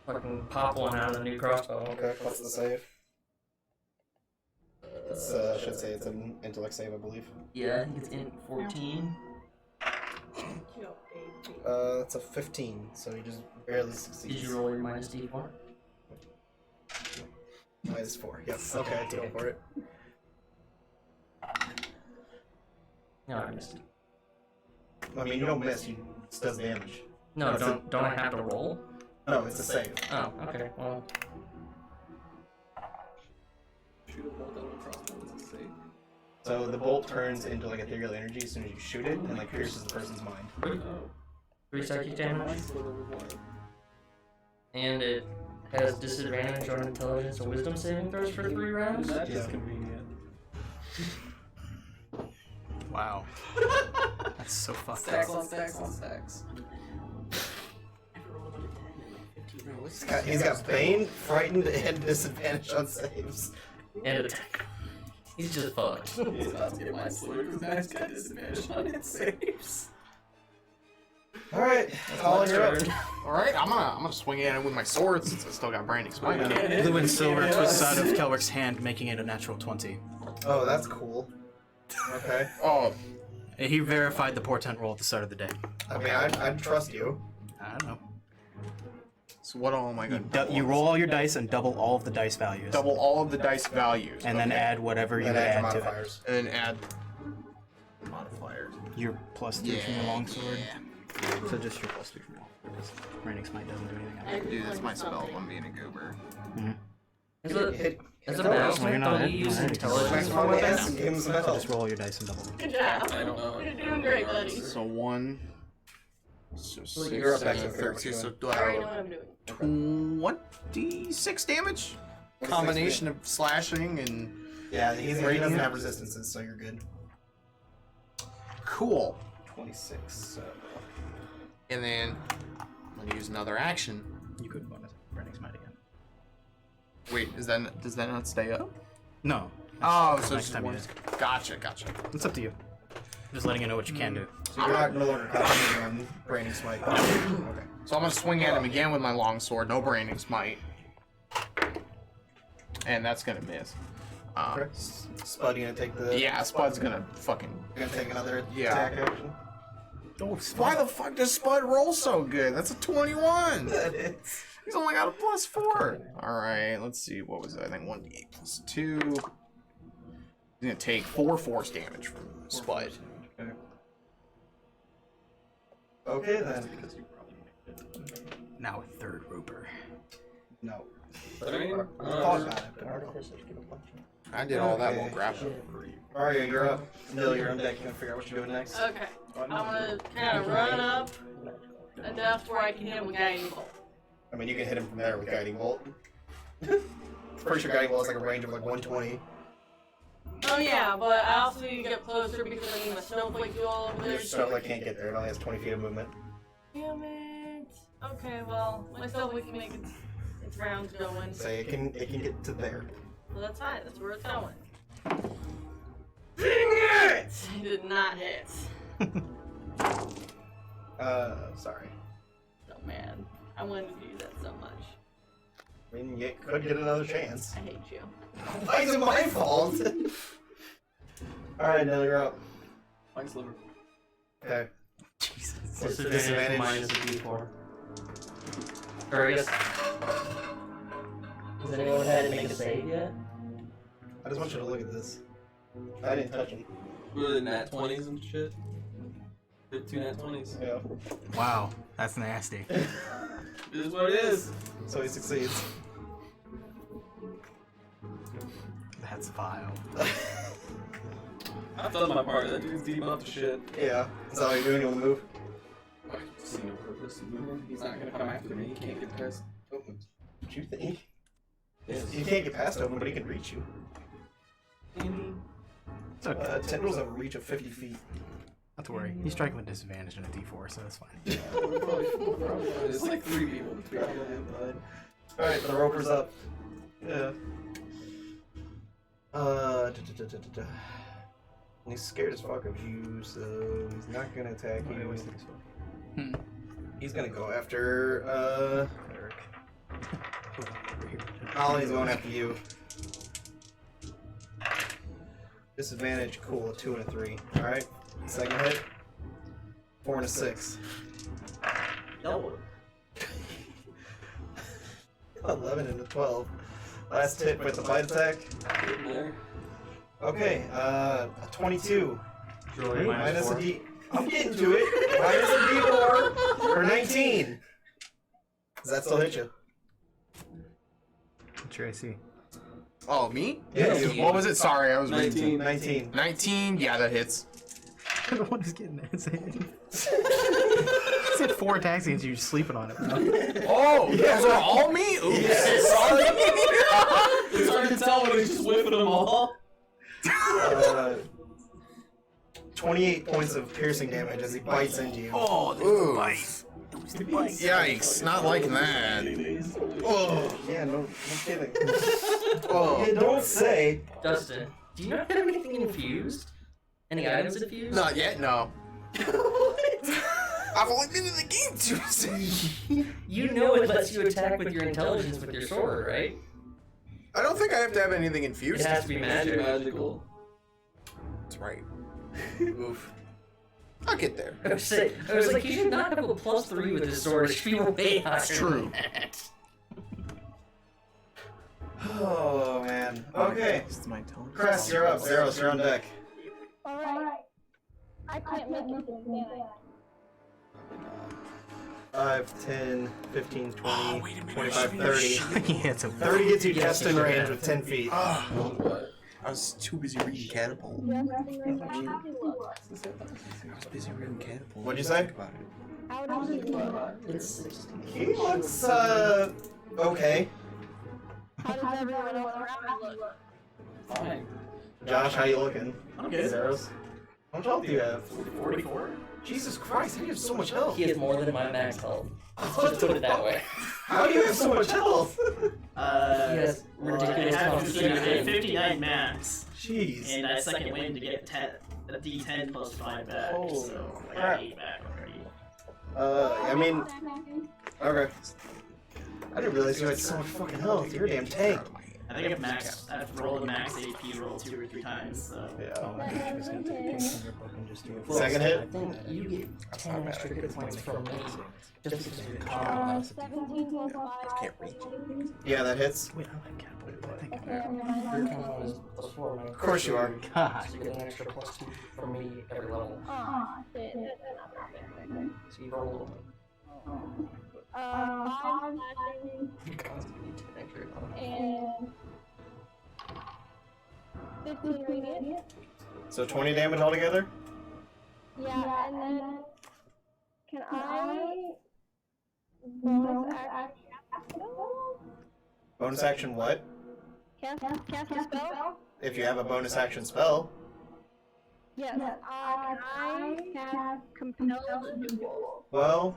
fucking pop one out of the new crossbow. Okay, what's the save? It's, should say it's an intellect save, I believe. Yeah, I think it's in 14. It's a 15, so he just barely succeeds. Did you roll your minus d4? Minus 4, yes. Okay, go for it. No, I missed it. I mean, you don't miss, you just does damage. No, That's don't I have to roll? No, it's a save. Oh, okay, well. Shoot a bolt out of a crossbow as a save. So the bolt turns into like ethereal energy as soon as you shoot it, and like pierces the person's mind. 3 psychic damage. Oh. And it has disadvantage on intelligence or wisdom saving throws for 3 rounds. That is Yeah. convenient. Wow. That's so fucked Stacks up. on stacks on stacks. He's got Bane, Frightened, and disadvantage on saves. And attack. He's just fucked. He's about to get my sleuth because now he's got disadvantage on its saves. Alright, Colin, you're up. All right, I'm gonna swing at it with my sword since I still got branding spike. Blue and silver twists out of Kelric's hand, making it a natural 20. Oh, that's cool. Okay. Oh, He verified the portent roll at the start of the day. I mean, I'd trust you. I don't know. so what all am I gonna? You roll all your dice and double all of the dice values. double all of the dice values, And then add whatever you And add your add to it. modifiers. and then add modifiers. Your +3 from the longsword. So just your +3 from your because Branding Smite doesn't do anything else. Dude, that's my spell. I'm being a goober. As a Hit. as a No, master, you're not don't you hit. use Alright. intelligence for Yes, weapons? give him some health. Just roll your dice and double. Good job. I don't know. You're doing great, buddy. So 1. So 6, you're up back to 13, so I already know what I'm doing. 26 damage? Combination of slashing and... Yeah, he doesn't have resistances, so you're good. Cool. 26. And then I'm gonna use another action. You could bonus Burning Smite again. Wait, does that not stay up? No. Oh, That's so next it's time you one. use it. Gotcha. It's up to you. Just letting you know what you can do. So you're not no longer concentrating on branding smite. Okay. So I'm gonna swing at him again with my longsword. No branding smite. And that's gonna miss. Okay. Spud, you gonna take the? Yeah, Spud's gonna fucking... You're gonna take another Yeah. attack action. Why the fuck does Spud roll so good? That's a 21. He's only got a +4. Alright, let's see. What was it? I think 1d8 plus 2. He's gonna take 4 force damage from Spud. Okay. Okay then. Now a third Roper. No. Third? Thought about it, but I did all that while grappling. Aria, you're up. Neil, you're on deck. You gonna figure out what you're doing next? Okay. I'm gonna kind of run up enough where I can hit him with guiding bolt. I mean, you can hit him from there with guiding bolt. Pretty sure guiding bolt has like a range of like 120. Oh yeah, but I also need to get closer because I need my snowflake to go all over there. Your snowflake can't get there. It only has 20 feet of movement. Damn it. Okay, well, my snowflake can make its rounds going. Say it can get to there. Well, that's fine. That's where it's going. Dang it! It did not hit. Sorry. Oh man, I wanted to do that so much. I mean, you could get another chance. I hate you. Why is it my fault? Alright, Neil, you're up. Thanks, liver. Okay. Jesus. What's the Disadvantage disadvantage? minus a d4. Or I guess. Has anyone had to make a save yet? I just want you to look at this. I didn't touch him. What are the nat 20s and shit? Did 2 nat 20s. Yeah. Wow, that's nasty. It is what it is. So he succeeds. That's vile. I've done my part. That dude's deep up to shit. Yeah. Is that what you're doing? You want to move? I see no purpose in moving. He's not gonna come after me. He can't get past. What you think? Yes. You can't get past him, but he can reach you. It's okay. Tendrils have a reach of 50 feet. Not to worry. He's striking with disadvantage in a d4, so that's fine. It's like 3 people between him and Alright, the roper's up. Yeah. He's scared as fuck of you, so he's not gonna attack you. He's gonna go after, Ollie's going after you. Disadvantage, cool, a 2 and a 3. Alright, second hit. 4 and a 6. No. 11 and a 12. Last hit with the bite attack. there. Okay, a 22. Joy Minus a -4. D. I'm getting to it. Minus a D4 or 19. Does that still hit you? What's your AC? Oh, me? Yeah, you. What was it? Sorry, I was 19. 19. 19? Yeah, that hits. What is getting that? He said 4 attacks against you, sleeping on it. Oh, those are all me? Oops. Sorry. It's hard to tell when he's just whipping them all. 28 points of piercing damage as he bites into you. Oh, Ooh. bite. Yikes, not liking that. Oh, Yeah, no kidding. oh. You don't say. Dustin, do you not have anything infused? Any items infused? Not yet, no. I've only been in the game 2 seconds. You know it lets you attack with your intelligence with your sword, right? I don't think I have to have anything infused. It has to be magic. Magical. That's right. Oof. I'll get there. I was like, you should not have a +3 with this sword. It should be way higher. That's true. than that. Oh man. Okay. It's my turn. Cress, you're up. Zeros, you're on deck. Alright. I can't make nothing, can 5, 10, 15, 20, 25, 30. Yeah, it's a 30 gets you just in range with 10 feet. I was too busy reading Catapult. Just how does he look? I was busy reading Catapult. What'd you say? Think about it. How does he look? It's 16. He looks, okay. How does everyone else around me look? Fine. Josh, how you looking? I'm good. Zeros. How much health do you have? 44. Jesus Christ, how do you have so much health? He has more than my max health. Let's just put it that way. How do you have so much health? He has I ridiculous have constitution. 59 max. Jeez. And I second wind to get a D10 plus 5 back. Holy So I crap. got 8 back already. I mean, okay. I didn't realize you had so much fucking health. You're a damn tank. I think I've rolled a max AP roll 2 or 3 times, so. Yeah. Well, Second hit? I think you get 10 extra hit points from me. Just because you're 17 plus 5. Can't reach. Yeah, that hits. Wait, I like Catapult. I think your count is plus 4. Of course you are. God. So you get an extra plus 2 from me every level. Aw, shit. That's not bad. So you roll 5 slashing you constantly 10 extra hit points. and 15 radiant. So 20 damage altogether? Yeah, and then can I bonus action Bonus action what? cast a spell? If you have a bonus action spell. Yes. Can I cast compelled duel? Well,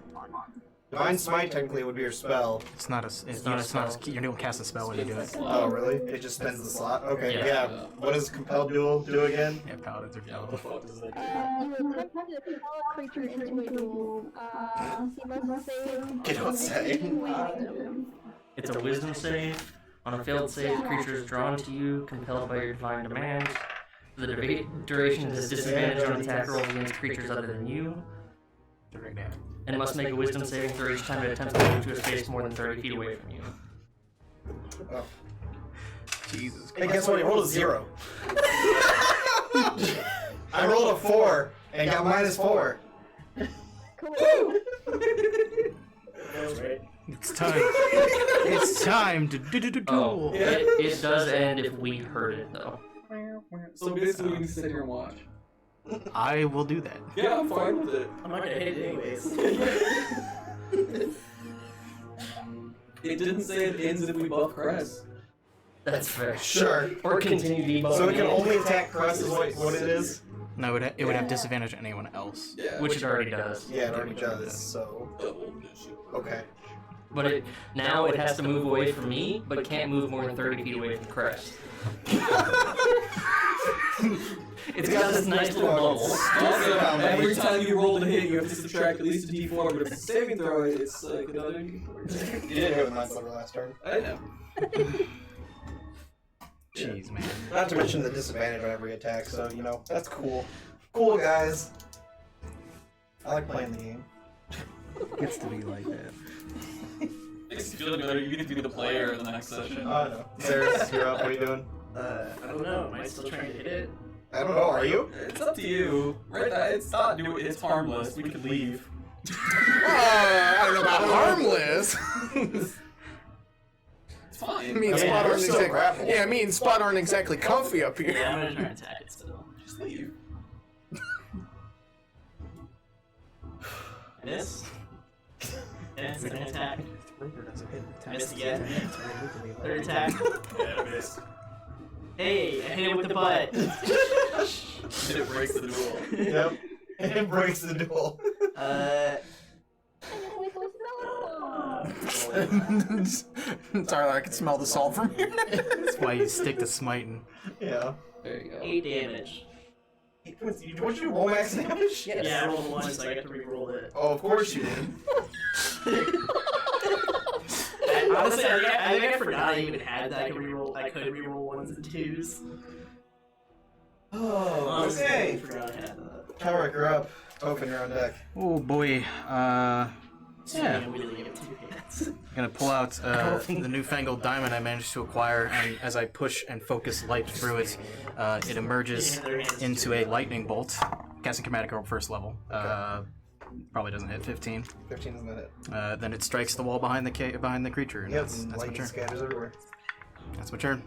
Divine Smite technically would be your spell. It's not a. You don't cast a spell when you do it. Oh, really? It just spends the slot? Okay, Yeah. yeah. What does Compelled Duel do again? Yeah, paladins are What the fuck does that do? You attempt to compel a creature into a duel. He must save. You don't say. Wisdom. It's a wisdom save. On a failed save, the creature is drawn to you, compelled by your divine demands. For the duration, it has disadvantage on attack rolls against creatures other than you, and must make a wisdom saving throw each time it attempts to move to a space more than 30 feet away from you. Oh. Jesus Hey, guess what? You rolled a 0. I rolled a 4 and got -4. Cool. That's right. It's time. It's time to do. Oh, it does end if we hurt it, though. So basically, you can sit here and watch. I will do that. Yeah, I'm fine with it. I'm not gonna hit it anyways. It didn't say it ends if we buff Crest. That's fair. Sure. Or continue debugging. So it can only attack Crest is what it is? No, it would have disadvantage on anyone else. Yeah. Which it already does. Yeah, it already does, so... Okay. But it has to move away from me, but can't move more than 30 feet away from Crest. It's got this nice little bubble. Also, every time you roll to hit, you have to subtract at least a d4, but if it's a saving throw, it's like another d4. You didn't hit with Mindslaver last turn. I know. Jeez, man. Not to mention the disadvantage on every attack, so, you know, that's cool. Cool, guys. I like playing the game. Gets to be like that. Makes you feel better. You get to be the player in the next session. I know. Sarah, you're up. What are you doing? I don't know. Am I still trying to hit it? I don't know. Are you? It's up to you. Right? It's not. It's harmless. We could leave. I don't know about harmless. It's fine. Me and I mean, Spot we're aren't still exactly. grappled. Yeah, me and Spot aren't exactly comfy up here. Yeah, I'm gonna try and attack it still. Just leave. Miss. And second attack. Miss again. Third attack. Yeah, miss. Hey, I hit it with the butt. And it breaks the duel. Yep. And it breaks the duel. Sorry, I can smell the salt from here. That's why you stick to smiting. Yeah. There you go. 8 damage. What you do? Roll max damage? Yes. Yeah, I rolled 1, so I get to re-roll it. Oh, of course you did. Honestly, I think I forgot I even had that. I could re-roll 1s and 2s. Oh, Honestly, okay. I forgot I had that. Kelric, you're up. Tofan, you're on deck. Oh boy. Yeah. We didn't get 2 hits. I'm gonna pull out the newfangled diamond I managed to acquire, and as I push and focus light through it, it emerges into a lightning bolt. Casting Chromatic Orb first level. Probably doesn't hit 15. 15 isn't it? Then it strikes the wall behind the creature. And Yep, that's my lightning turn. scatters everywhere. That's my turn.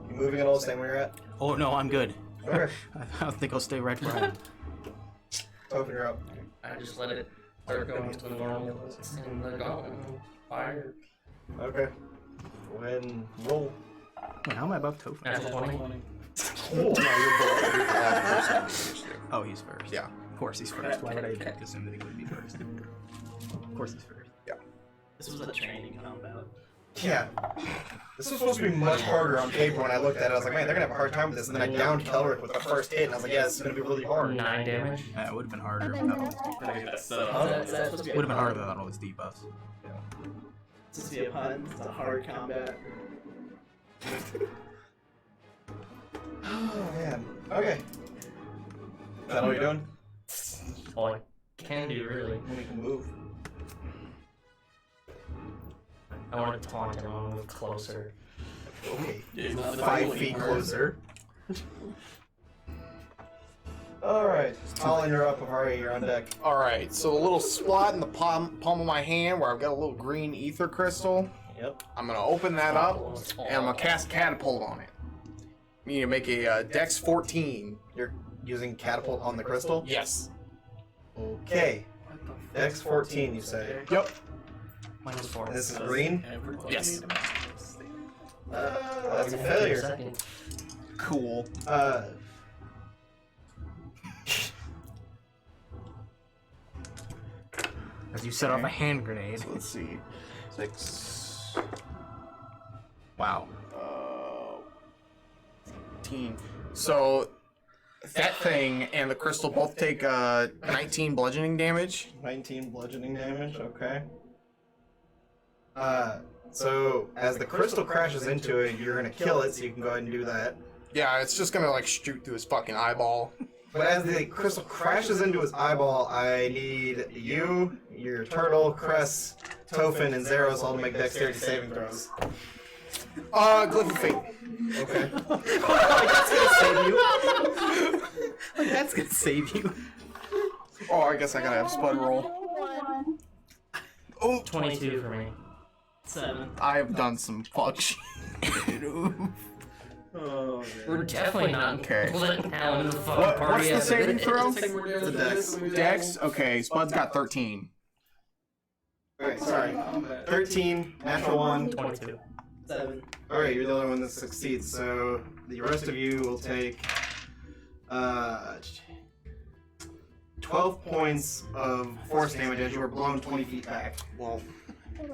You moving at all? Staying where you're at? Oh no, I'm good. Okay. I don't think I'll stay right where I am. Open her up. I just let it start going to the normal and let it go. Fire. Okay. Go ahead and roll. Wait, how am I above Tofan? Natural 20. No, you're below. Oh, he's first. Yeah. Of course he's first. Why would I assume that he would be first? Of course he's first. This was a training combat. Yeah. This was supposed to be much harder on paper when I looked at it. I was like, man, they're gonna have a hard time with this. And then I downed Kelric with the first hit, and I was like, yeah, this is gonna be really hard. 9 damage. It would have been harder. And Would then I get that set Huh? up. That's supposed to be a have been harder pun. without all his debuffs. It's supposed to be a pun. It's a hard combat. Oh man. Okay. Is that all you're doing? All I can do, really. We can move. I want to taunt him. I want to move closer. Okay. Yeah, he's not 5 feet closer. Alright. I'll interrupt Avari, you're on deck. Alright, so a little spot in the palm of my hand where I've got a little green ether crystal. Yep. I'm gonna open that up and I'm gonna cast catapult on it. You need to make a Dex 14. You're using catapult on the crystal? Yes. Okay. Dex 14, you say. Yep. -4. This is green? Yes. That's a failure. Second. Cool. As you set off a hand grenade. So let's see. 6. Wow. 15. So that thing and the crystal both take 19 bludgeoning damage. 19 bludgeoning damage, okay. So as the crystal crashes into it, you're gonna kill it, so you can go ahead and do that. Yeah, it's just gonna like shoot through his fucking eyeball. But as the crystal crashes into his eyeball, I need you, your turtle, Cress, Tofan, and Zeros all to make dexterity saving throws. Glyph of Fate. Okay. That's gonna save you. Oh, I guess I gotta have Spud roll. 1. Oh, 22 for me. 7. I've done some fuck shit. Oh, We're definitely not Okay. letting Alan in the fucking What's party. the out of saving it. throw? It's a dex. Dex? Okay, Spud's got 13. Okay, sorry. 13, natural 1. 22. 7. Alright, you're the only one that succeeds, so the rest of you will take 12 points of force damage as you are blown 20 feet back. Well,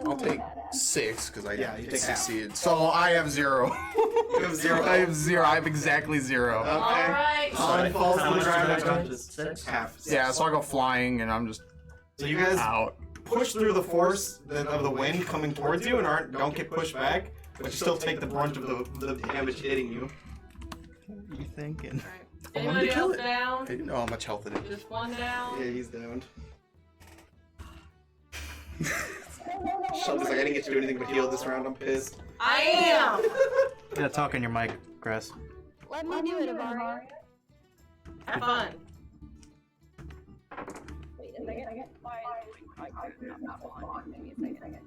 I'll take 6 because I Yeah, you take half. succeeded. So I have 0. You have 0. I have 0. I have exactly 0. Okay. Alright. Holland falls How to the much ground damage? after Just 6. half. Yeah, so I go flying and I'm just So you guys out. push through the force of the wind coming towards you and don't get pushed back, but you still take the brunt of the damage hitting you. What are you thinking? Anybody kill else it. down? I didn't know how much health it is. Just one down? Yeah, he's downed. Sheldon's like, I didn't get to do anything but heal this round, I'm pissed. I am! You gotta talk in your mic, Cress. Let me do it, Avari. Have fun. Wait a second. Why Give me a second.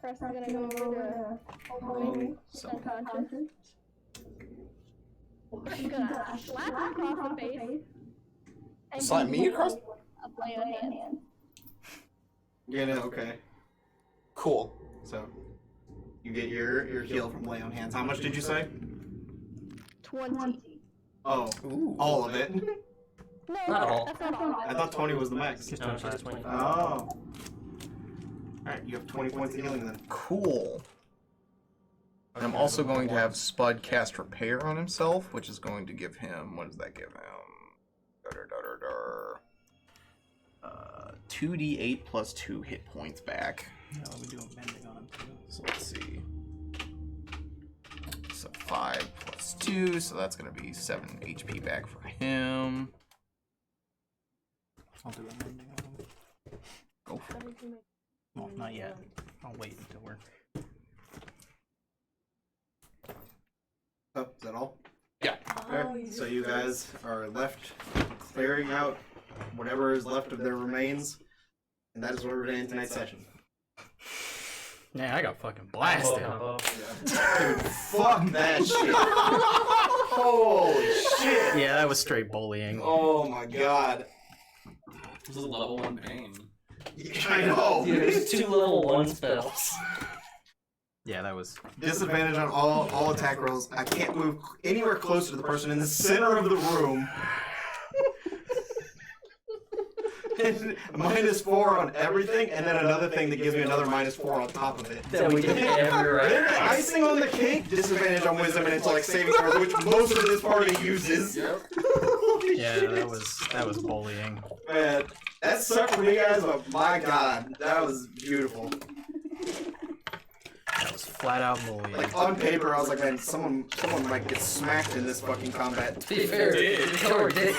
First, I'm gonna go over to unconscious. I'm gonna slap him across the face. And Slap me across? a play on hand. Yeah, no, okay. Cool. So, you get your heal from lay on hands. How much did you say? 20. Oh, Ooh. all of it. No, Not all. that's not all. I thought 20 was the max. Just 25. 25. Oh. Alright, you have 20 points of healing then. Cool. And I'm also going to have Spud cast Repair on himself, which is going to give him, what does that give him? 2d8 plus 2 hit points back. Yeah, we do a bending on him too. So let's see. So 5 plus 2, so that's going to be 7 HP back for him. I'll do a bending on him. Go for it. Well, not yet. I'll wait until we're. Oh, is that all? Yeah. Okay, so you guys are left clearing out whatever is left of their remains, and that is where we're in tonight's session. Yeah, I got fucking blasted. Dude, fuck that shit. Holy shit. Yeah, that was straight bullying. Oh my god. This is a level 1 pain. I know. Dude, there's 2 level 1 spells. Yeah, that was. Disadvantage on all attack rolls. I can't move anywhere closer to the person in the center of the room. And -4 on everything, and then another thing that gives me another -4 on top of it. That we did every right. Then the icing on the cake, disadvantage on wisdom and intellect saving throws, which most of this party uses. Yep. Yeah, that was bullying. Man, that sucked for me guys, but my god, that was beautiful. That was flat out bullying. Like on paper, I was like, man, someone might get smacked in this fucking combat. To be fair, Kelric did.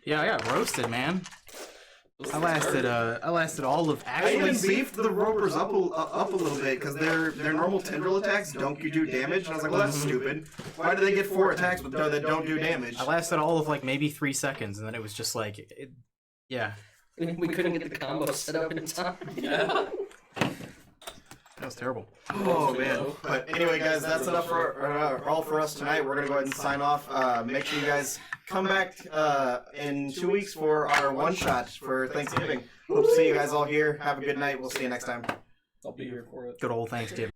Yeah, I got roasted, man. I lasted all of I even actually. beefed the ropers up a little bit because their normal tendril attacks don't do damage, and I was like, well, that's stupid. Why do they get 4 attacks but that don't do damage? I lasted all of like maybe 3 seconds, and then it was just like, yeah. We couldn't get the combo set up in time. Yeah. That was terrible. Oh man! But anyway, guys, that's enough for all for us tonight. We're gonna go ahead and sign off. Make sure you guys come back in 2 weeks for our one shot for Thanksgiving. Hope to see you guys all here. Have a good night. We'll see you next time. I'll be here for it. Good old Thanksgiving.